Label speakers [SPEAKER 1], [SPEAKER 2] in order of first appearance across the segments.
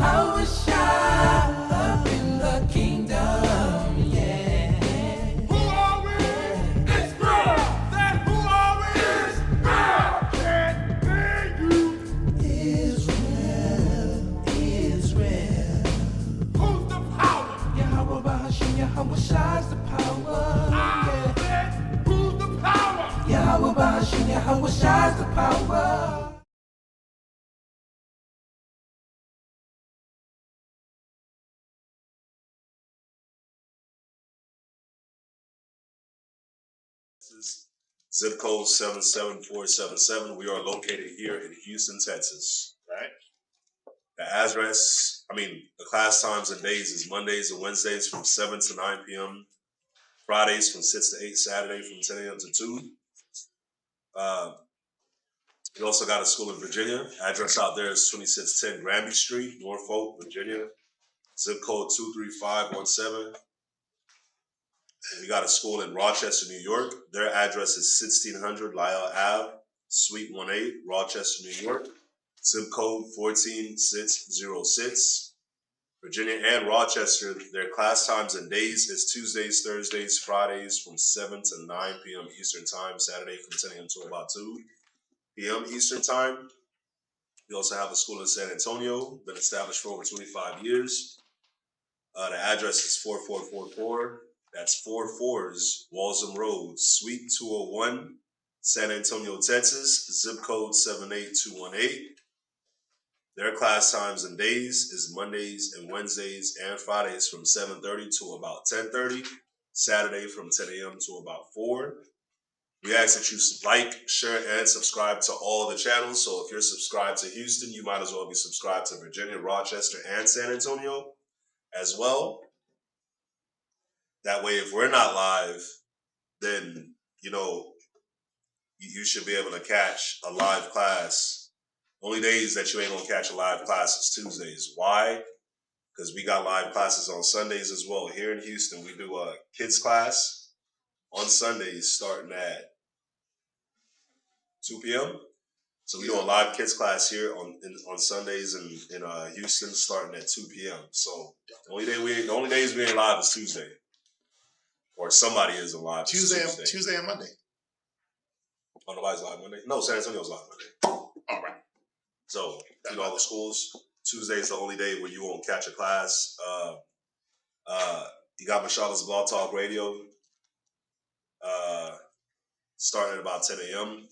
[SPEAKER 1] Yahweh up in the kingdom, yeah.
[SPEAKER 2] Who are we? Israel. That who are we? Israel. Can't hear you.
[SPEAKER 1] Israel.
[SPEAKER 2] Who's the power?
[SPEAKER 1] Yahweh Bahashim, Yahweh Shai's the power.
[SPEAKER 2] I said, who's the power?
[SPEAKER 1] Yahweh Bahashim, Yahweh Shai's the power.
[SPEAKER 3] Zip code 77477. We are located here in Houston, Texas. Right. The class times and days is Mondays and Wednesdays from 7 to 9 p.m. Fridays from 6 to 8. Saturday from 10 a.m. to 2. We also got a school in Virginia. Address out there is 2610 Granby Street, Norfolk, Virginia. Zip code 23517. We got a school in Rochester, New York. Their address is 1600 Lyle Ave, Suite 18, Rochester, New York. Zip code 14606. Virginia and Rochester, their class times and days is Tuesdays, Thursdays, Fridays from 7 to 9 p.m. Eastern Time. Saturday from 10 a.m. to about 2 p.m. Eastern Time. We also have a school in San Antonio, been established for over 25 years. The address is 4444. That's 44's Walsham Road, Suite 201, San Antonio, Texas, zip code 78218. Their class times and days is Mondays and Wednesdays and Fridays from 7:30 to about 10:30, Saturday from 10 a.m. to about 4. We ask that you like, share, and subscribe to all the channels. So if you're subscribed to Houston, you might as well be subscribed to Virginia, Rochester, and San Antonio as well. That way, if we're not live, then, you should be able to catch a live class. Only days that you ain't going to catch a live class is Tuesdays. Why? Because we got live classes on Sundays as well. Here in Houston, we do a kids class on Sundays starting at 2 p.m. So we do a live kids class here on Sundays in Houston starting at 2 p.m. So the only days we ain't live is Tuesday. Or somebody is alive
[SPEAKER 4] Tuesday and Monday.
[SPEAKER 3] Oh, nobody's live Monday? No, San Antonio's live Monday.
[SPEAKER 4] All right.
[SPEAKER 3] So, all the schools, Tuesday's the only day where you won't catch a class. You got Mashala's Blog Talk Radio starting at about 10 a.m.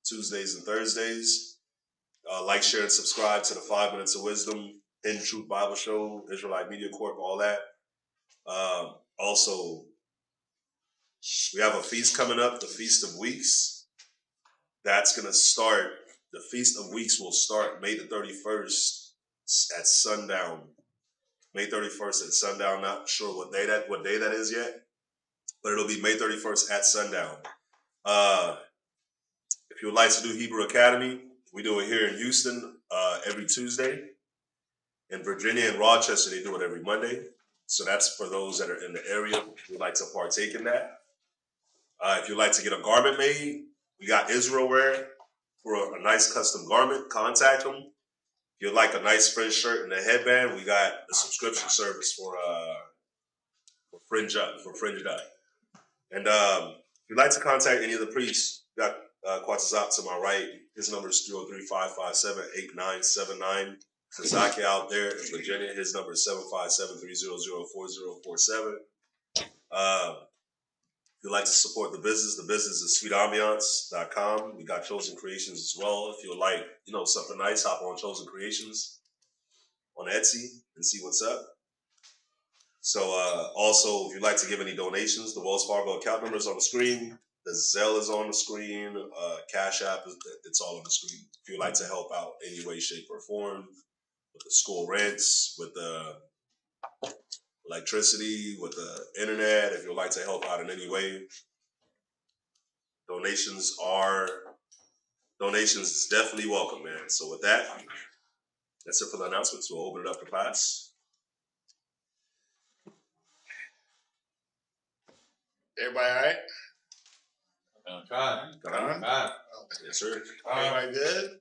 [SPEAKER 3] Tuesdays and Thursdays. Like, share, and subscribe to the 5 Minutes of Wisdom, Hidden Truth Bible Show, Israelite Media Corp, all that. Also, we have a feast coming up, the Feast of Weeks. That's going to start, the Feast of Weeks will start May the 31st at sundown. May 31st at sundown. Not sure what day that is yet, but it'll be May 31st at sundown. If you would like to do Hebrew Academy, we do it here in Houston every Tuesday. In Virginia and Rochester, they do it every Monday. So that's for those that are in the area who would like to partake in that. If you'd like to get a garment made, we got Israel Wear for a nice custom garment. Contact them. If you'd like a nice French shirt and a headband, we got the subscription service for Fringe Up. And if you'd like to contact any of the priests, we got Quatzazop to my right. His number is 303-557-8979. Sasaki out there in Virginia, his number is 757-300-4047. If you'd like to support the business is sweetambiance.com. We got Chosen Creations as well. If you'd like, something nice, hop on Chosen Creations on Etsy and see what's up. So also, if you'd like to give any donations, the Wells Fargo account number is on the screen. The Zelle is on the screen. Cash App, it's all on the screen. If you'd like to help out any way, shape, or form, with the school rents, with the electricity, with the internet, if you'd like to help out in any way, donations is definitely welcome, man. So with that, that's it for the announcements. We'll open it up to class.
[SPEAKER 4] Everybody all right?
[SPEAKER 5] Try.
[SPEAKER 3] Yes, sir.
[SPEAKER 4] Everybody good?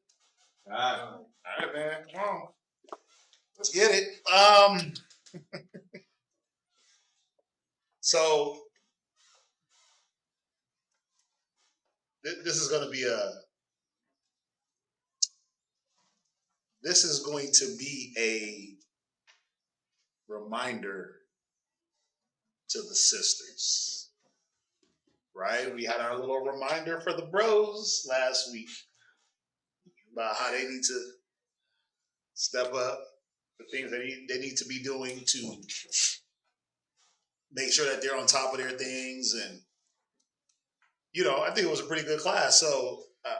[SPEAKER 5] Try.
[SPEAKER 4] All right, man. Come on. Let's get it. So this is going to be a reminder to the sisters, right? We had our little reminder for the bros last week about how they need to step up, the things they need to be doing to make sure that they're on top of their things. And, I think it was a pretty good class. So, I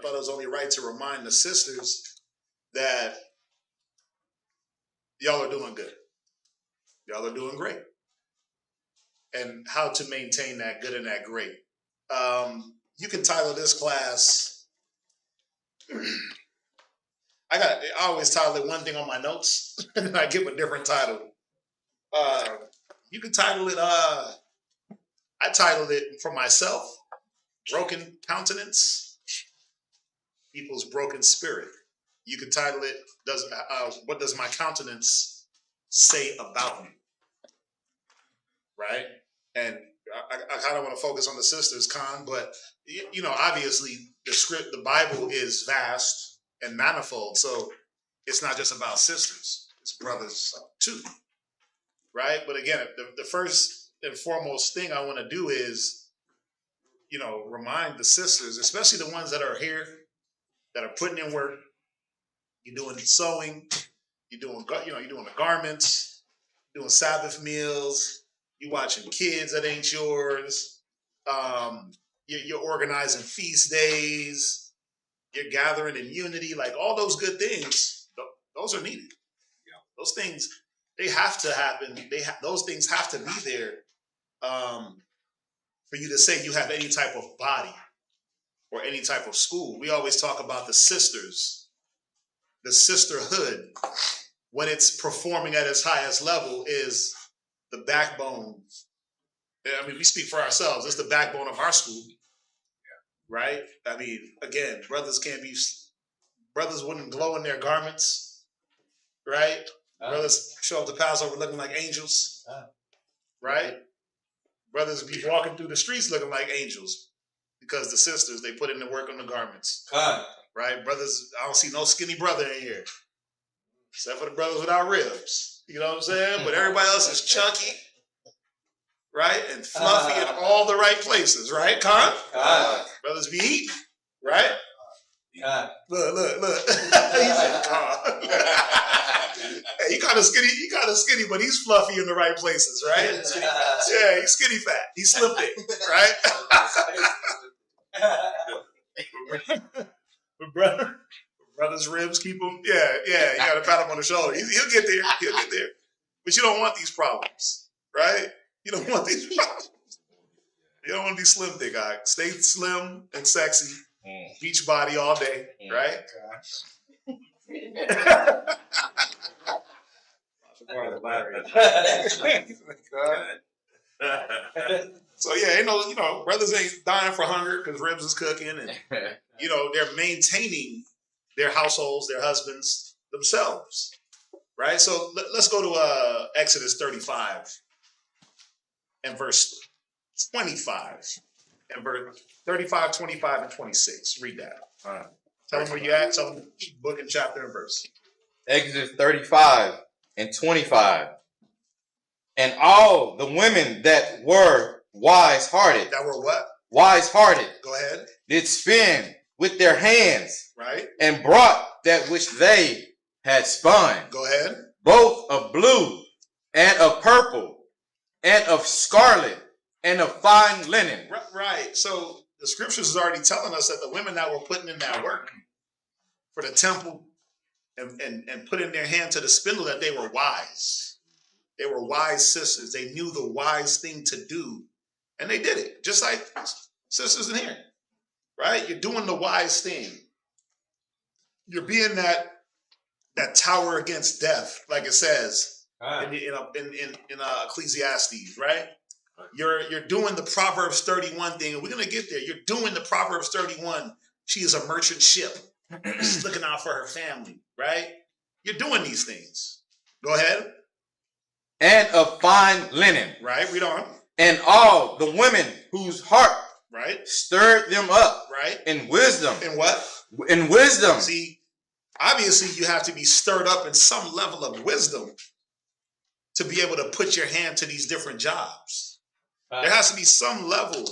[SPEAKER 4] thought it was only right to remind the sisters that y'all are doing good. Y'all are doing great. And how to maintain that good and that great. You can title this class, I always title it one thing on my notes, and then I give a different title. You can title it, I titled it for myself, Broken Countenance, People's Broken Spirit. You can title it, What Does My Countenance Say About Me? Right? And I kind of want to focus on the sisters, but, obviously the Bible is vast and manifold, so it's not just about sisters, it's brothers too. Right? But again, the first and foremost thing I want to do is, remind the sisters, especially the ones that are here, that are putting in work. You're doing sewing, you're doing the garments, doing Sabbath meals, you're watching kids that ain't yours, you're organizing feast days, you're gathering in unity, like all those good things, those are needed. Those things, they have to happen. Those things have to be there for you to say you have any type of body or any type of school. We always talk about the sisters, the sisterhood, when it's performing at its highest level, is the backbone. I mean, we speak for ourselves. It's the backbone of our school, right? I mean, again, brothers wouldn't glow in their garments, right? Brothers show up to Passover looking like angels, right? Brothers be walking through the streets looking like angels because the sisters, they put in the work on the garments, right? Brothers, I don't see no skinny brother in here, except for the brothers without ribs. You know what I'm saying? But everybody else is chunky, right? And fluffy in all the right places, right? Brothers be eating, right? Look. Hey, you kind of skinny, but he's fluffy in the right places, right? Yeah, he's skinny fat. He's slim thick, right? Brother's ribs keep him. Yeah, you got to pat him on the shoulder. He'll get there. But you don't want these problems, right? You don't want these problems. You don't want to be slim thick, guy. Stay slim and sexy. Beach body all day, right? So yeah, brothers ain't dying for hunger because ribs is cooking, and they're maintaining their households, their husbands themselves, right? So let's go to Exodus 35 and verse 25 and verse 35, 25, and 26. Read that. All right. Tell them where you at. Tell them book and chapter and verse.
[SPEAKER 5] Exodus 35 and 25. And all the women that were wise-hearted.
[SPEAKER 4] That were what?
[SPEAKER 5] Wise-hearted.
[SPEAKER 4] Go ahead.
[SPEAKER 5] Did spin with their hands.
[SPEAKER 4] Right.
[SPEAKER 5] And brought that which they had spun.
[SPEAKER 4] Go ahead.
[SPEAKER 5] Both of blue and of purple and of scarlet and of fine linen.
[SPEAKER 4] Right. So the scriptures is already telling us that the women that were putting in that work for the temple and putting their hand to the spindle, that they were wise. They were wise sisters. They knew the wise thing to do, and they did it. Just like sisters in here, right? You're doing the wise thing. You're being that tower against death, like it says in Ecclesiastes, right? You're doing the Proverbs 31 thing, and we're gonna get there. You're doing the Proverbs 31. She is a merchant ship. She's looking out for her family, right? You're doing these things. Go ahead.
[SPEAKER 5] And of fine linen.
[SPEAKER 4] Right. Read on.
[SPEAKER 5] And all the women whose heart
[SPEAKER 4] Right.
[SPEAKER 5] stirred them up.
[SPEAKER 4] Right.
[SPEAKER 5] In wisdom.
[SPEAKER 4] In what?
[SPEAKER 5] In wisdom.
[SPEAKER 4] See, obviously you have to be stirred up in some level of wisdom to be able to put your hand to these different jobs. There has to be some level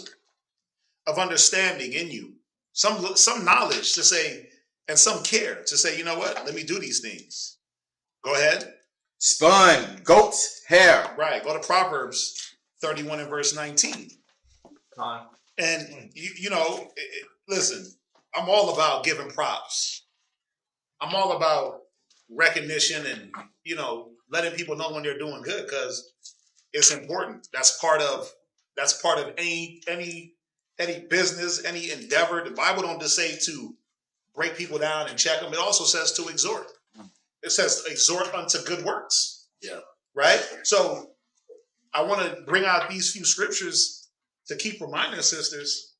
[SPEAKER 4] of understanding in you, some knowledge to say, and some care to say, you know what, let me do these things. Go ahead.
[SPEAKER 5] Spun goat's hair.
[SPEAKER 4] Right. Go to Proverbs 31 and verse 19. And, listen, I'm all about giving props. I'm all about recognition and, letting people know when they're doing good because it's important. That's part of any business, any endeavor. The Bible don't just say to break people down and check them. It also says to exhort. It says exhort unto good works.
[SPEAKER 3] Yeah.
[SPEAKER 4] Right? So I want to bring out these few scriptures to keep reminding sisters,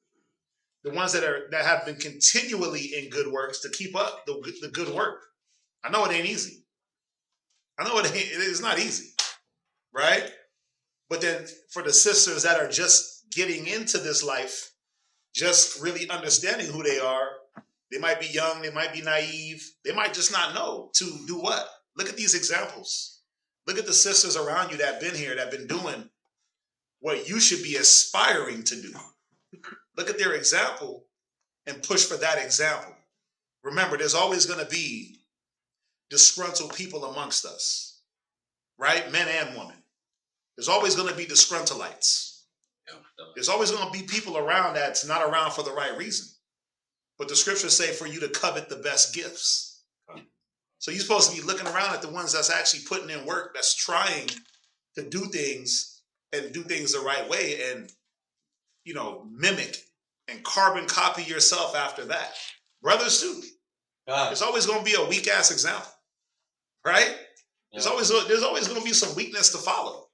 [SPEAKER 4] the ones that have been continually in good works, to keep up the good work. I know it ain't easy. I know it is not easy. Right? But then for the sisters that are just getting into this life, just really understanding who they are, they might be young, they might be naive, they might just not know to do what? Look at these examples. Look at the sisters around you that have been here, that have been doing what you should be aspiring to do. Look at their example and push for that example. Remember, there's always going to be disgruntled people amongst us, right? Men and women. There's always going to be disgruntleites. There's always going to be people around that's not around for the right reason. But the scriptures say for you to covet the best gifts. So you're supposed to be looking around at the ones that's actually putting in work, that's trying to do things and do things the right way and, mimic and carbon copy yourself after that. Brothers too. There's always going to be a weak ass example, right? There's always going to be some weakness to follow.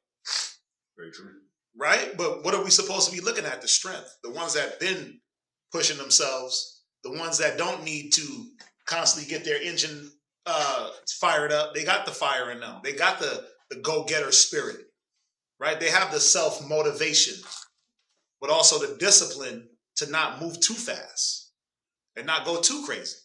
[SPEAKER 3] Very true.
[SPEAKER 4] Right? But what are we supposed to be looking at? The strength. The ones that have been pushing themselves, the ones that don't need to constantly get their engine fired up. They got the fire in them. They got the go-getter spirit, right? They have the self-motivation, but also the discipline to not move too fast and not go too crazy,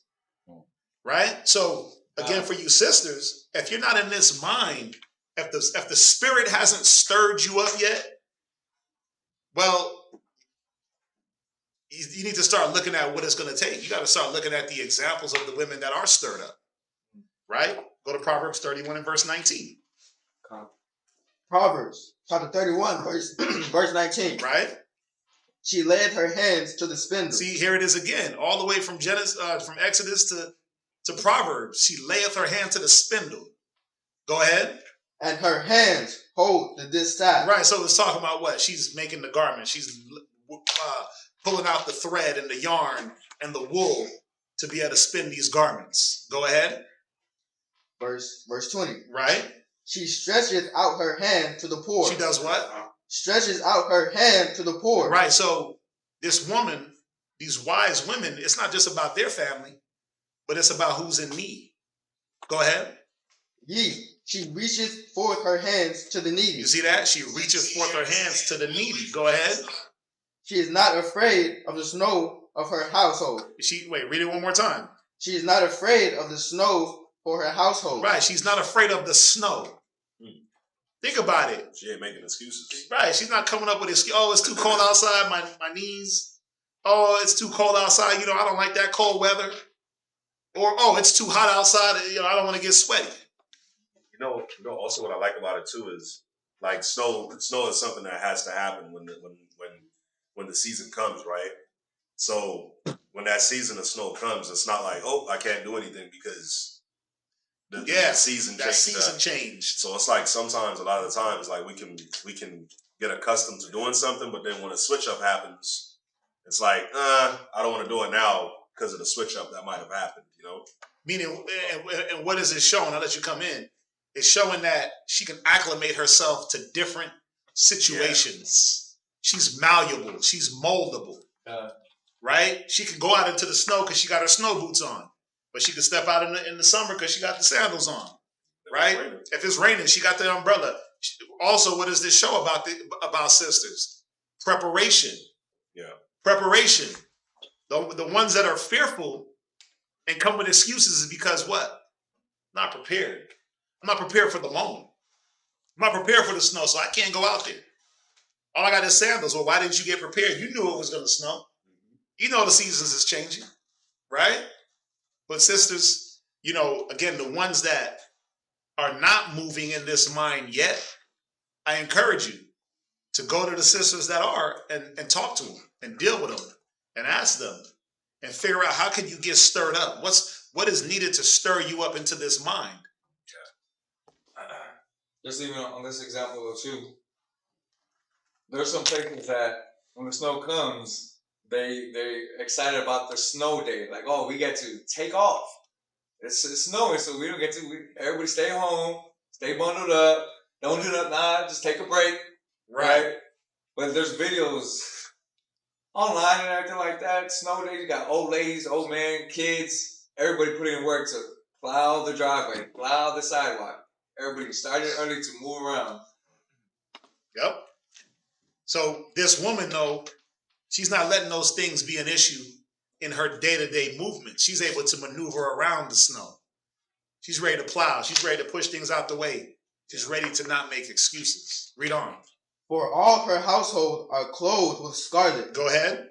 [SPEAKER 4] right? So again, for you sisters, if you're not in this mind, if the spirit hasn't stirred you up yet, well, you need to start looking at what it's going to take. You got to start looking at the examples of the women that are stirred up, right? Go to Proverbs 31 and verse 19.
[SPEAKER 6] Proverbs chapter 31, verse 19.
[SPEAKER 4] Right?
[SPEAKER 6] She laid her hands to the spindle.
[SPEAKER 4] See, here it is again, all the way from from Exodus to Proverbs. She layeth her hand to the spindle. Go ahead.
[SPEAKER 6] And her hands hold the distaff.
[SPEAKER 4] Right, so it's talking about what? She's making the garment. She's pulling out the thread and the yarn and the wool to be able to spin these garments. Go ahead.
[SPEAKER 6] Verse 20.
[SPEAKER 4] Right.
[SPEAKER 6] She stretches out her hand to the poor.
[SPEAKER 4] She does what?
[SPEAKER 6] Stretches out her hand to the poor.
[SPEAKER 4] Right, so this woman, these wise women, it's not just about their family, but it's about who's in need. Go ahead.
[SPEAKER 6] She reaches forth her hands to the needy.
[SPEAKER 4] You see that? She reaches forth her hands to the needy. Go ahead.
[SPEAKER 6] She is not afraid of the snow of her household.
[SPEAKER 4] Read it one more time.
[SPEAKER 6] She is not afraid of the snow for her household.
[SPEAKER 4] Right, she's not afraid of the snow. Think about it.
[SPEAKER 3] She ain't making excuses.
[SPEAKER 4] Right, she's not coming up with excuses. Oh, it's too cold outside, my knees. Oh, it's too cold outside. I don't like that cold weather. Or, oh, it's too hot outside. I don't want to get sweaty.
[SPEAKER 3] Also what I like about it too is like snow is something that has to happen when the season comes, right? So when that season of snow comes, it's not like, oh, I can't do anything because the season
[SPEAKER 4] changed.
[SPEAKER 3] So it's like sometimes, a lot of the times, like we can get accustomed to doing something, but then when a switch up happens, it's like, I don't want to do it now because of the switch up that might have happened,
[SPEAKER 4] Meaning, and what is it showing? I'll let you come in. It's showing that she can acclimate herself to different situations. Yeah. She's malleable. She's moldable. Right? She can go out into the snow because she got her snow boots on. But she could step out in the summer because she got the sandals on, right? If it's raining, she got the umbrella. Also, what does this show about sisters? Preparation.
[SPEAKER 3] Yeah.
[SPEAKER 4] Preparation. The ones that are fearful and come with excuses is because what? Not prepared. I'm not prepared for the moment. I'm not prepared for the snow, so I can't go out there. All I got is sandals. Well, why didn't you get prepared? You knew it was going to snow. You know the seasons is changing, right? But sisters, you know, again, the ones that are not moving in this mind yet, I encourage you to go to the sisters that are and talk to them and deal with them and ask them and figure out how can you get stirred up? What is needed to stir you up into this mind?
[SPEAKER 7] Just even on this example of you, there's some places that when the snow comes, they're excited about the snow day. Like, oh, we get to take off. It's snowing, so we don't get to. Everybody stay home, stay bundled up, don't do nothing. Nah, just take a break, right? But there's videos online and everything like that. Snow days, you got old ladies, old men, kids, everybody putting in work to plow the driveway, plow the sidewalk. Everybody started early to move around.
[SPEAKER 4] Yep. So this woman, though, she's not letting those things be an issue in her day-to-day movement. She's able to maneuver around the snow. She's ready to plow. She's ready to push things out the way. She's ready to not make excuses. Read on.
[SPEAKER 6] For all her household are clothed with scarlet.
[SPEAKER 4] Go ahead.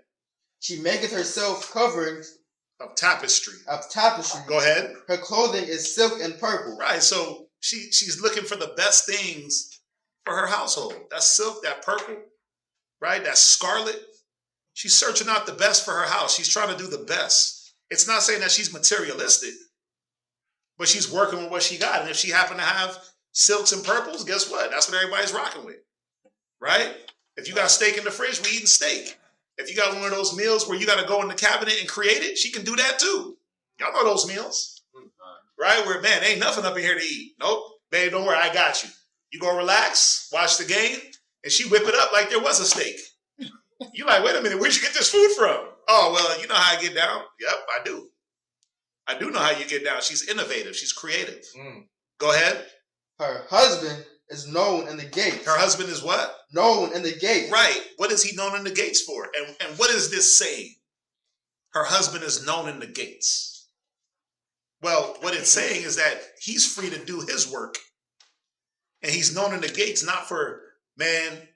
[SPEAKER 6] She maketh herself coverings
[SPEAKER 4] Of tapestry.
[SPEAKER 6] of tapestry.
[SPEAKER 4] Go ahead.
[SPEAKER 6] Her clothing is silk and purple.
[SPEAKER 4] Right. So she's looking for the best things for her household. That silk, that purple, right? That scarlet. She's searching out the best for her house. She's trying to do the best. It's not saying that she's materialistic, but she's working with what she got. And if she happened to have silks and purples, guess what? That's what everybody's rocking with, right? If you got steak in the fridge, we eating steak. If you got one of those meals where you got to go in the cabinet and create it, she can do that too. Y'all know those meals, right? Where, man, ain't nothing up in here to eat. Nope. Babe, don't worry, I got you. You go relax, watch the game, and she whip it up like there was a steak. You like, wait a minute, where'd you get this food from? Oh, well, you know how I get down. Yep, I do. I do know how you get down. She's innovative. She's creative. Go ahead.
[SPEAKER 6] Her husband is known in the gates.
[SPEAKER 4] Her husband is what?
[SPEAKER 6] Known in the gates.
[SPEAKER 4] Right. What is he known in the gates for? And what is this saying? Her husband is known in the gates. Well, what it's saying is that he's free to do his work. And he's known in the gates, not for, man,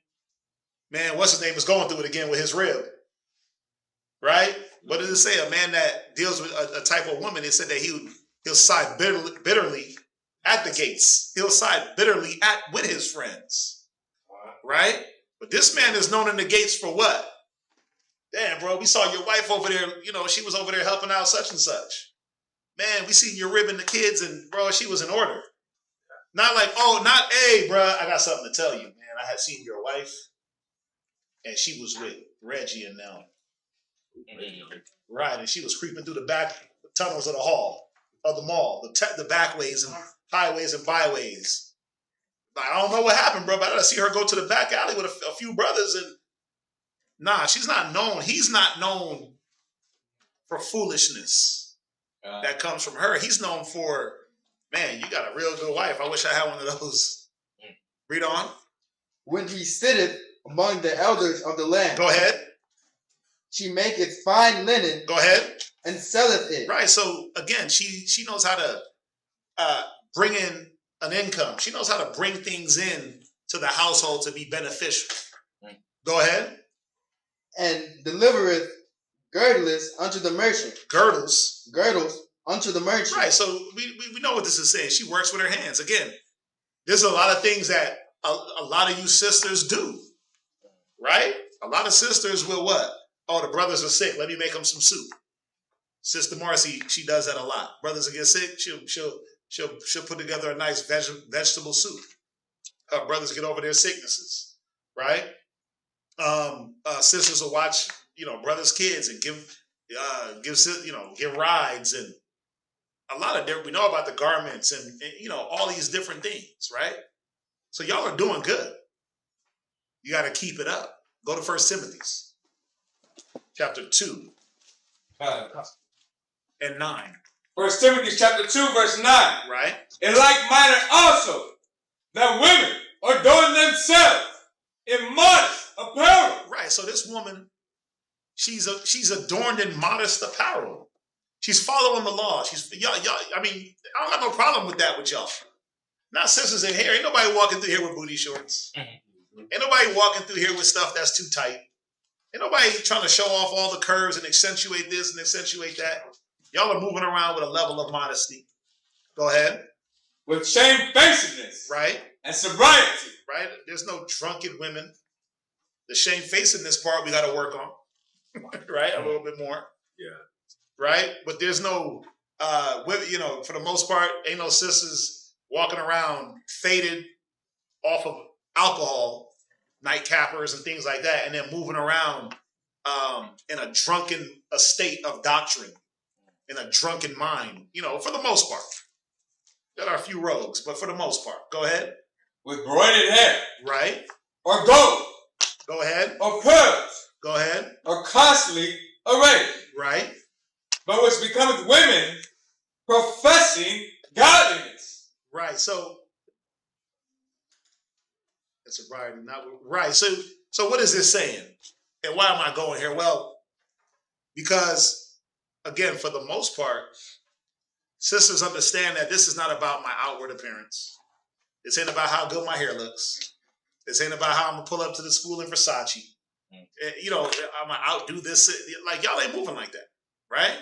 [SPEAKER 4] what's his name is going through it again with his rib. Right? What does it say? A man that deals with a type of woman, it said that he'll side bitterly at the gates. He'll side bitterly with his friends. Right? But this man is known in the gates for what? Damn, bro, we saw your wife over there, you know, she was over there helping out such and such. Man, we seen your ribbing the kids and, bro, she was in order. Not like, hey, bro, I got something to tell you, man. I had seen your wife and she was with Reggie and them. Right, and she was creeping through the back tunnels of the mall, the back ways and highways and byways. Like, I don't know what happened, bro, but I see her go to the back alley with a few brothers and nah, she's not known. He's not known for foolishness that comes from her. He's known for, man, you got a real good wife. I wish I had one of those. Read on.
[SPEAKER 6] When he sitteth among the elders of the land.
[SPEAKER 4] Go ahead.
[SPEAKER 6] She maketh fine linen.
[SPEAKER 4] Go ahead.
[SPEAKER 6] And selleth it.
[SPEAKER 4] Right. So again, she knows how to bring in an income. She knows how to bring things in to the household to be beneficial. Go ahead.
[SPEAKER 6] And delivereth girdles unto the merchant.
[SPEAKER 4] Girdles
[SPEAKER 6] unto the merchant.
[SPEAKER 4] Right. So we know what this is saying. She works with her hands. Again, there's a lot of things that a lot of you sisters do. Right? A lot of sisters will what? Oh, the brothers are sick. Let me make them some soup. Sister Marcy, she does that a lot. Brothers will get sick. She'll put together a nice vegetable soup. Her brothers get over their sicknesses, right? Sisters will watch, brothers' kids and give rides and a lot of different. We know about the garments and all these different things, right? So y'all are doing good. You got to keep it up. Go to 1 Timothy. Chapter 2 and 9.
[SPEAKER 7] 1 Timothy chapter 2, verse 9.
[SPEAKER 4] Right?
[SPEAKER 7] In like manner also, that women adorn themselves in modest apparel.
[SPEAKER 4] Right. So this woman, she's adorned in modest apparel. She's following the law. Y'all, I mean, I don't have no problem with that with y'all. Not sisters in here. Ain't nobody walking through here with booty shorts. Ain't nobody walking through here with stuff that's too tight. Ain't nobody trying to show off all the curves and accentuate this and accentuate that. Y'all are moving around with a level of modesty. Go ahead.
[SPEAKER 7] With shamefacedness.
[SPEAKER 4] Right.
[SPEAKER 7] And sobriety.
[SPEAKER 4] Right. There's no drunken women. The shamefacedness part we got to work on. Right. A little bit more.
[SPEAKER 3] Yeah.
[SPEAKER 4] Right. But there's no, for the most part, ain't no sisters walking around faded off of alcohol, nightcappers and things like that, and then moving around in a drunken state of doctrine, in a drunken mind, for the most part. There are a few rogues, but for the most part. Go ahead.
[SPEAKER 7] With broided hair.
[SPEAKER 4] Right.
[SPEAKER 7] Or gold.
[SPEAKER 4] Go ahead.
[SPEAKER 7] Or pearls.
[SPEAKER 4] Go ahead.
[SPEAKER 7] Or costly array.
[SPEAKER 4] Right.
[SPEAKER 7] But which becometh women professing godliness.
[SPEAKER 4] Right. So it's sobriety, not right. So what is this saying? And why am I going here? Well, because again, for the most part, sisters understand that this is not about my outward appearance. This ain't about how good my hair looks. This ain't about how I'm gonna pull up to the school in Versace. I'm gonna outdo this. Like y'all ain't moving like that, right?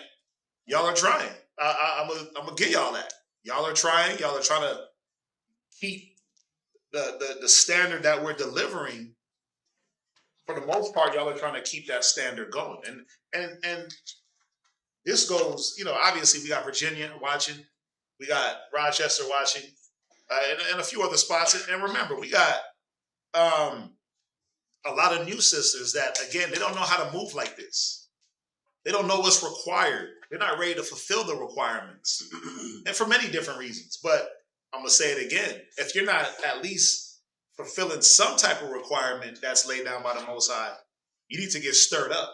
[SPEAKER 4] Y'all are trying. I'm gonna give y'all that. Y'all are trying. Y'all are trying to keep the standard that we're delivering. For the most part, y'all are trying to keep that standard going. And this goes, obviously we got Virginia watching, we got Rochester watching, and a few other spots. And remember, we got a lot of new sisters that, again, they don't know how to move like this. They don't know what's required. They're not ready to fulfill the requirements. And for many different reasons. But I'm going to say it again. If you're not at least fulfilling some type of requirement that's laid down by the Most High, you need to get stirred up.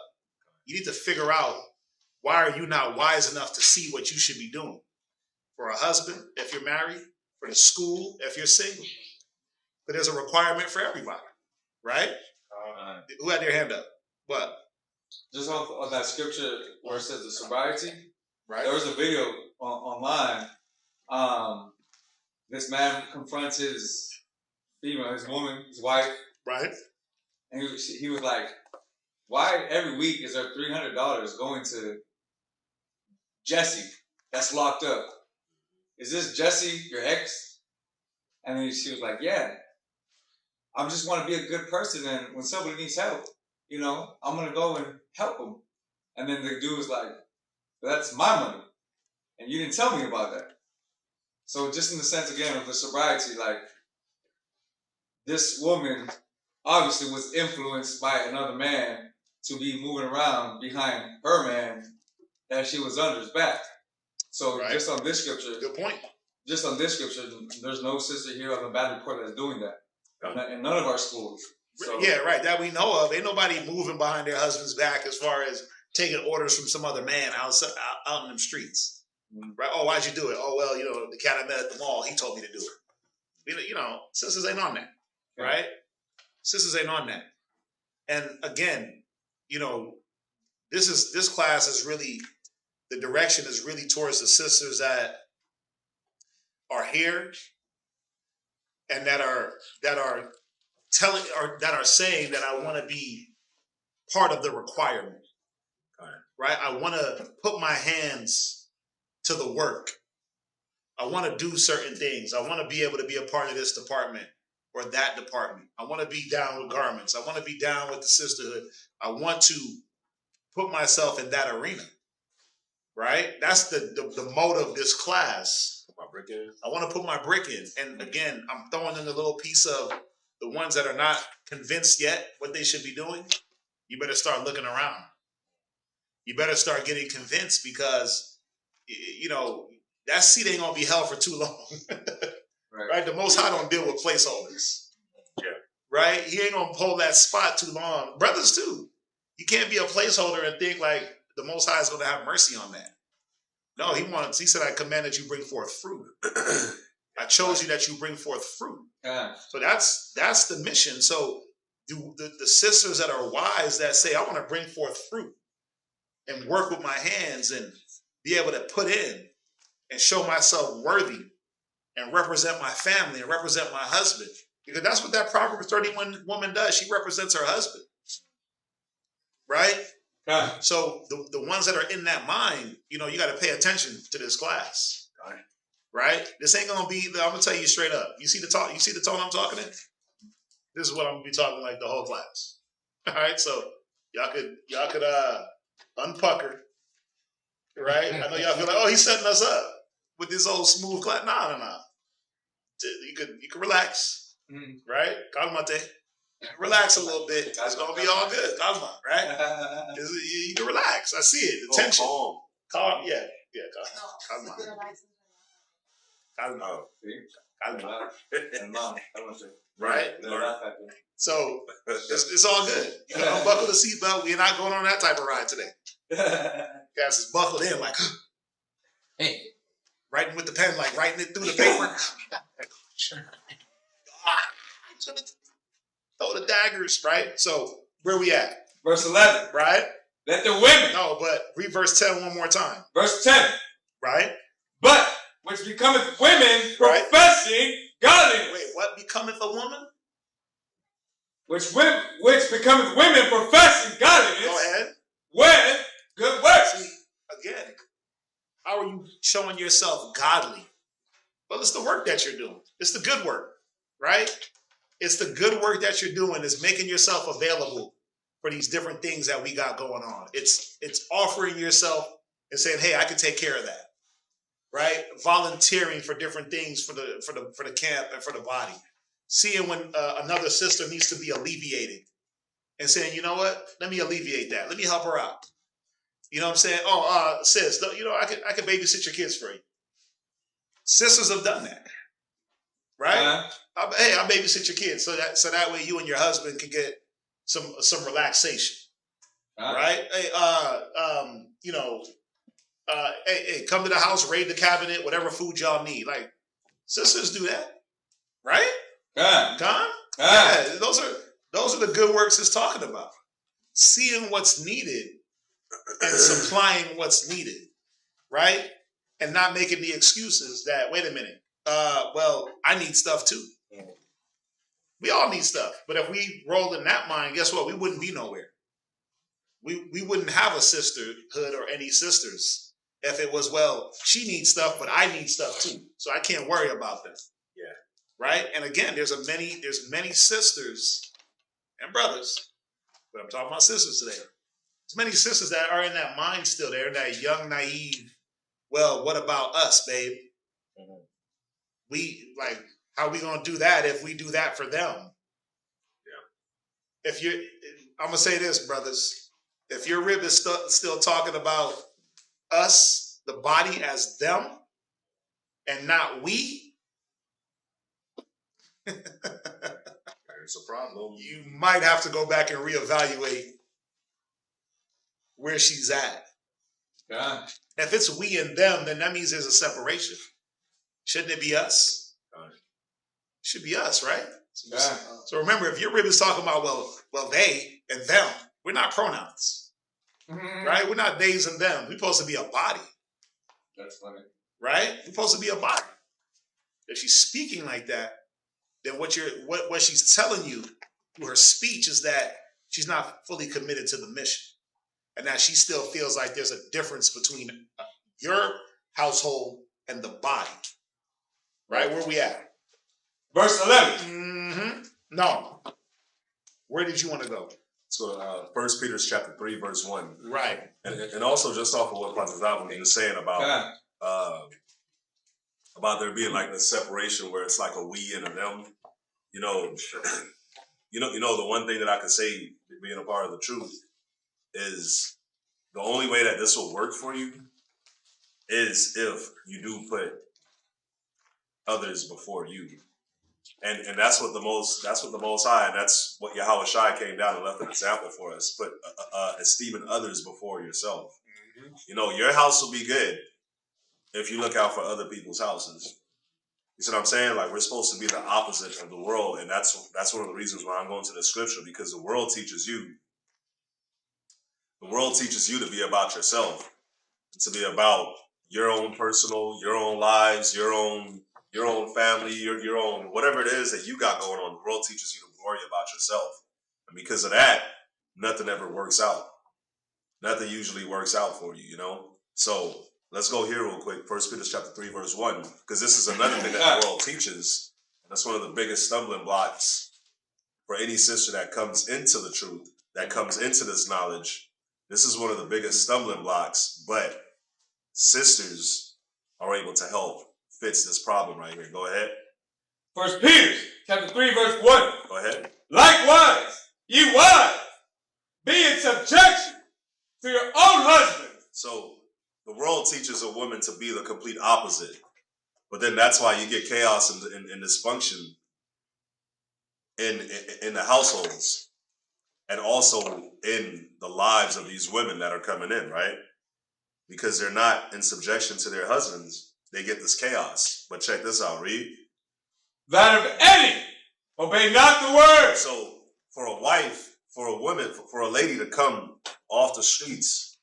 [SPEAKER 4] You need to figure out, why are you not wise enough to see what you should be doing? For a husband, if you're married, for the school, if you're single. But there's a requirement for everybody, right? Who had their hand up? What?
[SPEAKER 7] Just on that scripture where it says the sobriety,
[SPEAKER 4] right?
[SPEAKER 7] There was a video online. This man confronts his female, his woman, his wife.
[SPEAKER 4] Right.
[SPEAKER 7] And he was like, why every week is there $300 going to Jesse that's locked up? Is this Jesse, your ex? And then she was like, yeah. I just want to be a good person, and when somebody needs help, I'm going to go and help them. And then the dude was like, that's my money. And you didn't tell me about that. So just in the sense, again, of the sobriety, like, this woman obviously was influenced by another man to be moving around behind her man that she was under his back. So Just on this scripture.
[SPEAKER 4] Good point.
[SPEAKER 7] Just on this scripture, there's no sister here on the bad report that's doing that. In none of our schools. So.
[SPEAKER 4] Yeah, right. That we know of. Ain't nobody moving behind their husband's back as far as taking orders from some other man out in them streets. Mm-hmm. Right? Oh, why'd you do it? Oh, well, the cat I met at the mall, he told me to do it. Sisters ain't on that. Right? Sisters ain't on that. And again, this class is really, the direction is really towards the sisters that are here and that are saying that I want to be part of the requirement. Right? I want to put my hands to the work. I want to do certain things. I want to be able to be a part of this department or that department. I want to be down with garments. I want to be down with the sisterhood. I want to put myself in that arena. Right? That's the mode of this class. Put my brick in. I want to put my brick in. And again, I'm throwing in a little piece of the ones that are not convinced yet what they should be doing. You better start looking around. You better start getting convinced, because, that seat ain't going to be held for too long. Right? The Most High don't deal with placeholders. Yeah. Right? He ain't going to hold that spot too long. Brothers too. You can't be a placeholder and think like the Most High is going to have mercy on that. No, he said, I command that you bring forth fruit. I chose you that you bring forth fruit. So that's the mission. So the sisters that are wise that say, I want to bring forth fruit and work with my hands and be able to put in and show myself worthy and represent my family and represent my husband. Because that's what that Proverbs 31 woman does. She represents her husband. Right? So the ones that are in that mind, you got to pay attention to this class. Right? This ain't going to be, I'm going to tell you straight up. You see the tone I'm talking in? This is what I'm going to be talking like the whole class. All right? So y'all could unpucker. Right? I know y'all feel like, oh, he's setting us up with this old smooth class. No. You could relax. Right? Calmate. Relax a little bit. It's going to be all good. Calma, right? You can relax. I see it. The tension. Calm. Yeah. Calma. Right? So it's all good. You can unbuckle the seatbelt. We're not going on that type of ride today. Guys is buckled in like, hey, writing with the pen, like writing it through the paper. Throw the daggers, right? So where we at?
[SPEAKER 7] Verse 11.
[SPEAKER 4] Right?
[SPEAKER 7] Let the women.
[SPEAKER 4] No, but read verse 10 one more time.
[SPEAKER 7] Verse 10.
[SPEAKER 4] Right?
[SPEAKER 7] But which becometh women professing godliness.
[SPEAKER 4] Wait, what becometh a woman?
[SPEAKER 7] Which becometh women professing godliness.
[SPEAKER 4] Go ahead.
[SPEAKER 7] With good works.
[SPEAKER 4] See, again, how are you showing yourself godly? Well, it's the work that you're doing. It's the good work, right? It's the good work that you're doing. It's making yourself available for these different things that we got going on. It's offering yourself and saying, hey, I can take care of that. Right? Volunteering for different things for the camp and for the body. Seeing when another sister needs to be alleviated and saying, you know what? Let me alleviate that. Let me help her out. You know what I'm saying? Oh, sis, I can babysit your kids for you. Sisters have done that. Right? Hey, I'll babysit your kids so that way you and your husband can get some relaxation. Right? Hey, hey, come to the house, raid the cabinet, whatever food y'all need. Like, sisters do that. Right? Con? Yeah, those are the good works it's talking about. Seeing what's needed and supplying what's needed. Right? And not making the excuses that, wait a minute, well, I need stuff too. We all need stuff. But if we roll in that mind, guess what? We wouldn't be nowhere. We wouldn't have a sisterhood or any sisters if it was, well, she needs stuff, but I need stuff too. So I can't worry about them. Yeah. Right? And again, there's many sisters and brothers, but I'm talking about sisters today. There's many sisters that are in that mind still. They're in that young, naive, well, what about us, babe? We, like, how are we going to do that if we do that for them? Yeah. I'm going to say this, brothers. If your rib is still talking about us, the body, as them, and not we,
[SPEAKER 3] there's a problem.
[SPEAKER 4] You might have to go back and reevaluate where she's at.
[SPEAKER 7] Yeah.
[SPEAKER 4] If it's we and them, then that means there's a separation. Shouldn't it be us? It should be us, right?
[SPEAKER 7] Yeah.
[SPEAKER 4] So remember, if your rib is talking about, well, they and them, we're not pronouns. Right? We're not theys and them. We're supposed to be a body.
[SPEAKER 7] That's funny.
[SPEAKER 4] Right? We're supposed to be a body. If she's speaking like that, then what she's telling you through her speech is that she's not fully committed to the mission. And that she still feels like there's a difference between your household and the body. Right? Where we at?
[SPEAKER 7] Verse 11.
[SPEAKER 4] Mm-hmm. No. Where did you want to go?
[SPEAKER 3] So 1 Peter chapter 3, verse 1.
[SPEAKER 4] Right.
[SPEAKER 3] And also just off of what Pastor Zab was just saying about there being like this separation where it's like a we and a them. You know, the one thing that I can say, being a part of the truth, is the only way that this will work for you is if you do put others before you. And that's what the most high, and that's what Yahweh Shai came down and left an example for us. Put esteeming others before yourself. Mm-hmm. You know, your house will be good, if you look out for other people's houses. You see what I'm saying? Like, we're supposed to be the opposite of the world, and that's one of the reasons why I'm going to the scripture, because the world teaches you to be about yourself, to be about your own personal, your own lives, your own family, your own whatever it is that you got going on. The world teaches you to worry about yourself, and because of that, nothing ever works out. Nothing usually works out for you, you know. So let's go here real quick. 1 Peter chapter 3, verse 1, because this is another thing that the world teaches. And that's one of the biggest stumbling blocks for any sister that comes into the truth, that comes into this knowledge. This is one of the biggest stumbling blocks, but sisters are able to help fix this problem right here. Go ahead.
[SPEAKER 2] 1 Peter chapter 3, verse 1.
[SPEAKER 3] Go ahead.
[SPEAKER 2] Likewise, ye wives, be in subjection to your own husbands.
[SPEAKER 3] So the world teaches a woman to be the complete opposite, but then that's why you get chaos and dysfunction in the households, and also in the lives of these women that are coming in, right? Because they're not in subjection to their husbands, they get this chaos. But check this out, read.
[SPEAKER 2] That of any obey not the word.
[SPEAKER 3] So for a wife, for a woman, for a lady to come off the streets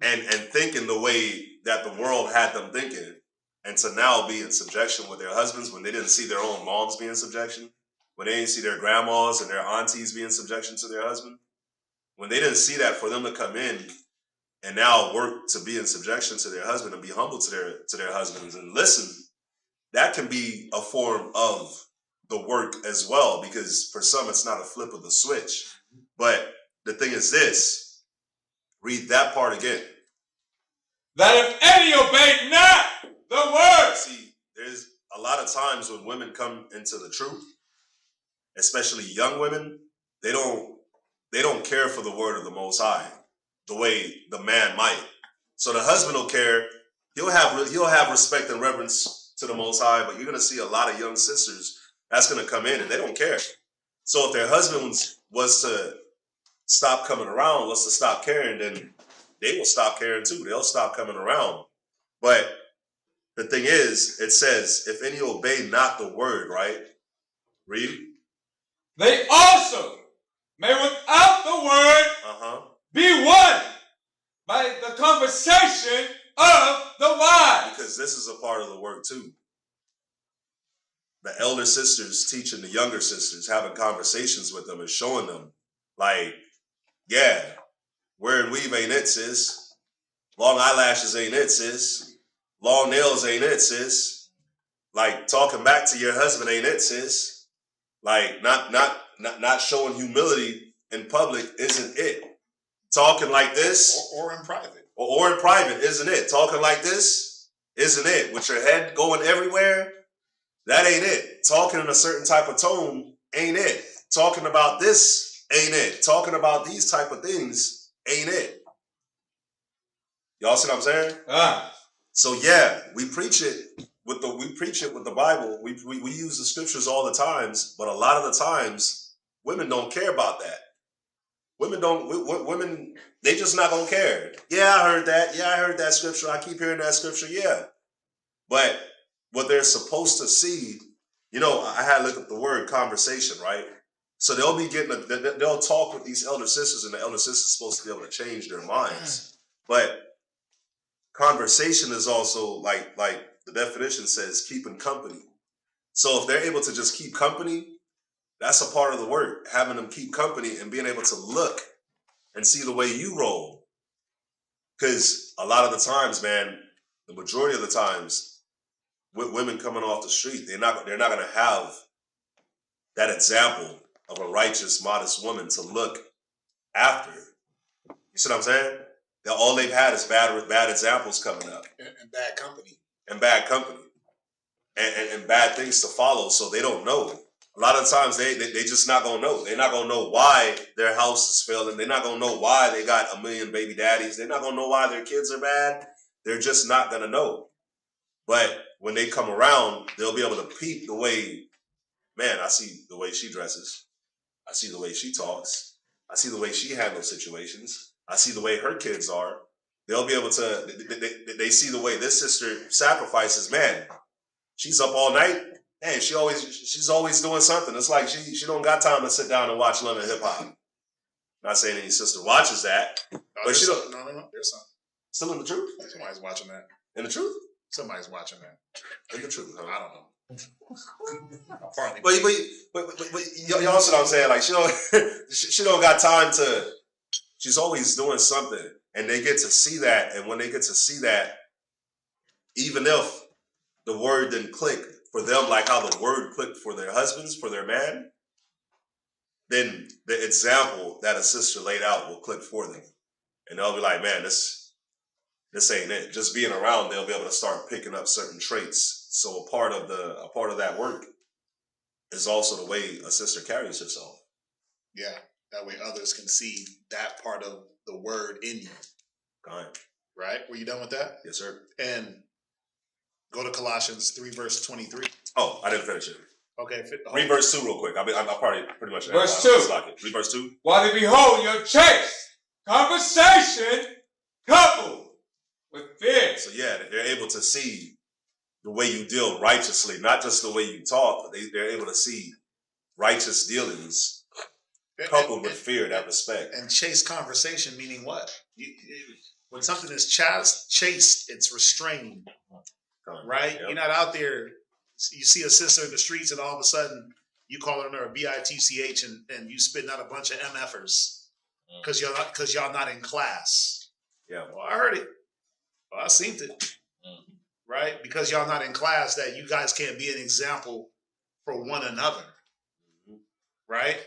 [SPEAKER 3] and think in the way that the world had them thinking, and to now be in subjection with their husbands when they didn't see their own moms be in subjection, when they didn't see their grandmas and their aunties be in subjection to their husband, when they didn't see that, for them to come in and now work to be in subjection to their husband and be humble to their husbands and listen, that can be a form of the work as well, because for some it's not a flip of the switch. But the thing is this, read that part again.
[SPEAKER 2] That if any obey not the word.
[SPEAKER 3] See, there's a lot of times when women come into the truth, especially young women, they don't care for the word of the Most High the way the man might. So the husband will care. He'll have respect and reverence to the Most High, but you're going to see a lot of young sisters that's going to come in and they don't care. So if their husband was to stop coming around, was to stop caring, then they will stop caring too. They'll stop coming around. But the thing is, it says, if any obey not the word, right? Read.
[SPEAKER 2] They also may without the word be won by the conversation of the wise.
[SPEAKER 3] Because this is a part of the work too. The elder sisters teaching the younger sisters, having conversations with them and showing them, like, yeah, wearing weave ain't it, sis. Long eyelashes ain't it, sis. Long nails ain't it, sis. Like, talking back to your husband ain't it, sis. Like, not showing humility in public isn't it. Talking like this,
[SPEAKER 4] Or in private.
[SPEAKER 3] or in private isn't it. Talking like this isn't it. With your head going everywhere, that ain't it. Talking in a certain type of tone ain't it. Talking about this ain't it. Talking about these type of things ain't it. Y'all see what I'm saying? So yeah, we preach it with the Bible. We use the scriptures all the times, but a lot of the times women don't care about that. Women, they just not gonna care. Yeah, I heard that. Yeah, I heard that scripture. I keep hearing that scripture. Yeah, but what they're supposed to see, you know, I had to look up the word conversation, right? So they'll talk with these elder sisters, and the elder sisters are supposed to be able to change their minds. But conversation is also like the definition says, keeping company. So if they're able to just keep company, that's a part of the work, having them keep company and being able to look and see the way you roll. Because a lot of the times, man, the majority of the times, with women coming off the street, they're not going to have that example of a righteous, modest woman to look after. You see what I'm saying? All they've had is bad examples coming up.
[SPEAKER 4] And bad company.
[SPEAKER 3] And bad company. And bad things to follow, so they don't know. A lot of times they just not gonna know. They're not gonna know why their house is failing. They're not gonna know why they got a million baby daddies. They're not gonna know why their kids are bad. They're just not gonna know. But when they come around, they'll be able to peep the way, man, I see the way she dresses. I see the way she talks. I see the way she handles situations. I see the way her kids are. they'll be able to, they see the way this sister sacrifices. Man, she's up all night. Hey, she's always doing something. It's like she don't got time to sit down and watch London hip hop. Not saying any sister watches that, but she don't.
[SPEAKER 4] No. There's some.
[SPEAKER 3] Still in the truth?
[SPEAKER 4] Somebody's watching that.
[SPEAKER 3] In the truth?
[SPEAKER 4] Somebody's watching that.
[SPEAKER 3] In the truth? Huh?
[SPEAKER 4] I don't know. Partly.
[SPEAKER 3] But y'all see what I'm saying? Like she don't got time to. She's always doing something, and they get to see that. And when they get to see that, even if the word didn't click for them, like how the word clicked for their husbands, for their man, then the example that a sister laid out will click for them, and they'll be like, "Man, this ain't it." Just being around, they'll be able to start picking up certain traits. So a part of that work is also the way a sister carries herself.
[SPEAKER 4] Yeah, that way others can see that part of the word in you.
[SPEAKER 3] Fine.
[SPEAKER 4] Right? Were you done with that?
[SPEAKER 3] Yes, sir.
[SPEAKER 4] And go to Colossians 3, verse 23.
[SPEAKER 3] Oh, I didn't finish it.
[SPEAKER 4] Okay.
[SPEAKER 3] Read verse 2 real quick. I'll probably pretty much.
[SPEAKER 7] Verse 2.
[SPEAKER 3] Read verse 2.
[SPEAKER 7] While they behold your chaste conversation coupled with fear.
[SPEAKER 3] So yeah, they're able to see the way you deal righteously, not just the way you talk, but they're able to see righteous dealings coupled with fear, that respect.
[SPEAKER 4] And chaste conversation, meaning what? When something is chaste, it's restrained. Right?
[SPEAKER 3] Yep.
[SPEAKER 4] You're not out there, you see a sister in the streets and all of a sudden you calling her a bitch and you spitting out a bunch of MFers because y'all not in class.
[SPEAKER 3] Yeah.
[SPEAKER 4] Well, I heard it. Well, I seen it. Right? Because y'all not in class, that you guys can't be an example for one another. Right?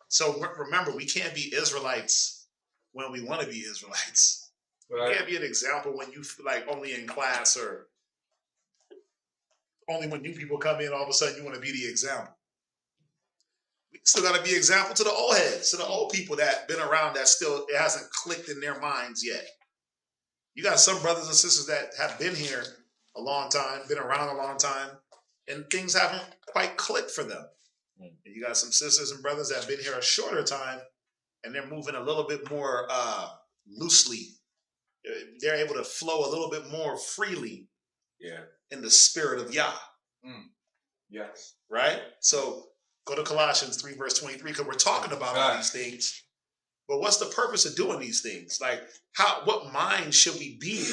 [SPEAKER 4] So remember, we can't be Israelites when we want to be Israelites.
[SPEAKER 7] Right.
[SPEAKER 4] You can't be an example when you feel like only in class or only when new people come in, all of a sudden you want to be the example. We still got to be example to the old heads, to the old people that been around that still, it hasn't clicked in their minds yet. You got some brothers and sisters that have been here a long time, been around a long time, and things haven't quite clicked for them. And you got some sisters and brothers that have been here a shorter time, and they're moving a little bit more loosely. They're able to flow a little bit more freely in the spirit of Yah.
[SPEAKER 7] Yes.
[SPEAKER 4] Right? So go to Colossians 3, verse 23, because we're talking about all these things. But what's the purpose of doing these things? Like, what mind should we be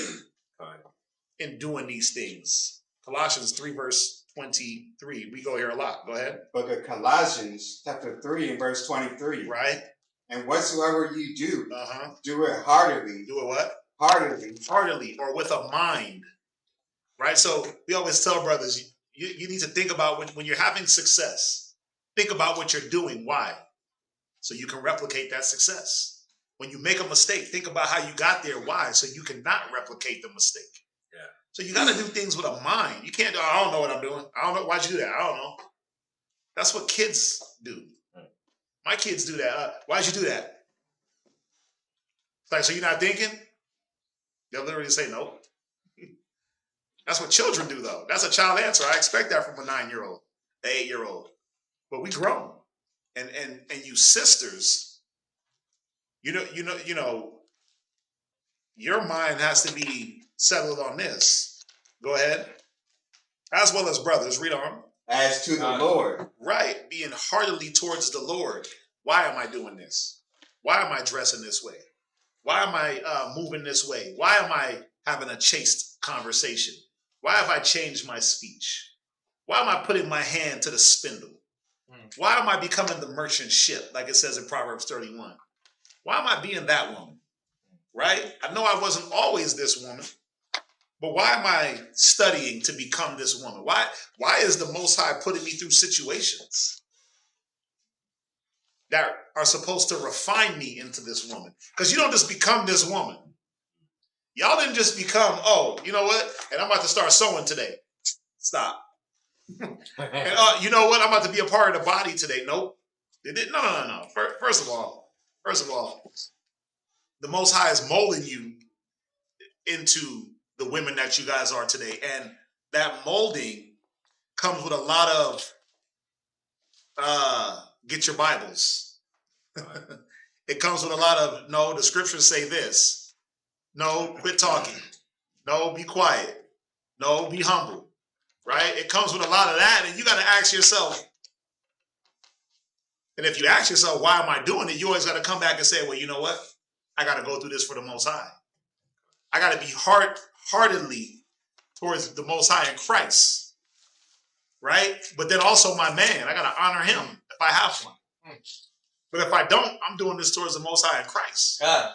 [SPEAKER 4] in doing these things? Colossians 3, verse 23. We go here a lot. Go ahead.
[SPEAKER 8] Book of Colossians, chapter 3, and verse 23.
[SPEAKER 4] Right?
[SPEAKER 8] And whatsoever you do,
[SPEAKER 4] Uh-huh.
[SPEAKER 8] do it heartily.
[SPEAKER 4] Do it what?
[SPEAKER 8] Heartily.
[SPEAKER 4] Heartily, or with a mind. Right? So we always tell brothers, you need to think about when you're having success, think about what you're doing. Why? So you can replicate that success. When you make a mistake, think about how you got there. Why? So you cannot replicate the mistake.
[SPEAKER 3] Yeah.
[SPEAKER 4] So you got to do things with a mind. You can't do, I don't know what I'm doing. I don't know. Why'd you do that? I don't know. That's what kids do. My kids do that. Why'd you do that? It's like, so you're not thinking? They'll literally say no. That's what children do, though. That's a child answer. I expect that from a 9-year-old, an 8-year-old. But we grown. And you sisters, you know, your mind has to be settled on this. Go ahead. As well as brothers, read on.
[SPEAKER 8] As to the Lord.
[SPEAKER 4] Right. Being heartily towards the Lord. Why am I doing this? Why am I dressing this way? Why am I moving this way? Why am I having a chaste conversation? Why have I changed my speech? Why am I putting my hand to the spindle? Why am I becoming the merchant ship, like it says in Proverbs 31? Why am I being that woman? Right? I know I wasn't always this woman, but why am I studying to become this woman? Why is the Most High putting me through situations that are supposed to refine me into this woman? Because you don't just become this woman. Y'all didn't just become, oh, you know what? And I'm about to start sewing today. Stop. And you know what? I'm about to be a part of the body today. Nope. No. First of all, the Most High is molding you into the women that you guys are today. And that molding comes with a lot of get your Bibles. It comes with a lot of, no, the scriptures say this. No, quit talking. No, be quiet. No, be humble. Right? It comes with a lot of that, and you got to ask yourself. And if you ask yourself, why am I doing it? You always got to come back and say, well, you know what? I got to go through this for the Most High. I got to be heartily towards the Most High in Christ. Right? But then also my man. I got to honor him if I have one. But if I don't, I'm doing this towards the Most High in Christ.
[SPEAKER 7] God.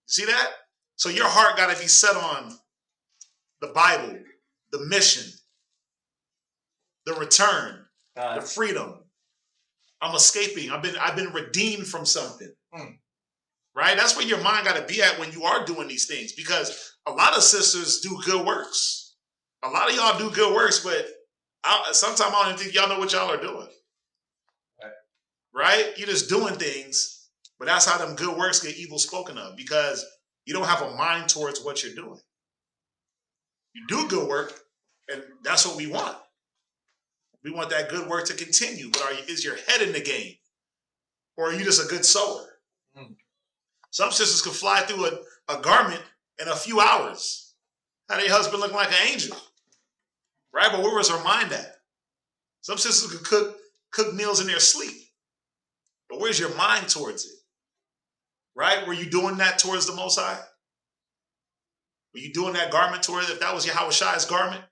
[SPEAKER 4] See that? So your heart got to be set on the Bible, the mission, the return, the freedom. I'm escaping. I've been redeemed from something. Right? That's where your mind got to be at when you are doing these things. Because a lot of sisters do good works. A lot of y'all do good works, but sometimes I don't even think y'all know what y'all are doing. Right? You're just doing things, but that's how them good works get evil spoken of, because you don't have a mind towards what you're doing. You do good work, and that's what we want. We want that good work to continue, but is your head in the game? Or are you just a good sower? Some sisters can fly through a garment in a few hours. Have their husband looking like an angel. Right? But where was her mind at? Some sisters could cook meals in their sleep. But where's your mind towards it? Right? Were you doing that towards the Most High? Were you doing that garment towards, if that was Yahweh's garment?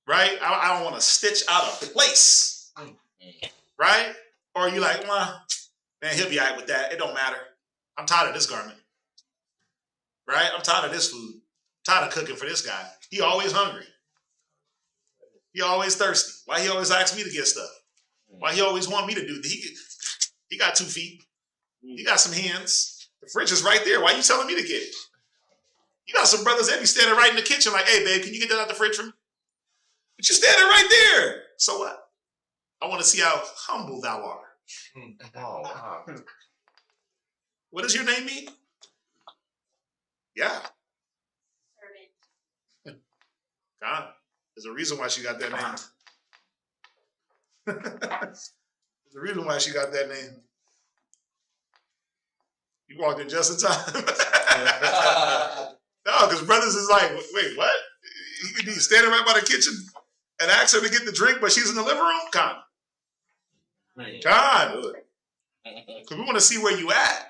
[SPEAKER 4] Right? I don't want to stitch out of place. Right? Or are you like, well, man, he'll be all right with that. It don't matter. I'm tired of this garment. Right? I'm tired of this food. I'm tired of cooking for this guy. He always hungry. He always thirsty. Why he always asks me to get stuff? Why he always want me to do? He got 2 feet. He got some hands. The fridge is right there. Why you telling me to get it? You got some brothers that be standing right in the kitchen like, hey, babe, can you get that out the fridge for me? But you're standing right there. So what? I want to see how humble thou art.
[SPEAKER 5] Oh, wow.
[SPEAKER 4] What does your name mean? Yeah. God. There's a reason why she got that name. There's a reason why she got that name. You walked in just in time. No, because brothers is like, wait, what? You could be standing right by the kitchen and ask her to get the drink, but she's in the living room? God. Because we want to see where you at.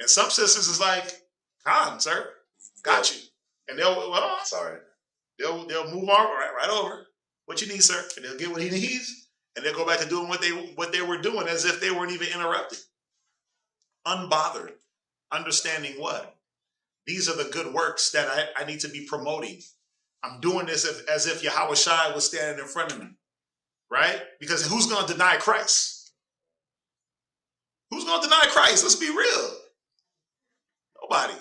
[SPEAKER 4] And some sisters is like, Con, sir, got you. And they'll move on right over. What you need, sir? And they'll get what he needs, and they'll go back to doing what they were doing as if they weren't even interrupted. Unbothered. Understanding what? These are the good works that I need to be promoting. I'm doing this as if Yahweh Shai was standing in front of me. Right? Because who's going to deny Christ? Who's going to deny Christ? Let's be real. Nobody.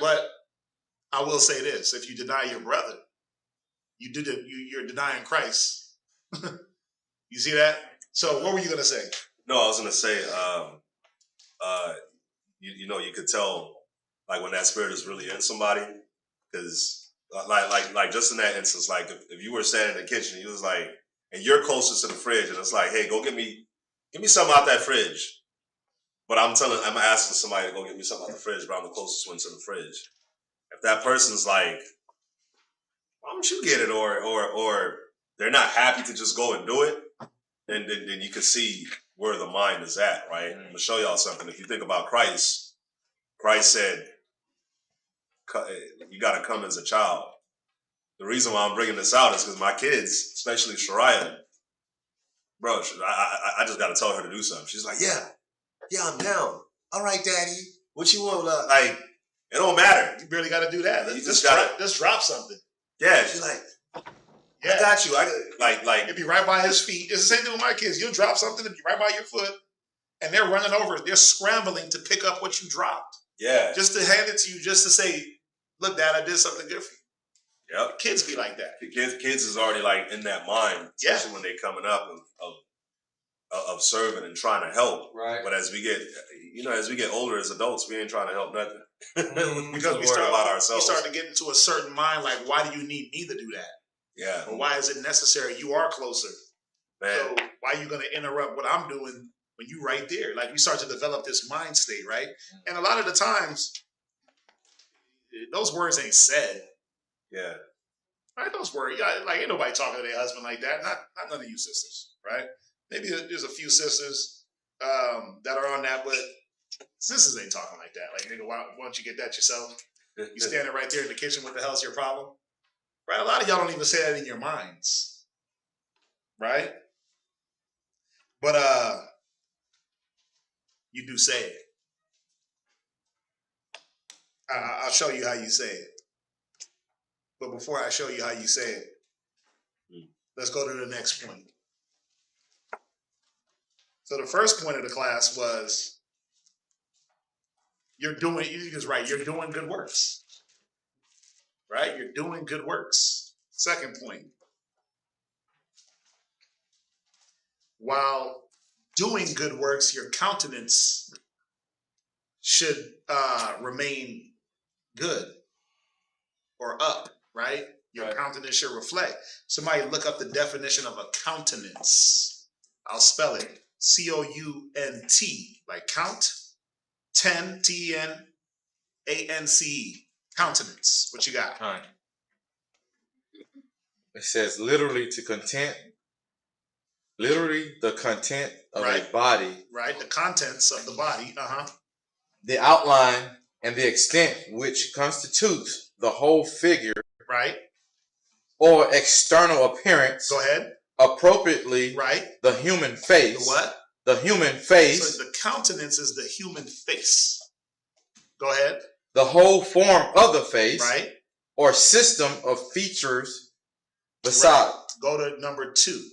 [SPEAKER 4] But I will say this. If you deny your brother, you're denying Christ. You see that? So what were you going to say?
[SPEAKER 3] No, I was going to say, you could tell like when that spirit is really in somebody, because like just in that instance, like if you were standing in the kitchen, you was like, and you're closest to the fridge, and it's like, hey, go get me something out that fridge. But I'm asking somebody to go get me something out the fridge, but I'm the closest one to the fridge. If that person's like, why don't you get it? Or they're not happy to just go and do it, then you can see where the mind is at, right? I'm going to show y'all something. If you think about Christ said, you got to come as a child. The reason why I'm bringing this out is because my kids, especially Shariah, bro, I just got to tell her to do something. She's like, yeah, I'm down. All right, Daddy. What you want? Like, it don't matter.
[SPEAKER 4] You barely got to do that.
[SPEAKER 3] You
[SPEAKER 4] just drop something.
[SPEAKER 3] Yeah, she's like, I got you.
[SPEAKER 4] It'd be right by his feet. It's the same thing with my kids. You'll drop something, it'd be right by your foot, and they're running over. They're scrambling to pick up what you dropped.
[SPEAKER 3] Yeah.
[SPEAKER 4] Just to hand it to you, just to say, look, Dad, I did something good for you.
[SPEAKER 3] Yep.
[SPEAKER 4] Kids be like that.
[SPEAKER 3] Kids is already like in that mind, especially when they're coming up of serving and trying to help.
[SPEAKER 7] Right.
[SPEAKER 3] But as we get older as adults, we ain't trying to help nothing.
[SPEAKER 4] Because we start about ourselves. We start to get into a certain mind, like, why do you need me to do that?
[SPEAKER 3] Yeah.
[SPEAKER 4] Or why is it necessary? You are closer.
[SPEAKER 3] Man.
[SPEAKER 4] So why are you going to interrupt what I'm doing when you right there, like you start to develop this mind state, right? And a lot of the times, those words ain't said.
[SPEAKER 3] Yeah.
[SPEAKER 4] Right? Those words, yeah, like ain't nobody talking to their husband like that. Not none of you sisters, right? Maybe there's a few sisters that are on that, but sisters ain't talking like that. Like, nigga, why don't you get that yourself? You standing right there in the kitchen. What the hell's your problem? Right? A lot of y'all don't even say that in your minds. Right? But you do say it. I'll show you how you say it. But before I show you how you say it, let's go to the next point. So the first point of the class was you're doing good works. Right? You're doing good works. Second point. While doing good works, your countenance should remain good or up, right? Your countenance should reflect. Somebody look up the definition of a countenance. I'll spell it. Count, like count, 10, T-E-N-A-N-C-E. Countenance. What you got?
[SPEAKER 5] All right. It says literally to content. Literally the content of a body.
[SPEAKER 4] Right. The contents of the body.
[SPEAKER 5] The outline and the extent which constitutes the whole figure.
[SPEAKER 4] Right.
[SPEAKER 5] Or external appearance.
[SPEAKER 4] Go ahead.
[SPEAKER 5] Appropriately.
[SPEAKER 4] Right.
[SPEAKER 5] The human face.
[SPEAKER 4] The what?
[SPEAKER 5] The human face.
[SPEAKER 4] So the countenance is the human face. Go ahead.
[SPEAKER 5] The whole form of the face.
[SPEAKER 4] Right.
[SPEAKER 5] Or system of features beside.
[SPEAKER 4] Right. Go to number 2.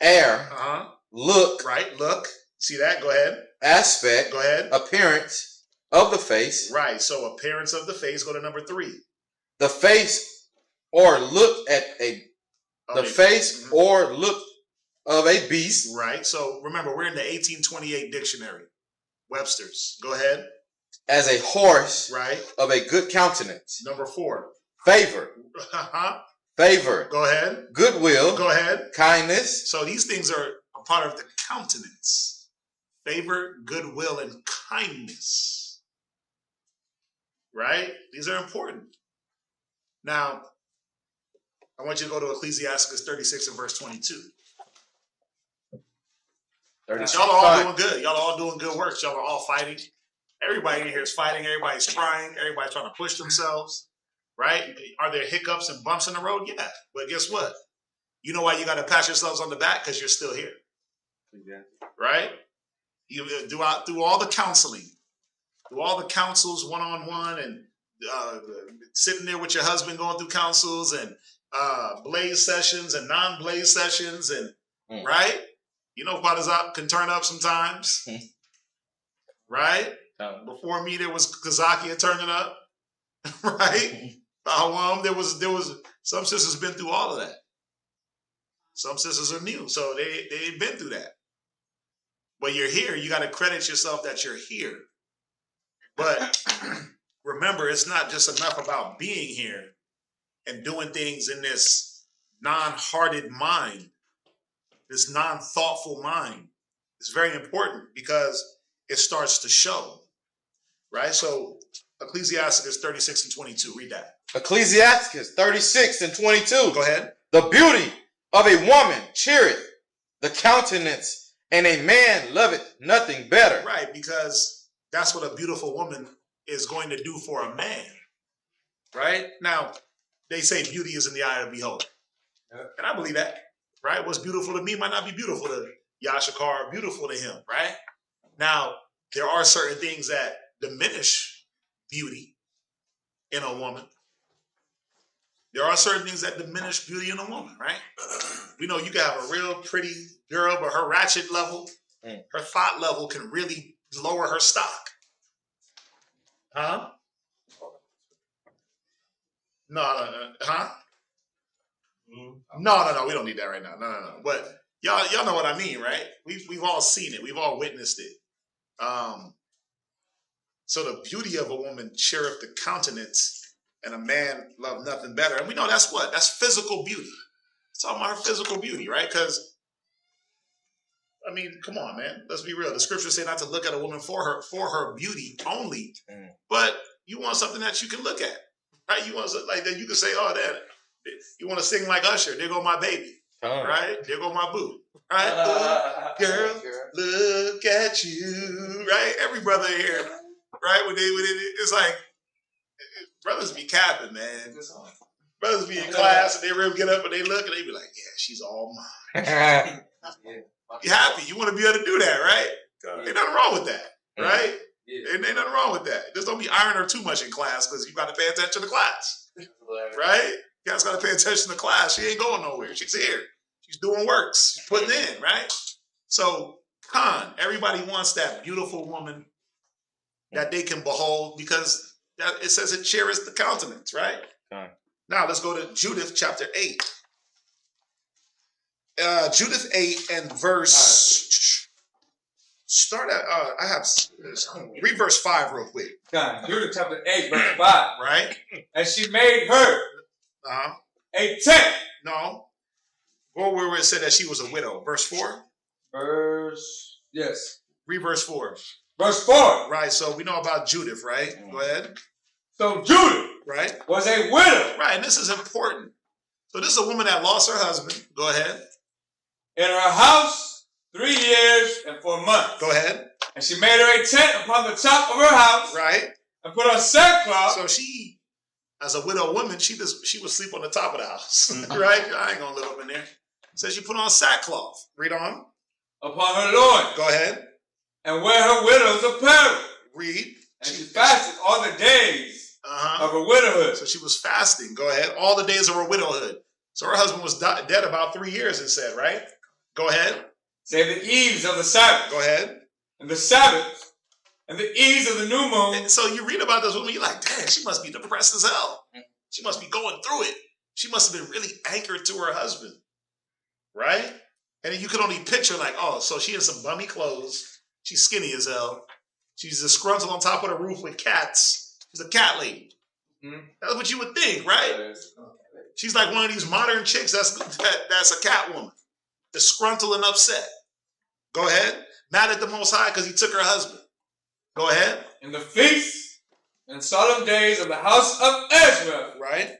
[SPEAKER 5] Air. Look.
[SPEAKER 4] Right. Look. See that? Go ahead.
[SPEAKER 5] Aspect.
[SPEAKER 4] Go ahead.
[SPEAKER 5] Appearance of the face.
[SPEAKER 4] Right. So appearance of the face. Go to number 3.
[SPEAKER 5] The face or look at face or look of a beast.
[SPEAKER 4] Right. So remember, we're in the 1828 dictionary. Webster's. Go ahead.
[SPEAKER 5] As a horse.
[SPEAKER 4] Right.
[SPEAKER 5] Of a good countenance.
[SPEAKER 4] Number 4.
[SPEAKER 5] Favor. Favor.
[SPEAKER 4] Go ahead.
[SPEAKER 5] Goodwill.
[SPEAKER 4] Go ahead.
[SPEAKER 5] Kindness.
[SPEAKER 4] So these things are a part of the countenance. Favor, goodwill, and kindness. Right? These are important. Now, I want you to go to Ecclesiasticus 36 and verse 22. Y'all are all doing good. Y'all are all doing good works. Y'all are all fighting. Everybody in here is fighting. Everybody's trying. Everybody's trying to push themselves. Right? Are there hiccups and bumps in the road? Yeah. But guess what? You know why you got to pat yourselves on the back? Because you're still here.
[SPEAKER 5] Yeah.
[SPEAKER 4] Right? You through all the counseling, through all the counsels one-on-one, and sitting there with your husband going through counsels and blaze sessions and non-blaze sessions, and right? You know, Padazop can turn up sometimes. Right? Before me, there was Kazakia turning up. Right? There was some sisters been through all of that. Some sisters are new, so they've been through that. But you're here. You got to credit yourself that you're here. But remember, it's not just enough about being here and doing things in this non-hearted mind, this non-thoughtful mind. It's very important because it starts to show. Right? So Ecclesiasticus 36 and 22. Read that.
[SPEAKER 5] Ecclesiasticus 36 and 22.
[SPEAKER 4] Go ahead.
[SPEAKER 5] The beauty of a woman cheereth the countenance, and a man loveth nothing better.
[SPEAKER 4] Right, because that's what a beautiful woman is going to do for a man. Right? Now, they say beauty is in the eye of the beholder. And I believe that. Right? What's beautiful to me might not be beautiful to Yashikar or beautiful to him. Right? Now, there are certain things that diminish beauty in a woman. There are certain things that diminish beauty in a woman, right? We know you can have a real pretty girl, but her ratchet level, her thought level can really lower her stock. Huh? No. Huh? No. We don't need that right now. No. But y'all know what I mean, right? We've all seen it. We've all witnessed it. So the beauty of a woman cheereth the countenance, and a man love nothing better. And we know that's what? That's physical beauty. It's talking about her physical beauty, right? Because I mean, come on, man. Let's be real. The scriptures say not to look at a woman for her beauty only, but you want something that you can look at, right? You want something like that you can say, oh, that you want to sing like Usher. There go my baby, right? There go my boo, right? Girl, look at you, right? Every brother here, right? When it's like brothers be capping, man. Brothers be in class and they really get up and they look and they be like, yeah, she's all mine. You're happy. You want to be able to do that, right? Ain't nothing wrong with that, right? Ain't nothing wrong with that. Just don't be ironing her too much in class because you got to pay attention to class, right? You guys got to pay attention to class. She ain't going nowhere. She's here. She's doing works. She's putting in, right? So, everybody wants that beautiful woman that they can behold because it says it cherishes the countenance, right? Now, let's go to Judith chapter 8. Judith 8 and verse. Start at. Read verse 5 real quick.
[SPEAKER 7] Judith chapter 8, verse 5.
[SPEAKER 4] Right?
[SPEAKER 7] And she made her a tent.
[SPEAKER 4] No. Go where it said that she was a widow. Verse 4.
[SPEAKER 7] Yes.
[SPEAKER 4] Read verse 4.
[SPEAKER 7] Verse 4.
[SPEAKER 4] Right. So we know about Judith, right? Go ahead.
[SPEAKER 7] So Judith,
[SPEAKER 4] right,
[SPEAKER 7] was a widow.
[SPEAKER 4] Right. And this is important. So this is a woman that lost her husband. Go ahead.
[SPEAKER 7] In her house 3 years and 4 months.
[SPEAKER 4] Go ahead.
[SPEAKER 7] And she made her a tent upon the top of her house.
[SPEAKER 4] Right.
[SPEAKER 7] And put on sackcloth.
[SPEAKER 4] So she, as a widow woman, she would sleep on the top of the house. Right? I ain't gonna live up in there. Says she put on sackcloth. Read on.
[SPEAKER 7] Upon her loins.
[SPEAKER 4] Go ahead.
[SPEAKER 7] And wear her widow's apparel.
[SPEAKER 4] Read.
[SPEAKER 7] And she fasted all the days of her widowhood.
[SPEAKER 4] So she was fasting. Go ahead. All the days of her widowhood. So her husband was dead about 3 years, it said, right? Go ahead.
[SPEAKER 7] Say the eves of the Sabbath.
[SPEAKER 4] Go ahead.
[SPEAKER 7] And the Sabbath. And the eves of the new moon.
[SPEAKER 4] And so you read about this woman, you're like, dang, she must be depressed as hell. She must be going through it. She must have been really anchored to her husband. Right? And then you could only picture like, oh, so she has some bummy clothes. She's skinny as hell. She's disgruntled on top of the roof with cats. She's a cat lady. That's what you would think, right? She's like one of these modern chicks that's a cat woman. Disgruntled and upset. Go ahead. Mad at the Most High because he took her husband. Go ahead.
[SPEAKER 7] In the feasts and solemn days of the house of Ezra.
[SPEAKER 4] Right.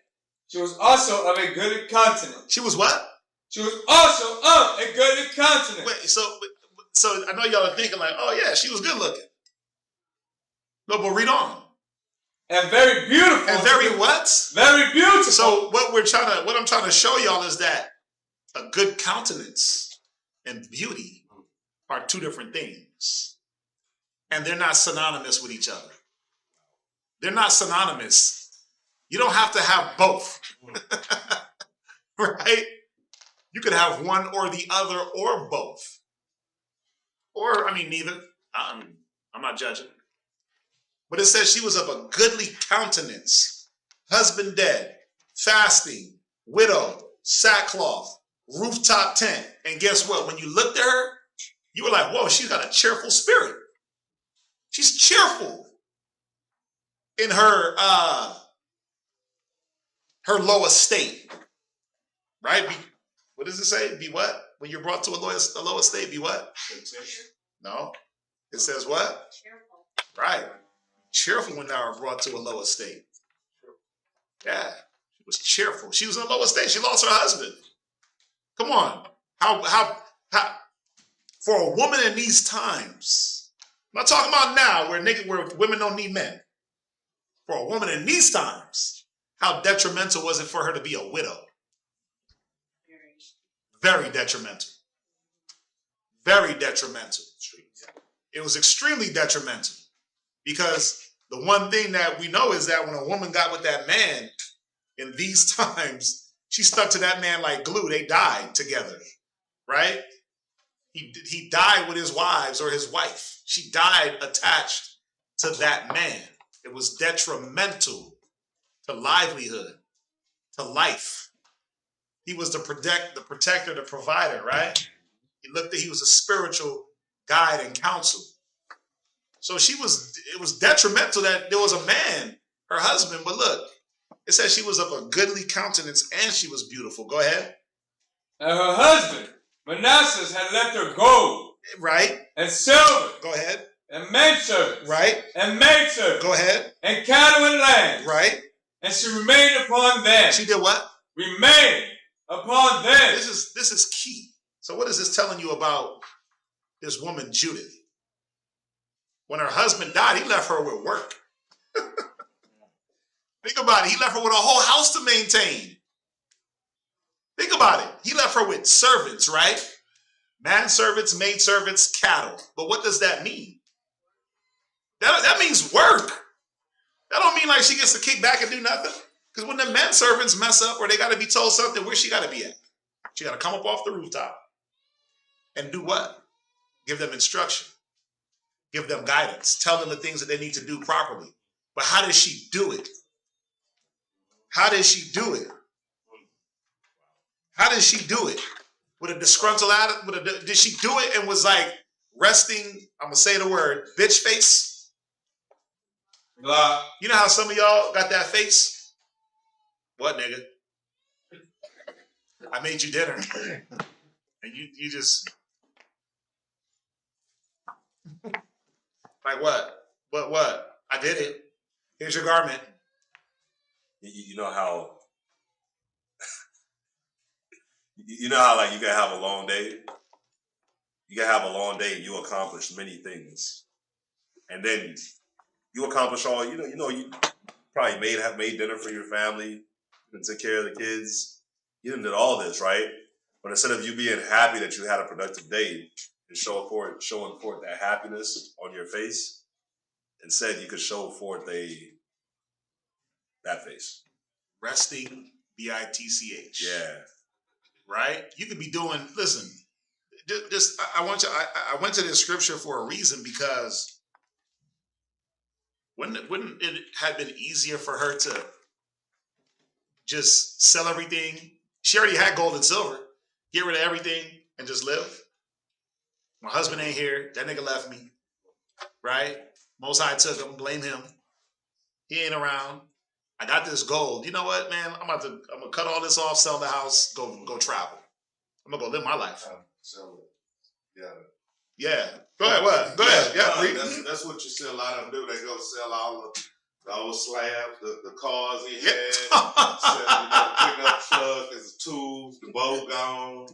[SPEAKER 7] She was also of a good countenance.
[SPEAKER 4] She was what?
[SPEAKER 7] She was also of a good countenance.
[SPEAKER 4] Wait, so I know y'all are thinking like, oh yeah, she was good looking. No, but read on.
[SPEAKER 7] And very beautiful.
[SPEAKER 4] And very what?
[SPEAKER 7] Very beautiful.
[SPEAKER 4] So what I'm trying to show y'all is that a good countenance and beauty are two different things. And they're not synonymous with each other. They're not synonymous. You don't have to have both. Right? You could have one or the other or both. Or, I mean, neither. I'm not judging. But it says she was of a goodly countenance, husband dead, fasting, widow, sackcloth, rooftop tent. And guess what? When you looked at her, you were like, whoa, she's got a cheerful spirit. She's cheerful in her low estate. Right? What does it say? Be what? When you're brought to a low estate, be what? No. It says what? Cheerful. Right. Cheerful when thou art brought to a low estate. Yeah. She was cheerful. She was in a low estate. She lost her husband. Come on. How for a woman in these times, I'm not talking about now where women don't need men. For a woman in these times, how detrimental was it for her to be a widow? Very detrimental. Very detrimental. It was extremely detrimental because the one thing that we know is that when a woman got with that man in these times, she stuck to that man like glue. They died together, right? He died with his wives or his wife. She died attached to that man. It was detrimental to livelihood, to life. He was the protector, the provider, right? He was a spiritual guide and counsel. So it was detrimental that there was a man, her husband, but look, it says she was of a goodly countenance and she was beautiful. Go ahead.
[SPEAKER 7] And her husband, Manasseh, had let her go
[SPEAKER 4] Right.
[SPEAKER 7] And silver.
[SPEAKER 4] Go ahead.
[SPEAKER 7] And maidservants.
[SPEAKER 4] Right.
[SPEAKER 7] And maidservants.
[SPEAKER 4] Go ahead.
[SPEAKER 7] And cattle and land.
[SPEAKER 4] Right.
[SPEAKER 7] And she remained upon them.
[SPEAKER 4] She did what?
[SPEAKER 7] Remained upon them.
[SPEAKER 4] This is key. So what is this telling you about this woman, Judith? When her husband died, he left her with work. Think about it. He left her with a whole house to maintain. Think about it. He left her with servants, right? Manservants, maidservants, cattle. But what does that mean? That means work. That don't mean like she gets to kick back and do nothing. Because when the manservants mess up or they got to be told something, where she got to be at? She got to come up off the rooftop and do what? Give them instruction. Give them guidance. Tell them the things that they need to do properly. But how does she do it? How does she do it? How does she do it? With a disgruntled attitude? Did she do it and was like resting, I'm going to say the word, bitch face?
[SPEAKER 7] Blah.
[SPEAKER 4] You know how some of y'all got that face? What, nigga? I made you dinner. And you just... Like what? What? I did it. Here's your garment.
[SPEAKER 3] You know how... You know how like you can have a long day? You can have a long day and you accomplish many things. And then you accomplish all, you probably have made dinner for your family, you took care of the kids. You did all this, right? But instead of you being happy that you had a productive day and showing forth that happiness on your face, instead you could show forth that face.
[SPEAKER 4] Resting, B-I-T-C-H.
[SPEAKER 3] Yeah.
[SPEAKER 4] Right? You could be doing, listen, I went to this scripture for a reason because wouldn't it have been easier for her to just sell everything? She already had gold and silver. Get rid of everything and just live. My husband ain't here. That nigga left me. Right? Most High took him. Blame him. He ain't around. I got this gold. You know what, man? I'm gonna cut all this off, sell the house, go travel. I'm gonna go live my life.
[SPEAKER 2] Sell it. Yeah.
[SPEAKER 4] Yeah. Go ahead. What? Go ahead. Yeah.
[SPEAKER 2] That's what you see a lot of them do. They go sell all the slabs, the cars he had, sell, pick up truck, his tools, the boat gone.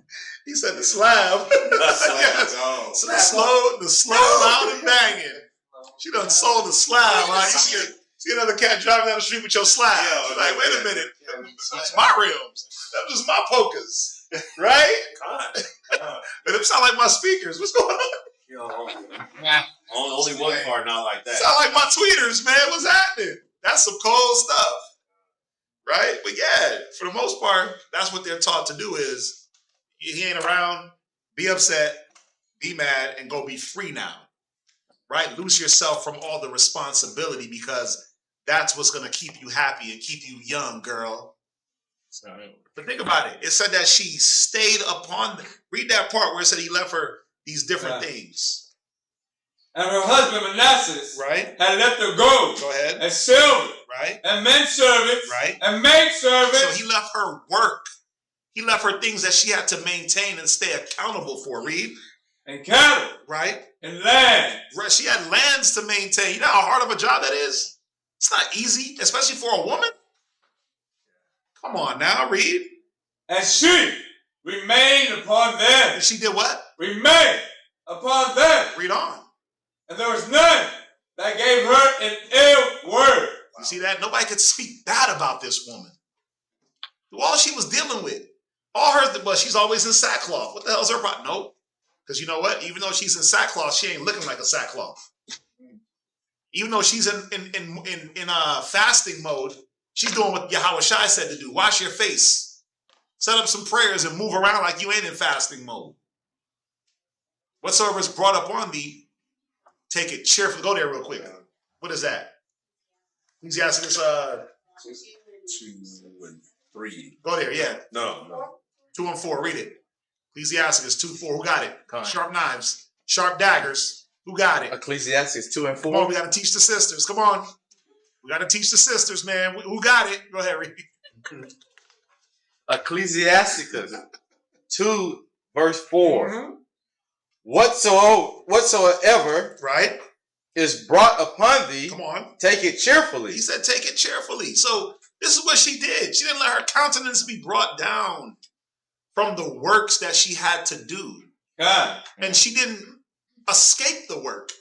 [SPEAKER 4] He said the slab.
[SPEAKER 2] The slab gone.
[SPEAKER 4] So the slow loud and banging. She done sold the slab. Right? You see another cat driving down the street with your slab.
[SPEAKER 2] Yeah,
[SPEAKER 4] like, wait a minute. It's my rims. That's just my pokers. Right? But it sound like my speakers. What's going on?
[SPEAKER 3] Only one part not like that.
[SPEAKER 4] Sound like my tweeters, man. What's happening? That's some cold stuff. Right? But yeah, for the most part, that's what they're taught to do is he ain't around, be upset, be mad, and go be free now. Right? Lose yourself from all the responsibility because that's what's going to keep you happy and keep you young, girl. But think about it. It said that she stayed upon them. Read that part where it said he left her these different things.
[SPEAKER 7] And her husband Manasseh
[SPEAKER 4] right?
[SPEAKER 7] had left her gold.
[SPEAKER 4] Go ahead.
[SPEAKER 7] And silver.
[SPEAKER 4] Right?
[SPEAKER 7] And menservants.
[SPEAKER 4] Right?
[SPEAKER 7] And maidservants.
[SPEAKER 4] So he left her work. He left her things that she had to maintain and stay accountable for. Read.
[SPEAKER 7] And cattle.
[SPEAKER 4] Right?
[SPEAKER 7] And land.
[SPEAKER 4] Right. She had lands to maintain. You know how hard of a job that is? It's not easy, especially for a woman. Come on now, read.
[SPEAKER 7] And she remained upon them.
[SPEAKER 4] And she did what?
[SPEAKER 7] Remained upon them.
[SPEAKER 4] Read on.
[SPEAKER 7] And there was none that gave her an ill word.
[SPEAKER 4] You see that? Nobody could speak bad about this woman. All she was dealing with. All her, but she's always in sackcloth. What the hell's her problem? Nope. Because you know what? Even though she's in sackcloth, she ain't looking like a sackcloth. Even though she's in fasting mode, she's doing what Yahweh Shai said to do. Wash your face. Set up some prayers and move around like you ain't in fasting mode. Whatsoever is brought up on thee, take it cheerfully. Go there real quick. What is that? Ecclesiasticus
[SPEAKER 3] 2 and 3.
[SPEAKER 4] Go there, yeah.
[SPEAKER 3] No.
[SPEAKER 4] 2 and 4, read it. Ecclesiasticus 2:4. Who got it? Sharp knives, sharp daggers. Who got it?
[SPEAKER 5] Ecclesiastes 2 and 4.
[SPEAKER 4] Come on, we got to teach the sisters. Come on. We got to teach the sisters, man. Who got it? Go ahead, read.
[SPEAKER 5] Ecclesiasticus 2 verse 4. whatsoever
[SPEAKER 4] Right?
[SPEAKER 5] is brought upon thee,
[SPEAKER 4] Come on.
[SPEAKER 5] take it cheerfully.
[SPEAKER 4] He said, take it cheerfully. So this is what she did. She didn't let her countenance be brought down from the works that she had to do.
[SPEAKER 7] God.
[SPEAKER 4] And she didn't escape the work.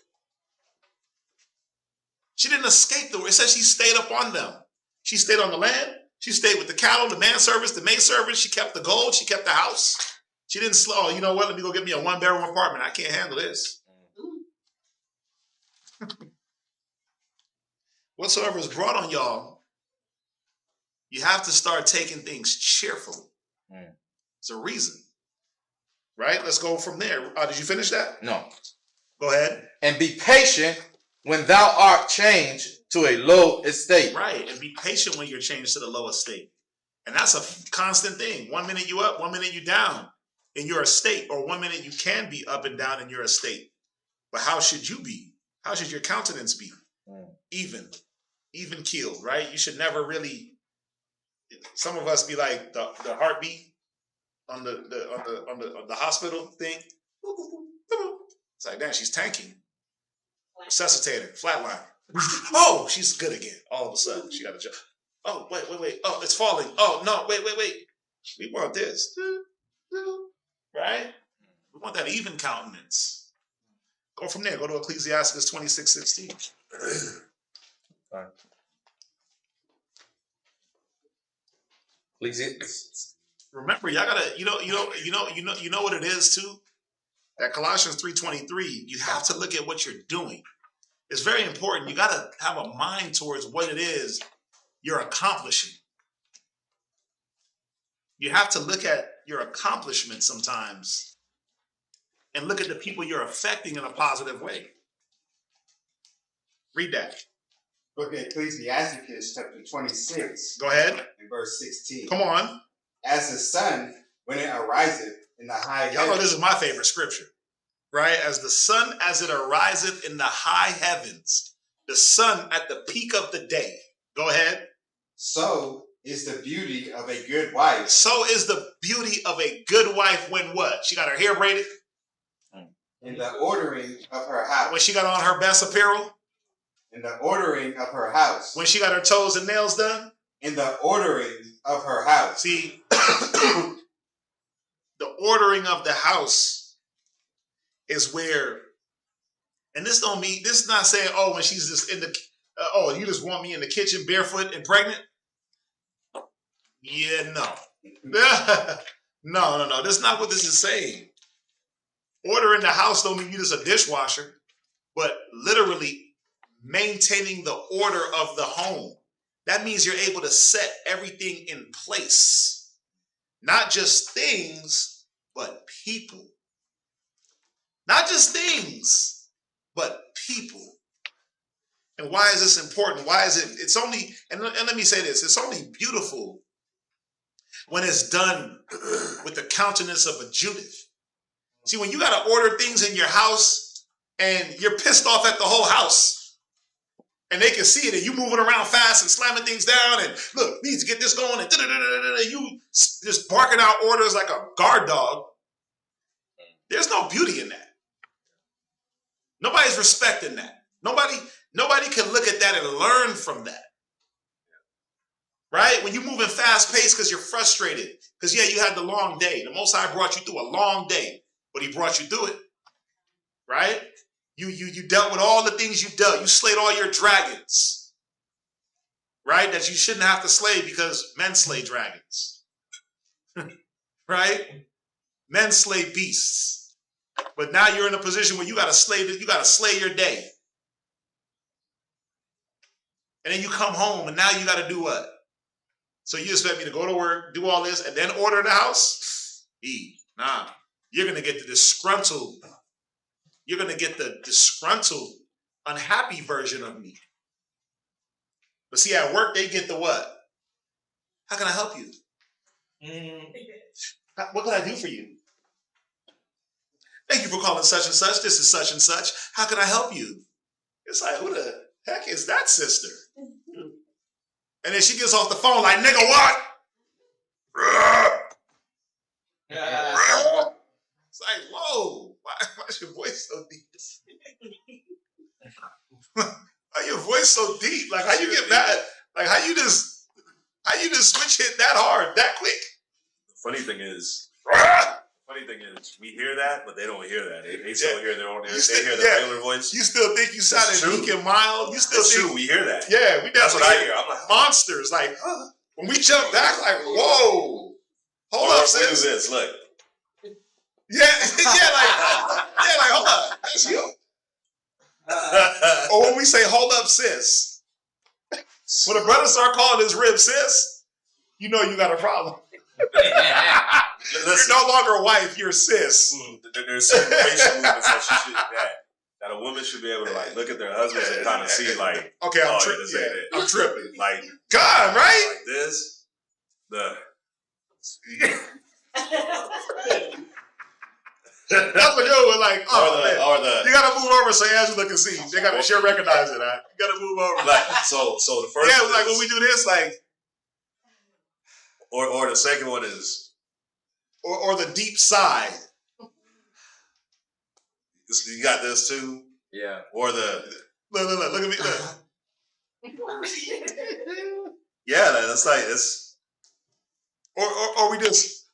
[SPEAKER 4] She didn't escape the work. It says she stayed up on them. She stayed on the land. She stayed with the cattle, the manservants, the maidservants. She kept the gold. She kept the house. She didn't slow. Oh, you know what? Let me go get me a one-bedroom apartment. I can't handle this. Whatsoever is brought on y'all, you have to start taking things cheerfully. It's a reason. Right? Let's go from there. Did you finish that?
[SPEAKER 5] No.
[SPEAKER 4] Go ahead.
[SPEAKER 5] And be patient when thou art changed to a low estate.
[SPEAKER 4] Right. And be patient when you're changed to the low estate. And that's a constant thing. 1 minute you up, 1 minute you down in your estate, or 1 minute you can be up and down in your estate. But how should you be? How should your countenance be? Even keeled, right? You should never really. Some of us be like the heartbeat on the hospital thing. It's like, damn, she's tanking. Resuscitator, flatline. Oh, she's good again. All of a sudden, she got a job. Oh, wait. Oh, it's falling. Oh, no, wait. We want this. Right? We want that even countenance. Go from there. Go to Ecclesiasticus 26:16.
[SPEAKER 5] Right.
[SPEAKER 4] Remember, y'all gotta, you know what it is too? That Colossians 3:23, you have to look at what you're doing. It's very important. You gotta have a mind towards what it is you're accomplishing. You have to look at your accomplishments sometimes and look at the people you're affecting in a positive way. Read that.
[SPEAKER 8] Book of Ecclesiasticus, chapter 26.
[SPEAKER 4] Go ahead.
[SPEAKER 8] And verse 16.
[SPEAKER 4] Come on.
[SPEAKER 8] As the sun, when it ariseth in the high
[SPEAKER 4] Y'all know
[SPEAKER 8] heavens.
[SPEAKER 4] this is my favorite scripture, right? As the sun as it ariseth in the high heavens, the sun at the peak of the day. Go ahead.
[SPEAKER 8] So is the beauty of a good wife.
[SPEAKER 4] So is the beauty of a good wife when what? She got her hair braided?
[SPEAKER 8] In the ordering of her house.
[SPEAKER 4] When she got on her best apparel?
[SPEAKER 8] In the ordering of her house.
[SPEAKER 4] When she got her toes and nails done?
[SPEAKER 8] In the ordering of her house.
[SPEAKER 4] See, the ordering of the house is where, and this is not saying, oh, when she's just in the, you just want me in the kitchen barefoot and pregnant? Yeah, no. No. That's not what this is saying. Ordering the house don't mean you just a dishwasher, but literally maintaining the order of the home. That means you're able to set everything in place. Not just things, but people. Not just things, but people. And why is this important? Why is it? It's only, and let me say this, it's only beautiful when it's done with the countenance of a Judith. See, when you got to order things in your house and you're pissed off at the whole house, and they can see it, and you moving around fast and slamming things down, and look, needs to get this going, and you just barking out orders like a guard dog. There's no beauty in that. Nobody's respecting that. Nobody can look at that and learn from that. Right? When you're moving fast paced because you're frustrated, because you had the long day. The Most High brought you through a long day, but he brought you through it. Right? You dealt with all the things you dealt. You slayed all your dragons. Right? That you shouldn't have to slay because men slay dragons. Right? Men slay beasts. But now you're in a position where you gotta slay your day. And then you come home and now you gotta do what? So you expect me to go to work, do all this, and then order the house? Nah. You're gonna get the disgruntled. You're going to get the disgruntled, unhappy version of me. But see, at work, they get the what? How can I help you? What can I do for you? Thank you for calling such and such. This is such and such. How can I help you? It's like, who the heck is that sister? And then she gets off the phone like, nigga, what? It's like, whoa. so deep? Why your voice so deep? Like, how you get mad? Like, how you just switch hit that hard, that quick?
[SPEAKER 3] Funny thing is, we hear that, but they don't hear that. They still hear their own. They hear their regular voice.
[SPEAKER 4] You still think you sounded meek and mild? You still think
[SPEAKER 3] true. We hear that.
[SPEAKER 4] Yeah,
[SPEAKER 3] That's what I hear. I'm like
[SPEAKER 4] monsters. Like when we jump back, like whoa, hold up, sis.
[SPEAKER 3] What is this? Look.
[SPEAKER 4] Yeah, like hold up, that's you. Or when we say hold up, sis. When a brother start calling his rib sis, you know you got a problem. You're no longer a wife, you're sis.
[SPEAKER 3] There's certain facial movements that a woman should be able to like look at their husbands and kind of see like,
[SPEAKER 4] okay, I'm tripping.
[SPEAKER 3] Like
[SPEAKER 4] God, right?
[SPEAKER 3] Like this,
[SPEAKER 4] That's what yo was like.
[SPEAKER 3] Or the
[SPEAKER 4] you gotta move over so Angela can see. She'll recognize it. Huh? You gotta move over.
[SPEAKER 3] Like, so the first
[SPEAKER 4] yeah, like when we do this, like,
[SPEAKER 3] or the second one is,
[SPEAKER 4] or the deep sigh.
[SPEAKER 3] You got this too.
[SPEAKER 7] Yeah.
[SPEAKER 3] Or the
[SPEAKER 4] look at me. Look.
[SPEAKER 3] Yeah, that's like it's.
[SPEAKER 4] Or we just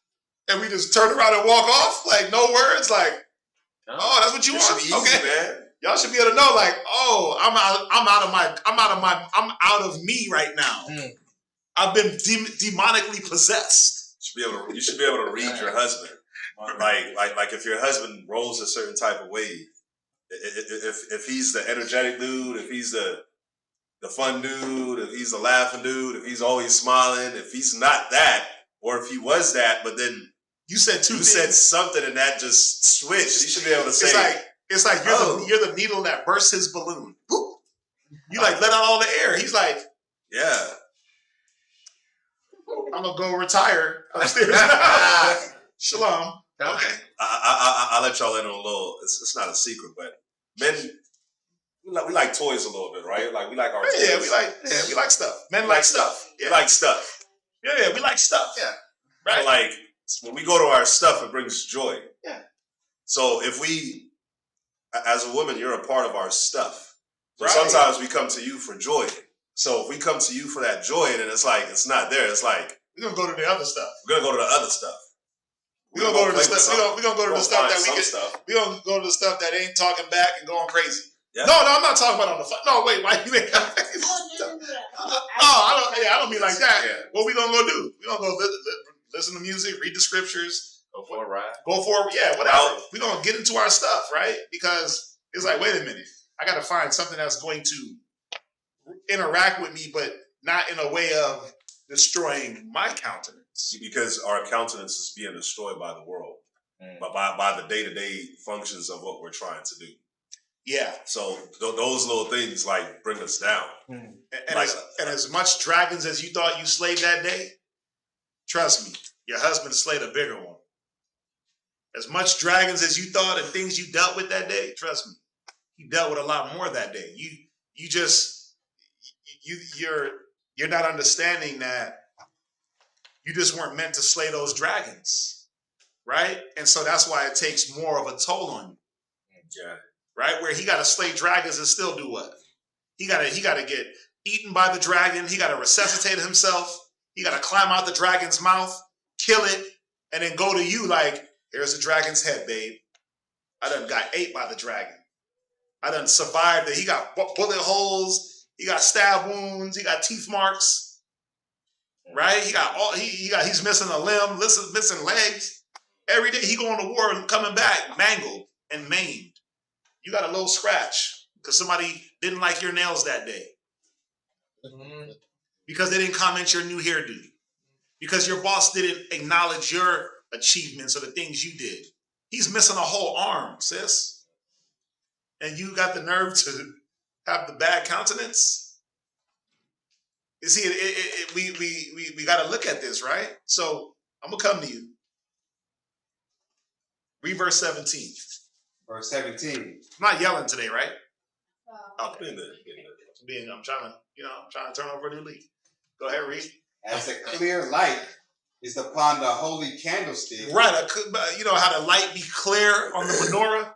[SPEAKER 4] turn around and walk off, like no words, like, oh, that's what you want.
[SPEAKER 3] Easy,
[SPEAKER 4] okay,
[SPEAKER 3] man.
[SPEAKER 4] Y'all should be able to know, like, oh, I'm out of me right now. I've been demonically possessed.
[SPEAKER 3] You should be able to read your husband. Like if your husband rolls a certain type of way, if he's the energetic dude, if he's the fun dude, if he's the laughing dude, if he's always smiling, if he's not that, or if he was that, but then
[SPEAKER 4] you said
[SPEAKER 3] something and that just switched. You should be able to say
[SPEAKER 4] it's like you're the needle that bursts his balloon. Boop. You like let out all the air. He's like,
[SPEAKER 3] yeah,
[SPEAKER 4] I'm gonna go retire upstairs. Shalom. Okay.
[SPEAKER 3] I'll let y'all in on a little. It's not a secret, but men we like toys a little bit, right? Like we like our toys.
[SPEAKER 4] We like stuff. Men like stuff.
[SPEAKER 3] Yeah. We like stuff.
[SPEAKER 4] Yeah, we like stuff. Yeah. Right.
[SPEAKER 3] But like when we go to our stuff, it brings joy.
[SPEAKER 4] Yeah.
[SPEAKER 3] So if we, as a woman, you're a part of our stuff. So
[SPEAKER 4] right.
[SPEAKER 3] Sometimes we come to you for joy. So if we come to you for that joy, and it's like it's not there. It's like
[SPEAKER 4] we're gonna go to the other stuff.
[SPEAKER 3] We're gonna go to the other stuff.
[SPEAKER 4] We're gonna go to the stuff. We're gonna go to the stuff that we can. We're gonna go to the stuff that ain't talking back and going crazy. Yeah. No, I'm not talking about on the phone. No, wait, why you ain't? I don't mean like that. Yeah. What we gonna go do? We gonna go listen to music, read the scriptures,
[SPEAKER 7] go for a ride.
[SPEAKER 4] Whatever. We gonna get into our stuff, right? Because it's like, wait a minute, I gotta find something that's going to interact with me, but not in a way of destroying my countenance.
[SPEAKER 3] Because our countenance is being destroyed by the world, by the day-to-day functions of what we're trying to do.
[SPEAKER 4] Yeah.
[SPEAKER 3] So those little things like bring us down.
[SPEAKER 4] And as much dragons as you thought you slayed that day, trust me, your husband slayed a bigger one. As much dragons as you thought and things you dealt with that day, trust me, he dealt with a lot more that day. You're not understanding that you just weren't meant to slay those dragons, right? And so that's why it takes more of a toll on you.
[SPEAKER 3] Yeah.
[SPEAKER 4] Right? Where he got to slay dragons and still do what? He got to get eaten by the dragon. He got to resuscitate himself. He got to climb out the dragon's mouth, kill it, and then go to you like, here's the dragon's head, babe. I done got ate by the dragon. I done survived it. He got bullet holes. He got stab wounds. He got teeth marks. Right? He's missing a limb, missing legs. Every day he going to war and coming back mangled and maimed. You got a little scratch because somebody didn't like your nails that day. Because they didn't comment your new hairdo. Because your boss didn't acknowledge your achievements or the things you did. He's missing a whole arm, sis. And you got the nerve to have the bad countenance? You see, we got to look at this, right? So I'm going to come to you. Read verse 17.
[SPEAKER 8] Verse 17.
[SPEAKER 4] I'm not yelling today, right?
[SPEAKER 3] I'm trying
[SPEAKER 4] to turn over a new leaf. Go ahead, read.
[SPEAKER 8] As a clear light is upon the holy candlestick.
[SPEAKER 4] Right. You know how the light be clear on the menorah?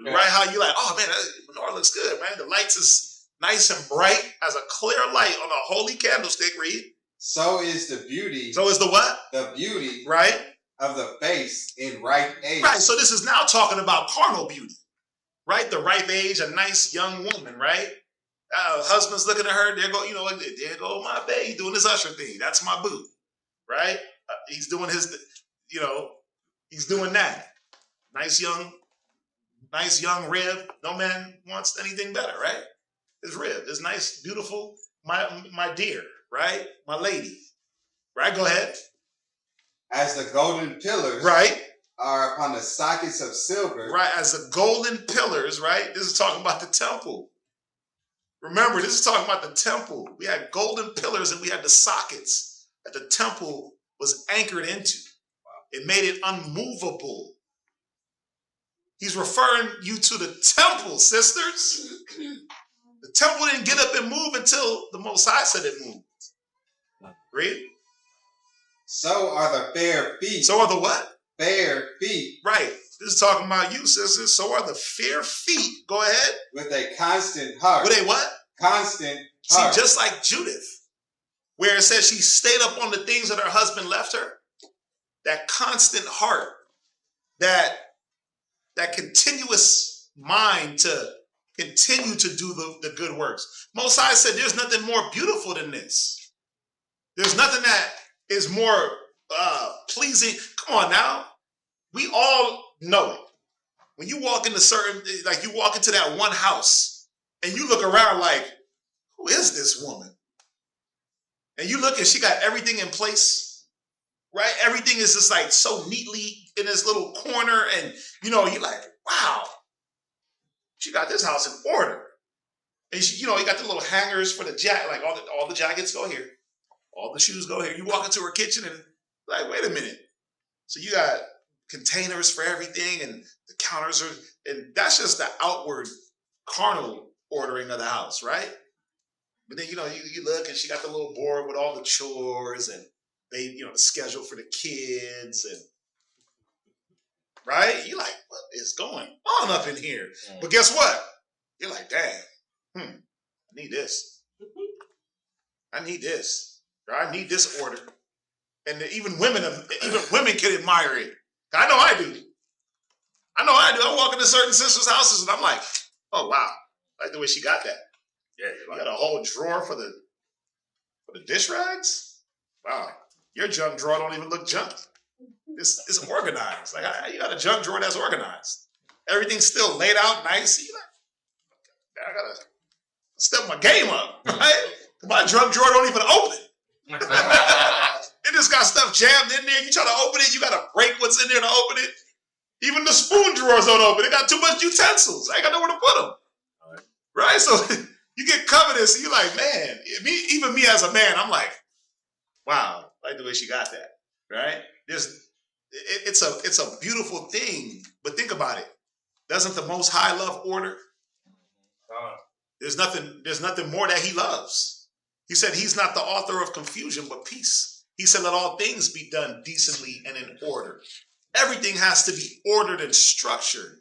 [SPEAKER 4] Right? How you like, oh man, menorah looks good, man. The lights is nice and bright, has a clear light on a holy candlestick, read.
[SPEAKER 8] So is the beauty.
[SPEAKER 4] So is the what?
[SPEAKER 8] The beauty.
[SPEAKER 4] Right?
[SPEAKER 8] Of the face in ripe age.
[SPEAKER 4] Right. So this is now talking about carnal beauty. Right? The ripe age, a nice young woman, right? Husband's looking at her, there go, there go my babe. He's doing his usher thing. That's my boo. Right? He's doing his, he's doing that. Nice young rib. No man wants anything better, right? His rib is nice, beautiful, my dear, right? My lady. Right? Go ahead.
[SPEAKER 8] As the golden pillars.
[SPEAKER 4] Right.
[SPEAKER 8] Are upon the sockets of silver.
[SPEAKER 4] Right, as the golden pillars, right? This is talking about the temple. Remember, this is talking about the temple. We had golden pillars and we had the sockets that the temple was anchored into. It made it unmovable. He's referring you to the temple, sisters. The temple didn't get up and move until the Most High said it moved. Read.
[SPEAKER 8] So are the fair feet.
[SPEAKER 4] So are the what?
[SPEAKER 8] Fair feet.
[SPEAKER 4] Right. This is talking about you, sisters. So are the fair feet. Go ahead.
[SPEAKER 8] With a constant heart.
[SPEAKER 4] With a what?
[SPEAKER 8] Constant heart.
[SPEAKER 4] See, just like Judith, where it says she stayed up on the things that her husband left her. That constant heart. That continuous mind to continue to do the good works. Most High said there's nothing more beautiful than this. There's nothing that is more pleasing. Come on now. We all know it. When you walk into you walk into that one house and you look around like, who is this woman? And you look and she got everything in place, right? Everything is just like so neatly in this little corner. And, you're like, wow, she got this house in order. And she, you got the little hangers for the jacket, like all the jackets go here. All the shoes go here. You walk into her kitchen and like, wait a minute. So you got containers for everything and the counters and that's just the outward carnal ordering of the house, right? But then, you look and she got the little board with all the chores and the schedule for the kids and, right? You're like, what is going on up in here? But guess what? You're like, damn, I need this. I need this. I need this order. And even women can admire it. I know I do. I walk into certain sisters' houses and I'm like, oh wow, I like the way she got that. Yeah, you got a whole drawer for the dish rags. Wow, your junk drawer don't even look junk. It's organized. Like you got a junk drawer that's organized. Everything's still laid out nice. You're like, I gotta step my game up, right? My junk drawer don't even open. It just got stuff jammed in there. You try to open it, you gotta break what's in there to open it. Even the spoon drawers don't open. They got too much utensils. I ain't got nowhere to put them. Right? So you get covetous and you're like, man, even me as a man, I'm like, wow, I like the way she got that. Right? It's a beautiful thing. But think about it. Doesn't the Most High love order? There's nothing more that he loves. He said he's not the author of confusion, but peace. He said, let all things be done decently and in order. Everything has to be ordered and structured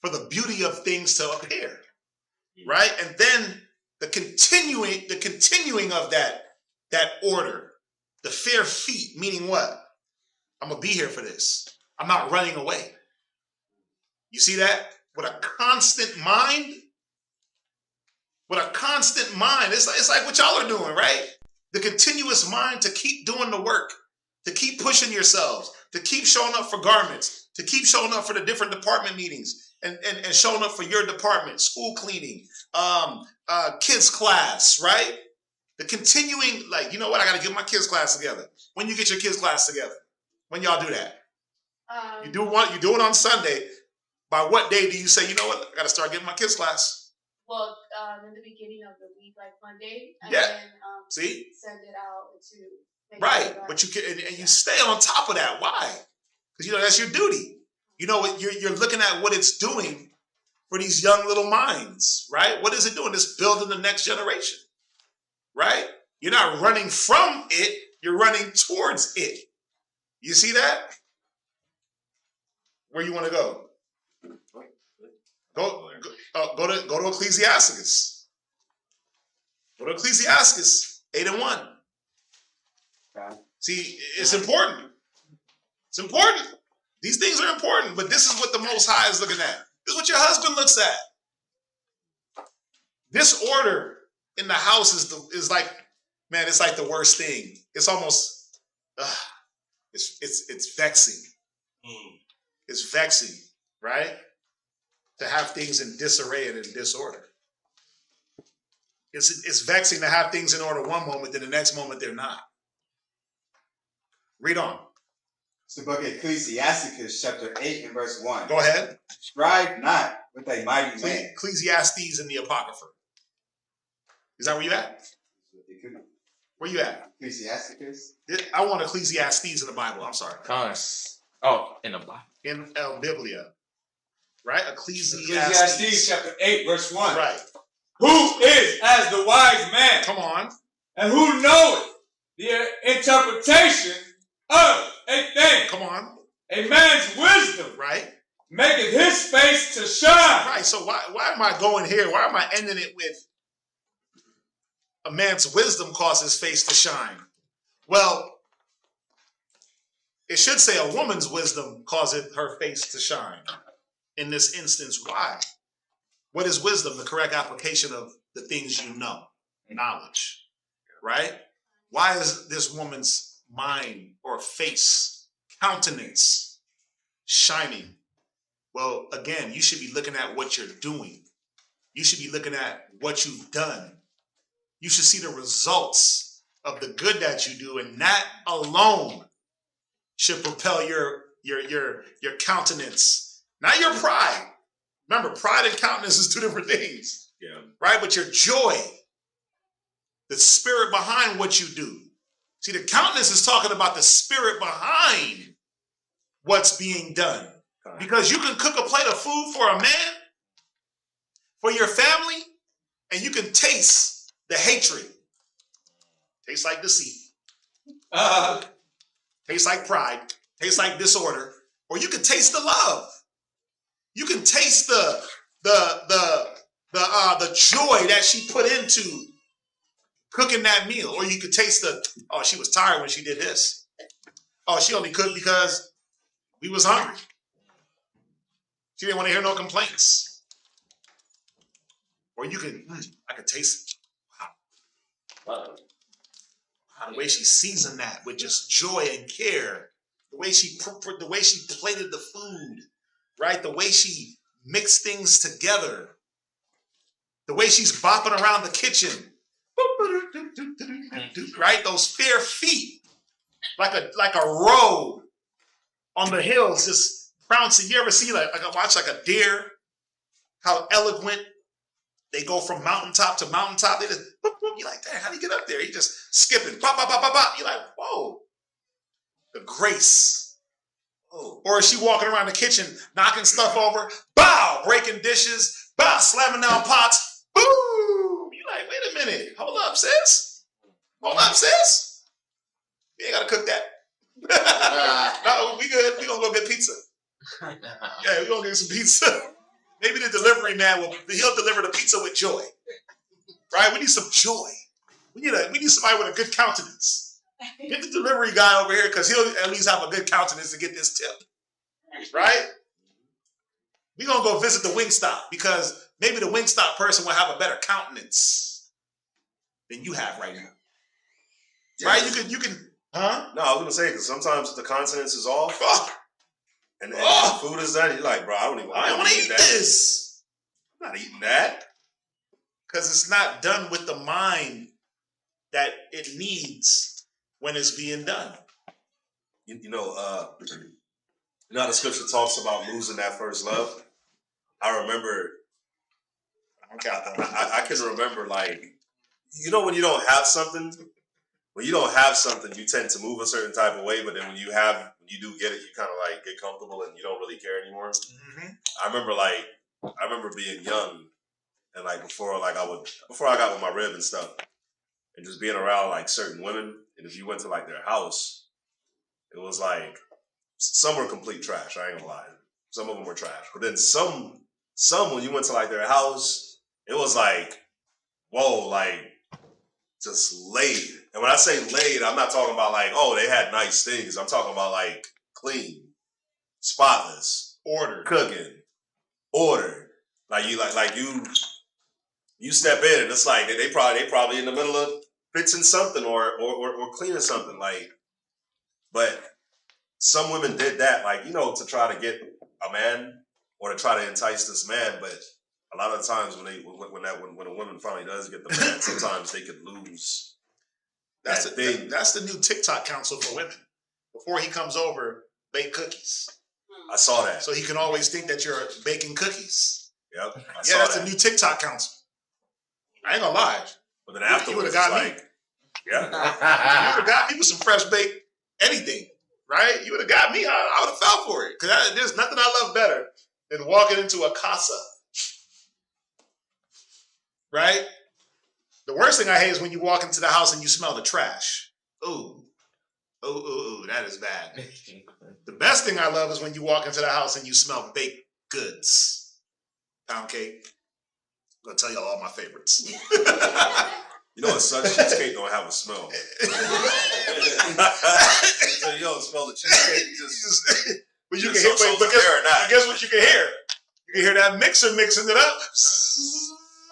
[SPEAKER 4] for the beauty of things to appear. Right? And then the continuing of that order, the fair feet, meaning what? I'm going to be here for this. I'm not running away. You see that? With a constant mind. With a constant mind. It's like what y'all are doing, right? The continuous mind to keep doing the work, to keep pushing yourselves, to keep showing up for garments, to keep showing up for the different department meetings and showing up for your department, school cleaning, kids class, right? The continuing, like, you know what? I got to get my kids class together. When you get your kids class together? When y'all do that? You do it on Sunday. By what day do you say, you know what? I got to start getting my kids class?
[SPEAKER 9] Well, in the beginning of the week, like Monday, and
[SPEAKER 4] yeah.
[SPEAKER 9] then
[SPEAKER 4] See?
[SPEAKER 9] send it out to make
[SPEAKER 4] right.
[SPEAKER 9] sure
[SPEAKER 4] But you can, and you stay on top of that. Why? Because that's your duty. You're looking at what it's doing for these young little minds, right? What is it doing? It's building the next generation, right? You're not running from it. You're running towards it. You see that? Where you want to go? Go to Ecclesiasticus. Go to Ecclesiasticus 8:1.
[SPEAKER 8] Okay.
[SPEAKER 4] See, it's important. It's important. These things are important, but this is what the Most High is looking at. This is what your husband looks at. Disorder in the house is like, man, it's like the worst thing. It's almost, it's vexing. It's vexing, right? To have things in disarray and in disorder. It's vexing to have things in order one moment, then the next moment they're not. Read on.
[SPEAKER 8] It's the book of Ecclesiasticus, chapter 8 and verse 1.
[SPEAKER 4] Go ahead.
[SPEAKER 8] Strive not with a mighty man.
[SPEAKER 4] Ecclesiastes and the Apocrypha. Is that where you at? Where you at?
[SPEAKER 8] Ecclesiasticus.
[SPEAKER 4] I want Ecclesiastes in the Bible. I'm sorry.
[SPEAKER 5] In the Bible.
[SPEAKER 4] In Biblia. Right?
[SPEAKER 7] Ecclesiastes chapter 8, verse 1.
[SPEAKER 4] Right.
[SPEAKER 7] Who is as the wise man?
[SPEAKER 4] Come on.
[SPEAKER 7] And who knoweth the interpretation of a thing?
[SPEAKER 4] Come on.
[SPEAKER 7] A man's wisdom
[SPEAKER 4] Right.
[SPEAKER 7] maketh his face to shine.
[SPEAKER 4] Right. So why am I going here? Why am I ending it with a man's wisdom causes his face to shine? Well, it should say a woman's wisdom causeth her face to shine. In this instance, why? What is wisdom? The correct application of the things you know, knowledge, right? Why is this woman's mind or face, countenance shining? Well, again, you should be looking at what you're doing. You should be looking at what you've done. You should see the results of the good that you do, and that alone should propel your countenance, not your pride. Remember, pride and countenance is two different things.
[SPEAKER 3] Yeah.
[SPEAKER 4] Right? But your joy, the spirit behind what you do. See, the countenance is talking about the spirit behind what's being done. Because you can cook a plate of food for a man, for your family, and you can taste the hatred. Tastes like deceit. Tastes like pride. Tastes like disorder. Or you can taste the love. You can taste the joy that she put into cooking that meal. Or you could taste oh, she was tired when she did this. Oh, she only cooked because we was hungry. She didn't want to hear no complaints. Or you can, I could taste it. Wow. The way she seasoned that with just joy and care. The way she plated the food. Right? The way she mixed things together. The way she's bopping around the kitchen. Right? Those fair feet. Like a roe on the hills just bouncing. You ever see watch like a deer? How eloquent they go from mountaintop to mountaintop. They just, boop, boop. You're like, damn, how'd he get up there? He just skipping. Bop, bop, bop, bop, bop. You're like, whoa. The grace. Or is she walking around the kitchen, knocking stuff over, bow, breaking dishes, bow, slamming down pots, boom. You're like, wait a minute. Hold up, sis. Hold up, sis. You ain't got to cook that. No, we good. We going to go get pizza. Yeah, we're going to get some pizza. Maybe the delivery man he'll deliver the pizza with joy. Right? We need some joy. We need somebody with a good countenance. Get the delivery guy over here because he'll at least have a good countenance to get this tip. Right? We're going to go visit the Wingstop because maybe the Wingstop person will have a better countenance than you have right now. Yeah. Right? You can, huh?
[SPEAKER 3] No, I was going to say, because sometimes the countenance is off. And the food is done. You're like, bro, I don't want to eat
[SPEAKER 4] this.
[SPEAKER 3] I'm not eating that.
[SPEAKER 4] Because it's not done with the mind that it needs when it's being done.
[SPEAKER 3] You know how the scripture talks about losing that first love? I remember, I can remember, like, you know, when you don't have something, you tend to move a certain type of way, but then when you do get it, you kind of like get comfortable and you don't really care anymore. Mm-hmm. I remember being young and like before I got with my rib and stuff and just being around like certain women. And if you went to like their house, it was like some were complete trash. I ain't gonna lie. Some of them were trash, but then some some, when you went to like their house, it was like, whoa, like just laid. And when I say laid, I'm not talking about like, oh, they had nice things. I'm talking about like clean, spotless,
[SPEAKER 4] Ordered,
[SPEAKER 3] cooking, ordered. Like you step in and it's like they probably in the middle of fixing something or cleaning something. Like, but some women did that, like, you know, to try to get a man or to try to entice this man. But a lot of the times when a woman finally does get the man, sometimes they could lose.
[SPEAKER 4] That's the new TikTok counsel for women. Before he comes over, bake cookies.
[SPEAKER 3] I saw that.
[SPEAKER 4] So he can always think that you're baking cookies.
[SPEAKER 3] Yep.
[SPEAKER 4] That's the new TikTok counsel. I ain't gonna lie.
[SPEAKER 3] But then afterwards,
[SPEAKER 4] you would have got me.
[SPEAKER 3] like, yeah.
[SPEAKER 4] You would have got me with some fresh baked anything, right? You would have got me. I would have fell for it. Because there's nothing I love better than walking into a casa. Right? The worst thing I hate is when you walk into the house and you smell the trash. Ooh, that is bad. The best thing I love is when you walk into the house and you smell baked goods. Pound cake. I'm going to tell y'all all my favorites.
[SPEAKER 3] You know, as such, cheesecake don't have a smell. So you don't smell the cheesecake. You just
[SPEAKER 4] but you can hear, but guess what you can hear? You can hear that mixer mixing it up.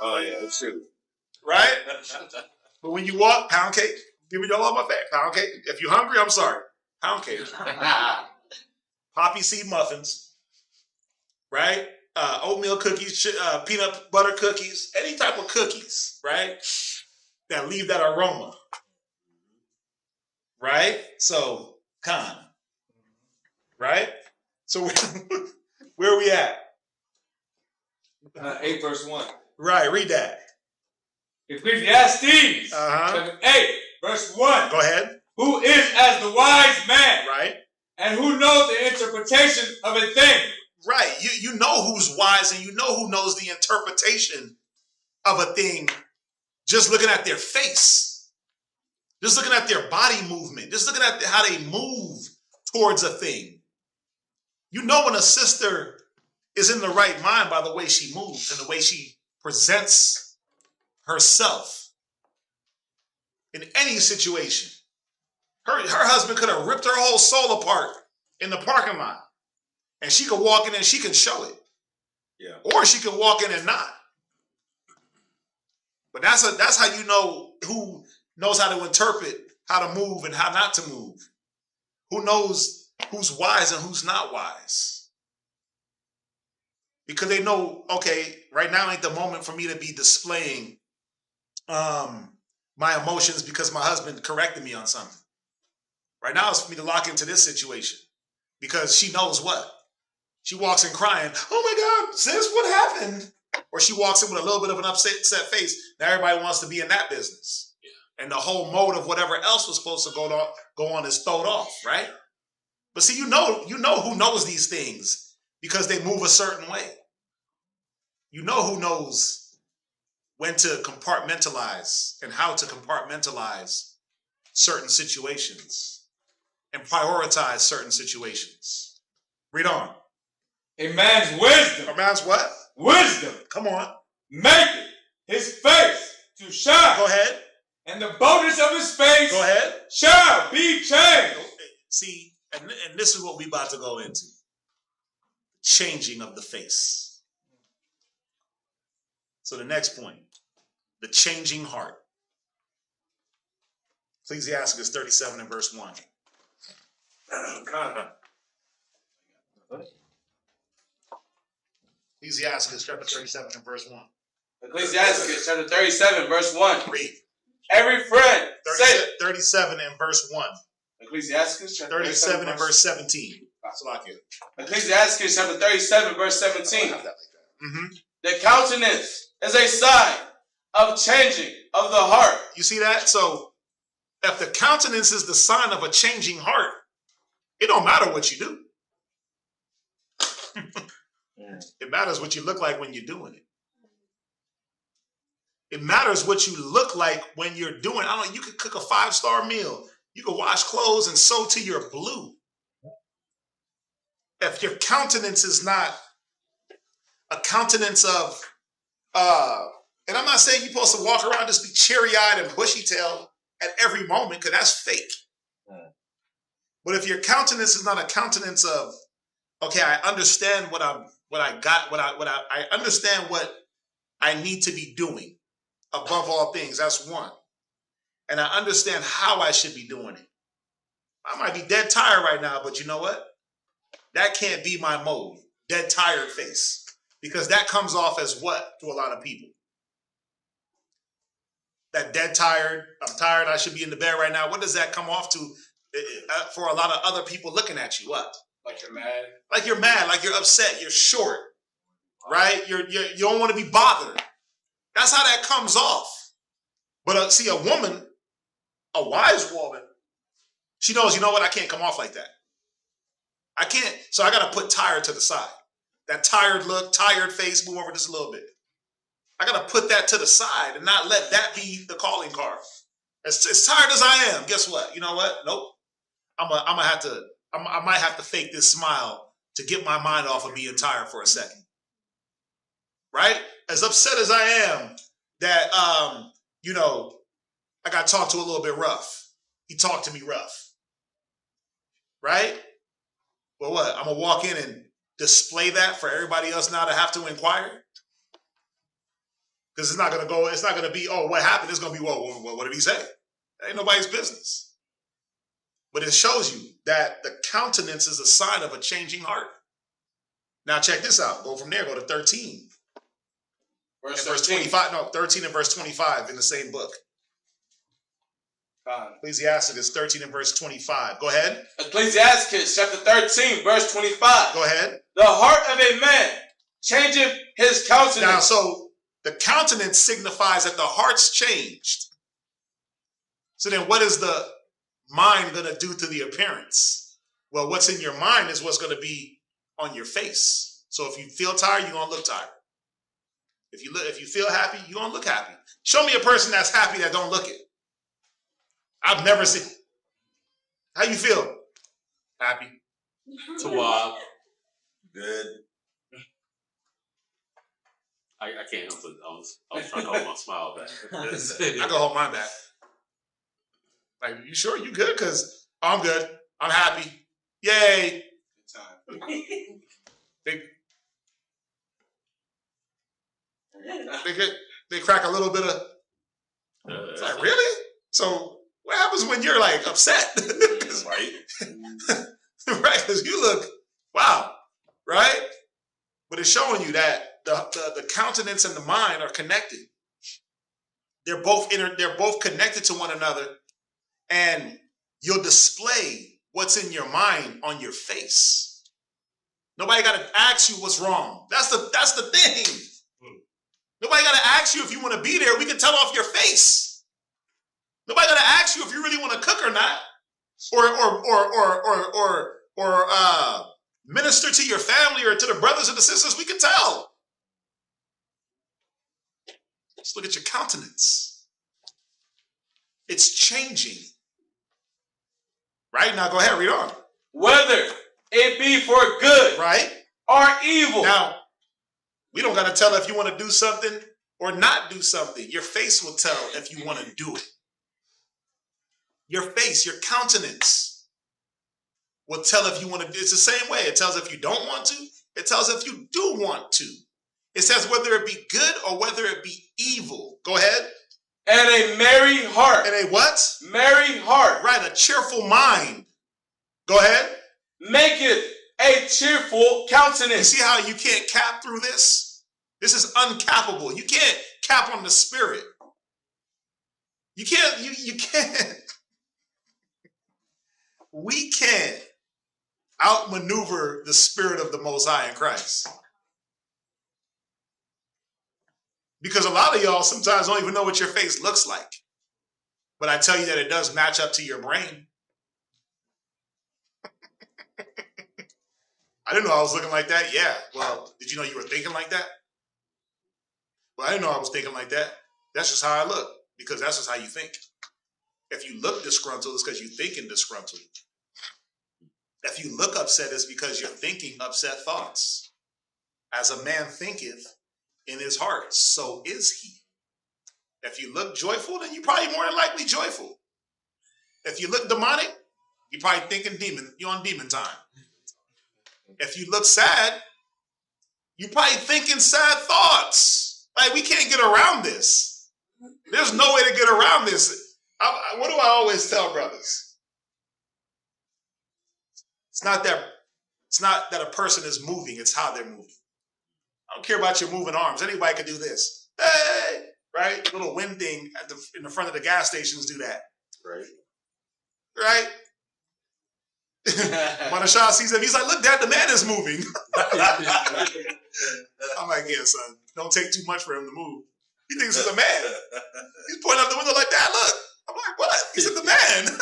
[SPEAKER 3] Oh, yeah, that's true.
[SPEAKER 4] Right? But when you walk, pound cake, giving y'all all my favorite. Pound cake. If you're hungry, I'm sorry. Pound cake. Poppy seed muffins. Right? Oatmeal cookies, peanut butter cookies, any type of cookies, right? That leave that aroma. Right? So, right? So where are we at?
[SPEAKER 7] 8 verse 1.
[SPEAKER 4] Right, read that.
[SPEAKER 7] Ecclesiastes chapter 8 verse 1.
[SPEAKER 4] Go ahead.
[SPEAKER 7] Who is as the wise man?
[SPEAKER 4] Right.
[SPEAKER 7] And who knows the interpretation of a thing?
[SPEAKER 4] Right. You know who's wise and you know who knows the interpretation of a thing just looking at their face. Just looking at their body movement. Just looking at how they move towards a thing. You know when a sister is in the right mind by the way she moves and the way she presents herself in any situation. Her husband could have ripped her whole soul apart in the parking lot. And she could walk in and she can show it.
[SPEAKER 3] Yeah.
[SPEAKER 4] Or she can walk in and not. But that's how you know who knows how to interpret how to move and how not to move. Who knows who's wise and who's not wise. Because they know, okay, right now ain't the moment for me to be displaying my emotions because my husband corrected me on something. Right now it's for me to lock into this situation. Because she knows what? She walks in crying, oh my God, sis, what happened? Or she walks in with a little bit of an upset face. Now everybody wants to be in that business. Yeah. And the whole mode of whatever else was supposed to go on is thrown off, right? But see, you know who knows these things because they move a certain way. You know who knows when to compartmentalize and how to compartmentalize certain situations and prioritize certain situations. Read on.
[SPEAKER 7] A man's wisdom.
[SPEAKER 4] A man's what?
[SPEAKER 7] Wisdom.
[SPEAKER 4] Come on.
[SPEAKER 7] Maketh his face to shine.
[SPEAKER 4] Go ahead.
[SPEAKER 7] And the boldness of his face.
[SPEAKER 4] Go ahead.
[SPEAKER 7] Shall be changed.
[SPEAKER 4] See, and this is what we about to go into. Changing of the face. So the next point. The changing heart. Ecclesiasticus 37 and verse 1. Ecclesiasticus chapter 37 and verse 1.
[SPEAKER 6] Ecclesiasticus chapter 37 verse 1.
[SPEAKER 4] Read.
[SPEAKER 6] Every friend.
[SPEAKER 4] 37 and verse 1.
[SPEAKER 6] Ecclesiasticus chapter
[SPEAKER 4] 37 and verse 17.
[SPEAKER 6] Ecclesiasticus chapter 37 verse 17.
[SPEAKER 4] Mm-hmm.
[SPEAKER 6] The countenance is a sign of changing of the heart.
[SPEAKER 4] You see that? So if the countenance is the sign of a changing heart, it don't matter what you do. It matters what you look like when you're doing it. It matters what you look like when you're doing it. I don't know, you could cook a 5-star meal. You could wash clothes and sew till you're blue. If your countenance is not a countenance of, and I'm not saying you're supposed to walk around just be cheery-eyed and bushy-tailed at every moment, because that's fake. But if your countenance is not a countenance of, okay, I understand I understand what I need to be doing above all things. That's one. And I understand how I should be doing it. I might be dead tired right now, but you know what? That can't be my mode. Dead tired face. Because that comes off as what to a lot of people? That dead tired, I'm tired, I should be in the bed right now. What does that come off to for a lot of other people looking at you? What?
[SPEAKER 6] Like you're mad.
[SPEAKER 4] Like you're mad, like you're upset, you're short, right? You don't want to be bothered. That's how that comes off. But see, a woman, a wise woman, she knows, you know what? I can't come off like that. I can't. So I got to put tired to the side. That tired look, tired face, move over just a little bit. I got to put that to the side and not let that be the calling card. As tired as I am, guess what? You know what? Nope. I might have to fake this smile to get my mind off of being tired for a second. Right? As upset as I am that, I got talked to a little bit rough. He talked to me rough. Right? But what? I'm going to walk in and display that for everybody else now to have to inquire? Because it's not going to be, oh, what happened? It's going to be, well, what did he say? That ain't nobody's business. But it shows you that the countenance is a sign of a changing heart. Now check this out. Go from there, go to 13. Verse 25. No, 13 and verse 25 in the same book. Ecclesiasticus 13 and verse 25. Go ahead.
[SPEAKER 6] Ecclesiasticus chapter 13, verse 25.
[SPEAKER 4] Go ahead.
[SPEAKER 6] The heart of a man changeth his countenance.
[SPEAKER 4] Now, so the countenance signifies that the heart's changed. So then what is the mind going to do to the appearance? Well, what's in your mind is what's going to be on your face. So if you feel tired, you're going to look tired. If you feel happy, you're going to look happy. Show me a person that's happy that don't look it. I've never seen. How you feel? Happy.
[SPEAKER 10] Tawab.
[SPEAKER 3] Good.
[SPEAKER 10] I can't help it. I was trying to hold my smile back.
[SPEAKER 4] I can hold mine back. Like, you sure you good? Because I'm good. I'm happy. Yay. Good time. They crack a little bit of. It's like, really? So what happens when you're like upset?
[SPEAKER 3] Right.
[SPEAKER 4] Right, because you look, wow, right? But it's showing you that the countenance and the mind are connected. They're both connected to one another, and you'll display what's in your mind on your face. Nobody got to ask you what's wrong. That's the thing. Nobody got to ask you if you want to be there. We can tell off your face. Nobody got to ask you if you really want to cook or not, or minister to your family or to the brothers and the sisters. We can tell. Just look at your countenance. It's changing. Right? Now go ahead, read on.
[SPEAKER 6] Whether it be for good,
[SPEAKER 4] right,
[SPEAKER 6] or evil.
[SPEAKER 4] Now, we don't got to tell if you want to do something or not do something. Your face will tell if you want to do it. Your face, your countenance will tell if you want to. It's the same way. It tells if you don't want to. It tells if you do want to. It says whether it be good or whether it be evil. Go ahead.
[SPEAKER 6] And a merry heart.
[SPEAKER 4] And a what?
[SPEAKER 6] Merry heart.
[SPEAKER 4] Right, a cheerful mind. Go ahead.
[SPEAKER 6] Maketh a cheerful countenance.
[SPEAKER 4] You see how you can't cap through this? This is uncappable. You can't cap on the spirit. You can't. You can't. We can't outmaneuver the spirit of the Most High in Christ. Because a lot of y'all sometimes don't even know what your face looks like. But I tell you that it does match up to your brain. I didn't know I was looking like that. Yeah. Well, did you know you were thinking like that? Well, I didn't know I was thinking like that. That's just how I look. Because that's just how you think. If you look disgruntled, it's because you're thinking disgruntled. If you look upset, it's because you're thinking upset thoughts. As a man thinketh in his heart, so is he. If you look joyful, then you're probably more than likely joyful. If you look demonic, you're probably thinking demon. You're on demon time. If you look sad, you're probably thinking sad thoughts. Like, we can't get around this. There's no way to get around this. What do I always tell brothers? It's not that a person is moving, it's how they're moving. I don't care about your moving arms. Anybody can do this. Hey, right? Little wind thing in the front of the gas stations do that.
[SPEAKER 3] Right.
[SPEAKER 4] Right? Manashah sees him. He's like, look, Dad, the man is moving. I'm like, yeah, son. Don't take too much for him to move. He thinks he's a man. He's pointing out the window like, Dad, look. I'm like, what? He said the man.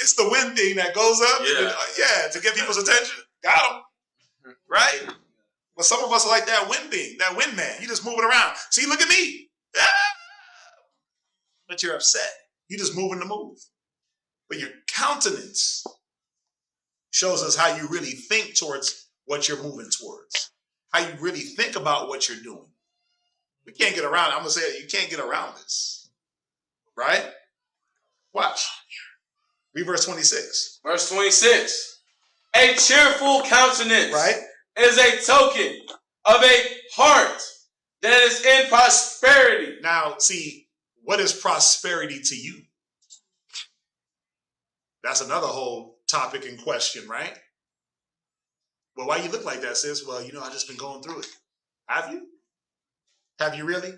[SPEAKER 4] It's the wind thing that goes up. Yeah, to get people's attention. Got him. Right? But some of us are like that wind thing, that wind man. You just moving around. See, look at me. Ah! But you're upset. You're just moving to move. But your countenance shows us how you really think towards what you're moving towards. How you really think about what you're doing. We can't get around it. I'm going to say it. You can't get around this. Right? Watch. Read verse 26.
[SPEAKER 6] Verse 26. A cheerful countenance,
[SPEAKER 4] right,
[SPEAKER 6] is a token of a heart that is in prosperity.
[SPEAKER 4] Now, see, what is prosperity to you? That's another whole topic in question, right? Well, why you look like that, sis? Well, you know, I've just been going through it. Have you? Have you really?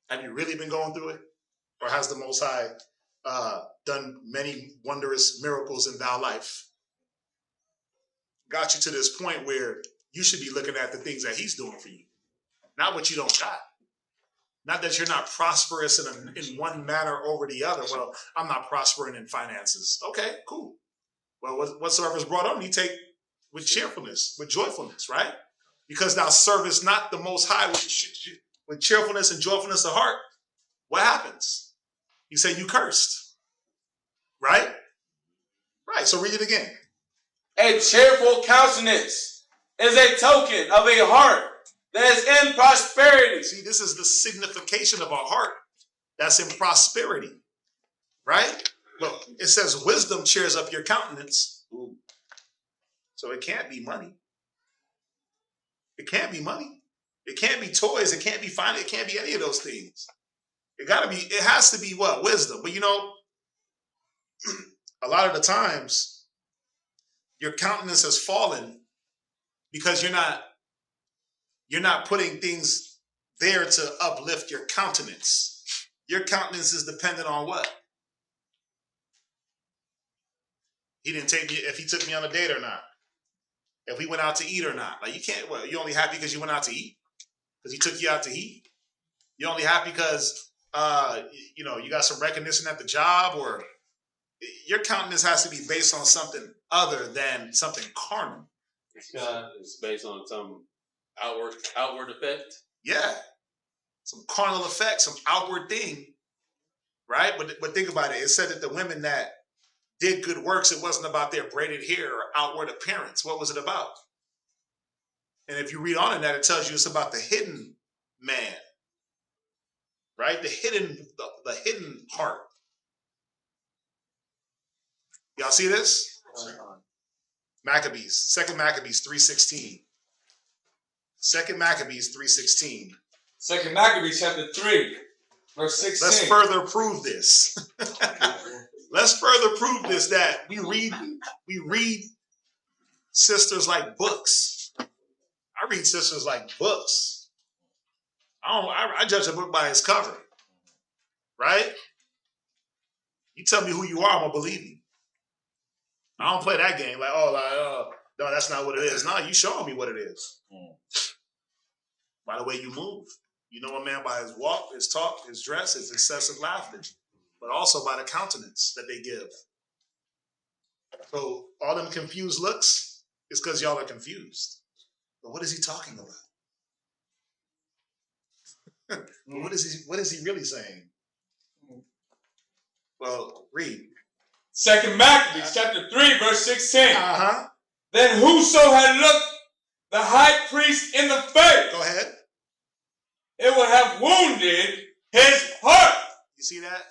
[SPEAKER 4] Have you really been going through it? Or has the Most High done many wondrous miracles in thy life? Got you to this point where you should be looking at the things that he's doing for you. Not what you don't got. Not that you're not prosperous in one manner over the other. Well, I'm not prospering in finances. Okay, cool. Well, whatsoever is brought on, you take with cheerfulness, with joyfulness, right? Because thou servest not the Most High with cheerfulness and joyfulness of heart. What happens? You say you cursed, right? Right, so read it again.
[SPEAKER 6] A cheerful countenance is a token of a heart that is in prosperity.
[SPEAKER 4] See, this is the signification of a heart that's in prosperity, right? Look, it says wisdom cheers up your countenance. Ooh. So it can't be money. It can't be money. It can't be toys. It can't be finance. It can't be any of those things. It has to be what? Wisdom. But you know, a lot of the times, your countenance has fallen because you're not putting things there to uplift your countenance. Your countenance is dependent on what? He didn't take me, if he took me on a date or not. If we went out to eat or not. Like, you can't, well, you're only happy because you went out to eat? Because he took you out to eat? You're only happy because, you know, you got some recognition at the job? Or your countenance has to be based on something other than something carnal.
[SPEAKER 10] It's based on some outward effect.
[SPEAKER 4] Yeah. Some carnal effect, some outward thing. Right? But think about it. It said that the women that did good works, it wasn't about their braided hair or outward appearance. What was it about? And if you read on in that, it tells you it's about the hidden man. Right? The hidden heart. Y'all see this? Maccabees, 2 Maccabees 3:16. 2 Maccabees 3:16.
[SPEAKER 7] 2 Maccabees chapter 3, verse 16.
[SPEAKER 4] Let's further prove this. Let's further prove this, that we read sisters like books. I read sisters like books. I judge a book by its cover. Right? You tell me who you are, I'm gonna believe you. I don't play that game like, no, that's not what it is. No, you showing me what it is. By the way you move. You know a man by his walk, his talk, his dress, his excessive laughter, but also by the countenance that they give. So all them confused looks is because y'all are confused. But what is he talking about? What is he really saying? Well, read.
[SPEAKER 7] 2 Maccabees chapter 3, verse 16.
[SPEAKER 4] Uh-huh.
[SPEAKER 7] Then whoso had looked
[SPEAKER 6] the high priest in the face,
[SPEAKER 4] Go ahead.
[SPEAKER 6] it would have wounded his heart.
[SPEAKER 4] You see that?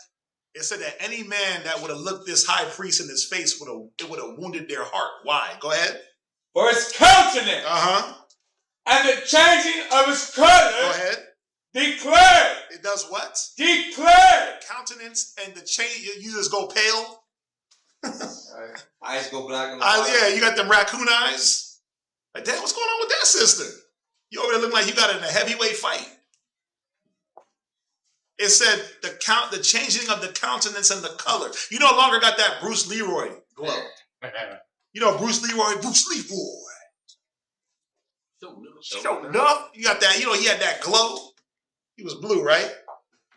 [SPEAKER 4] It said that any man that would have looked this high priest in his face would have wounded their heart. Why? Go ahead.
[SPEAKER 6] For his countenance and the changing of his color.
[SPEAKER 4] Go ahead.
[SPEAKER 6] Declared.
[SPEAKER 4] It does what?
[SPEAKER 6] Declared.
[SPEAKER 4] Countenance and the change. You just go pale.
[SPEAKER 7] Eyes go black.
[SPEAKER 4] Yeah, you got them raccoon eyes. Like, damn, what's going on with that sister? You over there looking like you got in a heavyweight fight. It said the changing of the countenance and the color. You no longer got that Bruce Leroy glow. You know Bruce Leroy. Show enough. You got that. You know he had that glow. He was blue, right?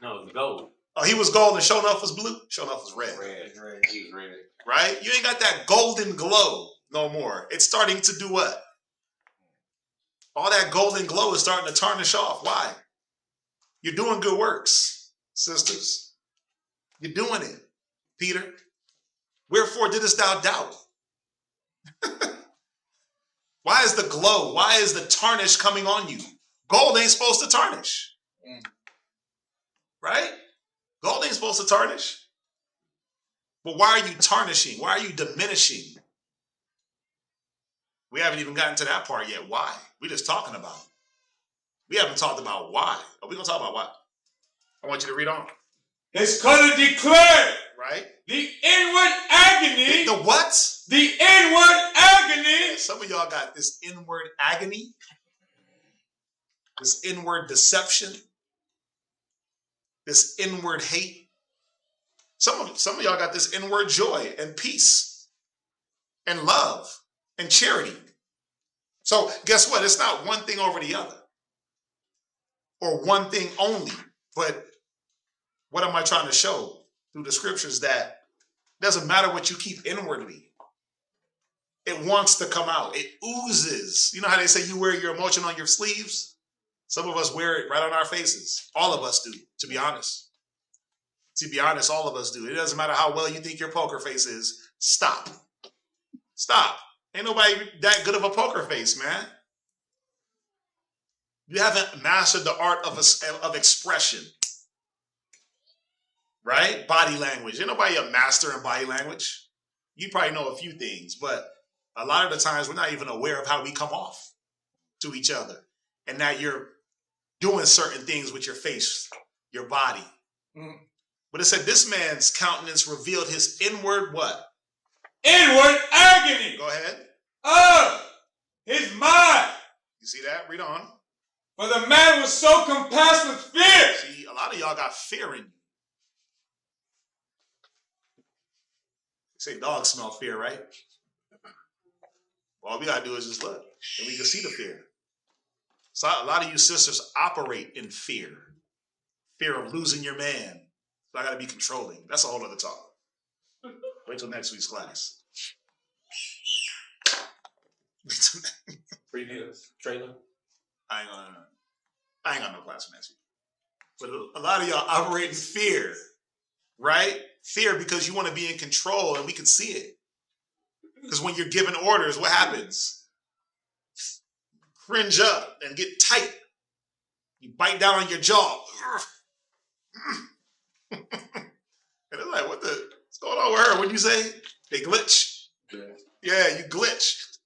[SPEAKER 10] No, it was gold.
[SPEAKER 4] Oh, he was gold and Show Enough was blue? Show Enough was red.
[SPEAKER 7] Red. He was red.
[SPEAKER 4] Right? You ain't got that golden glow no more. It's starting to do what? All that golden glow is starting to tarnish off. Why? You're doing good works, sisters. You're doing it, Peter. Wherefore didst thou doubt? Why is the glow? Why is the tarnish coming on you? Gold ain't supposed to tarnish. Right? Gold ain't supposed to tarnish. But why are you tarnishing? Why are you diminishing? We haven't even gotten to that part yet. Why? We're just talking about it. We haven't talked about why. Are we going to talk about why? I want you to read on.
[SPEAKER 6] His color declared.
[SPEAKER 4] Right?
[SPEAKER 6] The inward agony.
[SPEAKER 4] The what?
[SPEAKER 6] The inward agony.
[SPEAKER 4] Yeah, some of y'all got this inward agony. This inward deception. This inward hate. Some of y'all got this inward joy and peace and love and charity. So guess what? It's not one thing over the other or one thing only. But what am I trying to show through the scriptures? That it doesn't matter what you keep inwardly. It wants to come out. It oozes. You know how they say you wear your emotion on your sleeves? Some of us wear it right on our faces. All of us do, to be honest. To be honest, all of us do. It doesn't matter how well you think your poker face is. Stop. Stop. Ain't nobody that good of a poker face, man. You haven't mastered the art of expression. Right? Body language. Ain't nobody a master in body language. You probably know a few things, but a lot of the times we're not even aware of how we come off to each other. And that you're doing certain things with your face, your body. But it said this man's countenance revealed his inward what?
[SPEAKER 6] Inward agony.
[SPEAKER 4] Go ahead.
[SPEAKER 6] His mind.
[SPEAKER 4] You see that? Read on.
[SPEAKER 6] For the man was so compassed with fear.
[SPEAKER 4] See, a lot of y'all got fear in you. Say dogs smell fear, right? All we gotta do is just look, and we can see the fear. So a lot of you sisters operate in fear. Fear of losing your man. So I gotta be controlling. That's a whole other talk. Wait till next week's class.
[SPEAKER 10] Previous trailer.
[SPEAKER 4] I ain't got no class for next week. But a lot of y'all operate in fear, right? Fear because you want to be in control, and we can see it. Because when you're given orders, what happens? Cringe up and get tight. You bite down on your jaw. And it's like, what's going on with her? What'd you say? They glitch. Yeah, you glitch.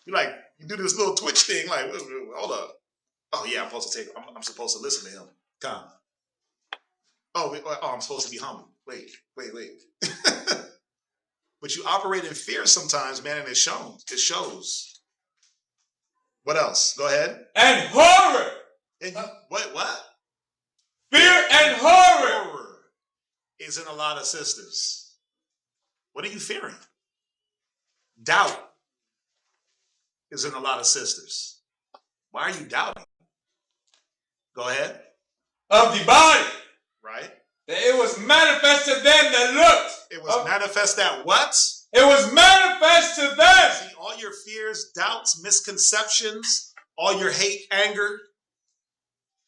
[SPEAKER 4] You do this little twitch thing, like, hold up. Oh yeah, I'm supposed to listen to him. Come. Oh, I'm supposed to be humble. Wait. But you operate in fear sometimes, man, and it shows. What else? Go ahead.
[SPEAKER 6] And horror.
[SPEAKER 4] And what?
[SPEAKER 6] Fear and horror
[SPEAKER 4] is in a lot of sisters. What are you fearing? Doubt is in a lot of sisters. Why are you doubting? Go ahead.
[SPEAKER 6] Of the body.
[SPEAKER 4] Right.
[SPEAKER 6] That it was manifest to them that looked.
[SPEAKER 4] It was manifest that what?
[SPEAKER 6] It was manifest to them.
[SPEAKER 4] See, all your fears, doubts, misconceptions, all your hate, anger,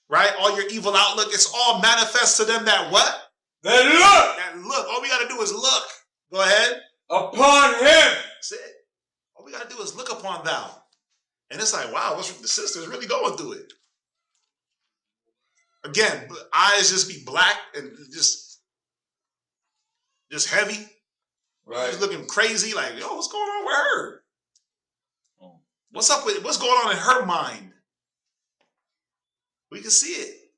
[SPEAKER 4] right? All your evil outlook, it's all manifest to them that what?
[SPEAKER 6] That look.
[SPEAKER 4] That look. All we got to do is look. Go ahead.
[SPEAKER 6] Upon him.
[SPEAKER 4] That's it. All we got to do is look upon thou. And it's like, wow, what's the sister's really going through it? Again, eyes just be black and just heavy.
[SPEAKER 7] Right.
[SPEAKER 4] Just looking crazy, like, yo, what's going on with her? What's up with what's going on in her mind? We can see it.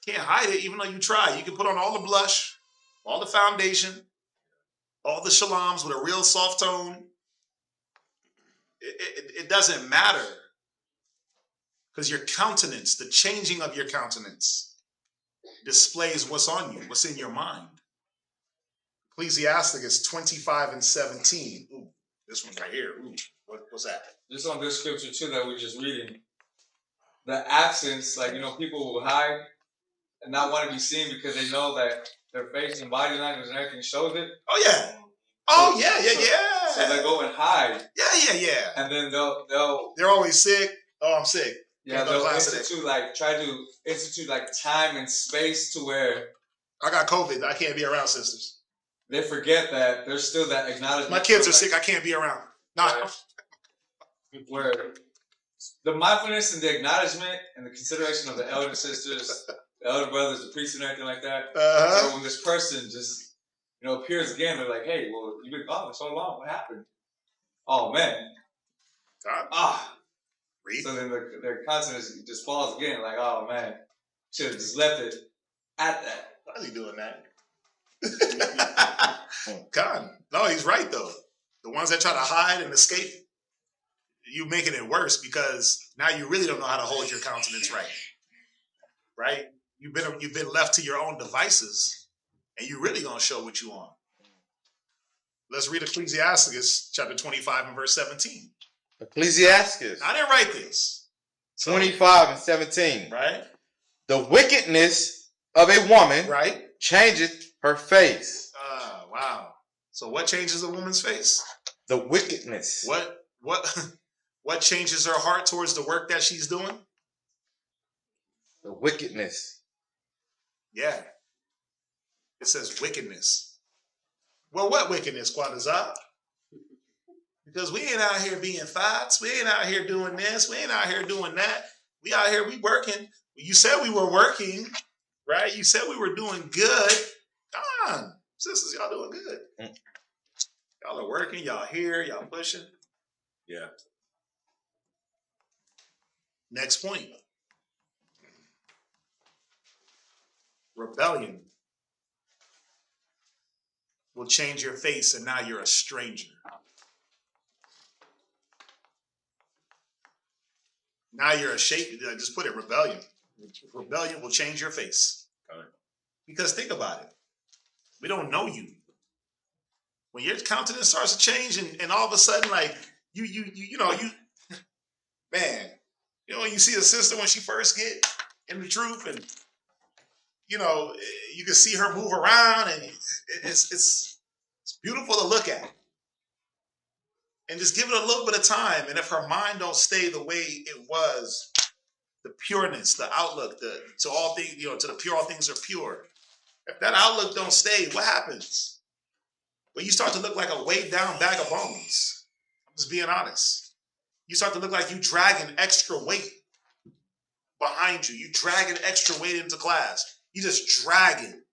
[SPEAKER 4] Can't hide it, even though you try. You can put on all the blush, all the foundation, all the shalams with a real soft tone. It doesn't matter. Because your countenance, the changing of your countenance, displays what's on you, what's in your mind. Ecclesiasticus 25:17. Ooh, this one's right here. Ooh, what's that?
[SPEAKER 7] Just on this scripture too that we're just reading. The absence, like, people will hide and not want to be seen because they know that their face and body language and everything shows it.
[SPEAKER 4] Oh, yeah. Oh, yeah.
[SPEAKER 7] So they go and hide.
[SPEAKER 4] Yeah.
[SPEAKER 7] And then
[SPEAKER 4] they're always sick. Oh, I'm sick.
[SPEAKER 7] Yeah, they'll try to institute time and space to where
[SPEAKER 4] I got COVID. I can't be around sisters.
[SPEAKER 7] They forget that there's still that acknowledgement.
[SPEAKER 4] My kids are sick. I can't be around. No.
[SPEAKER 7] Right? Where the mindfulness and the acknowledgement and the consideration of the elder sisters, the elder brothers, the priests, and everything like that. So when this person just appears again, they're like, "Hey, well, you've been gone for so long. What happened?" Oh man. So then their countenance just falls again, like, "Oh man, should have just left it at that."
[SPEAKER 4] Why is he doing that? God, no, he's right though. The ones that try to hide and escape, you making it worse because now you really don't know how to hold your countenance right. Right? You've been left to your own devices, and you really gonna show what you on. Let's read Ecclesiasticus chapter 25 and verse 17.
[SPEAKER 5] Ecclesiasticus.
[SPEAKER 4] I didn't write this.
[SPEAKER 5] 25:17.
[SPEAKER 4] Right?
[SPEAKER 5] The wickedness of a woman changeth her face.
[SPEAKER 4] Wow. So what changes a woman's face?
[SPEAKER 5] The wickedness.
[SPEAKER 4] What changes her heart towards the work that she's doing?
[SPEAKER 5] The wickedness.
[SPEAKER 4] Yeah. It says wickedness. Well, what wickedness, Quadazah? Because we ain't out here being thoughts. We ain't out here doing this. We ain't out here doing that. We out here, we working. You said we were working, right? You said we were doing good. Come on. Sisters, y'all doing good. Y'all are working. Y'all here. Y'all pushing.
[SPEAKER 3] Yeah.
[SPEAKER 4] Next point. Rebellion will change your face and now you're a stranger. Now you're a just put it, rebellion. Rebellion will change your face. Because think about it. We don't know you. When your countenance starts to change and all of a sudden, like, you when you see a sister when she first get in the truth and, you can see her move around and it's beautiful to look at. And just give it a little bit of time. And if her mind don't stay the way it was, the pureness, the outlook, to all things, to the pure, all things are pure. If that outlook don't stay, what happens? Well, you start to look like a weighed down bag of bones. I'm just being honest. You start to look like you dragging extra weight behind you. You dragging extra weight into class. You just dragging.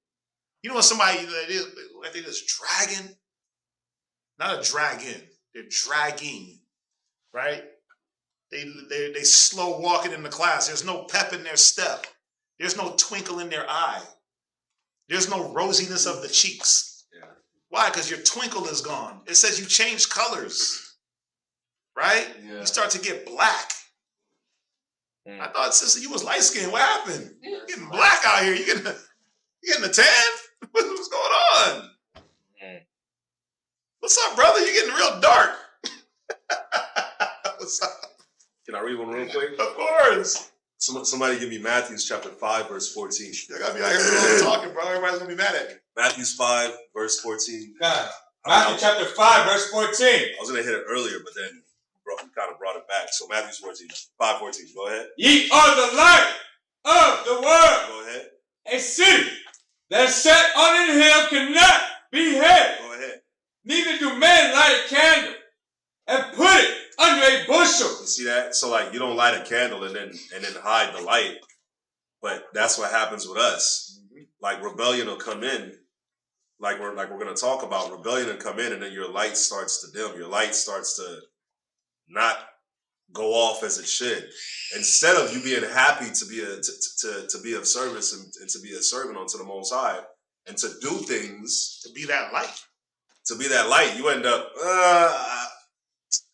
[SPEAKER 4] You know when somebody, like they just dragging? Not a dragging. They're dragging, right? They slow walking in the class. There's no pep in their step. There's no twinkle in their eye. There's no rosiness of the cheeks.
[SPEAKER 3] Yeah.
[SPEAKER 4] Why? Because your twinkle is gone. It says you change colors, right?
[SPEAKER 7] Yeah.
[SPEAKER 4] You start to get black. I thought, sister, you was light skinned. What happened? You're getting black out here. You getting a tan? What's going on? What's up, brother? You're getting real dark. What's up?
[SPEAKER 3] Can I read one real quick?
[SPEAKER 4] Of course.
[SPEAKER 3] Somebody give me Matthew chapter 5, verse 14.
[SPEAKER 4] I gotta be out here talking, bro. Everybody's gonna be mad at me.
[SPEAKER 3] Matthew 5, verse 14.
[SPEAKER 7] God. Matthew chapter 5, verse 14.
[SPEAKER 3] I was gonna hit it earlier, but then you kind of brought it back. So Matthew 5:14. Go ahead.
[SPEAKER 7] Ye are the light of the world.
[SPEAKER 3] Go ahead.
[SPEAKER 7] A city that is set on an hill cannot be hid.
[SPEAKER 3] Go ahead.
[SPEAKER 7] Neither do men light a candle and put it under a bushel,
[SPEAKER 3] see that? So like, you don't light a candle and then hide the light, but that's what happens with us. Like rebellion will come in, like we're gonna talk about. Rebellion will come in, and then your light starts to dim. Your light starts to not go off as it should. Instead of you being happy to be of service and to be a servant unto the Most High and to do things,
[SPEAKER 4] to be that light.
[SPEAKER 3] You end up,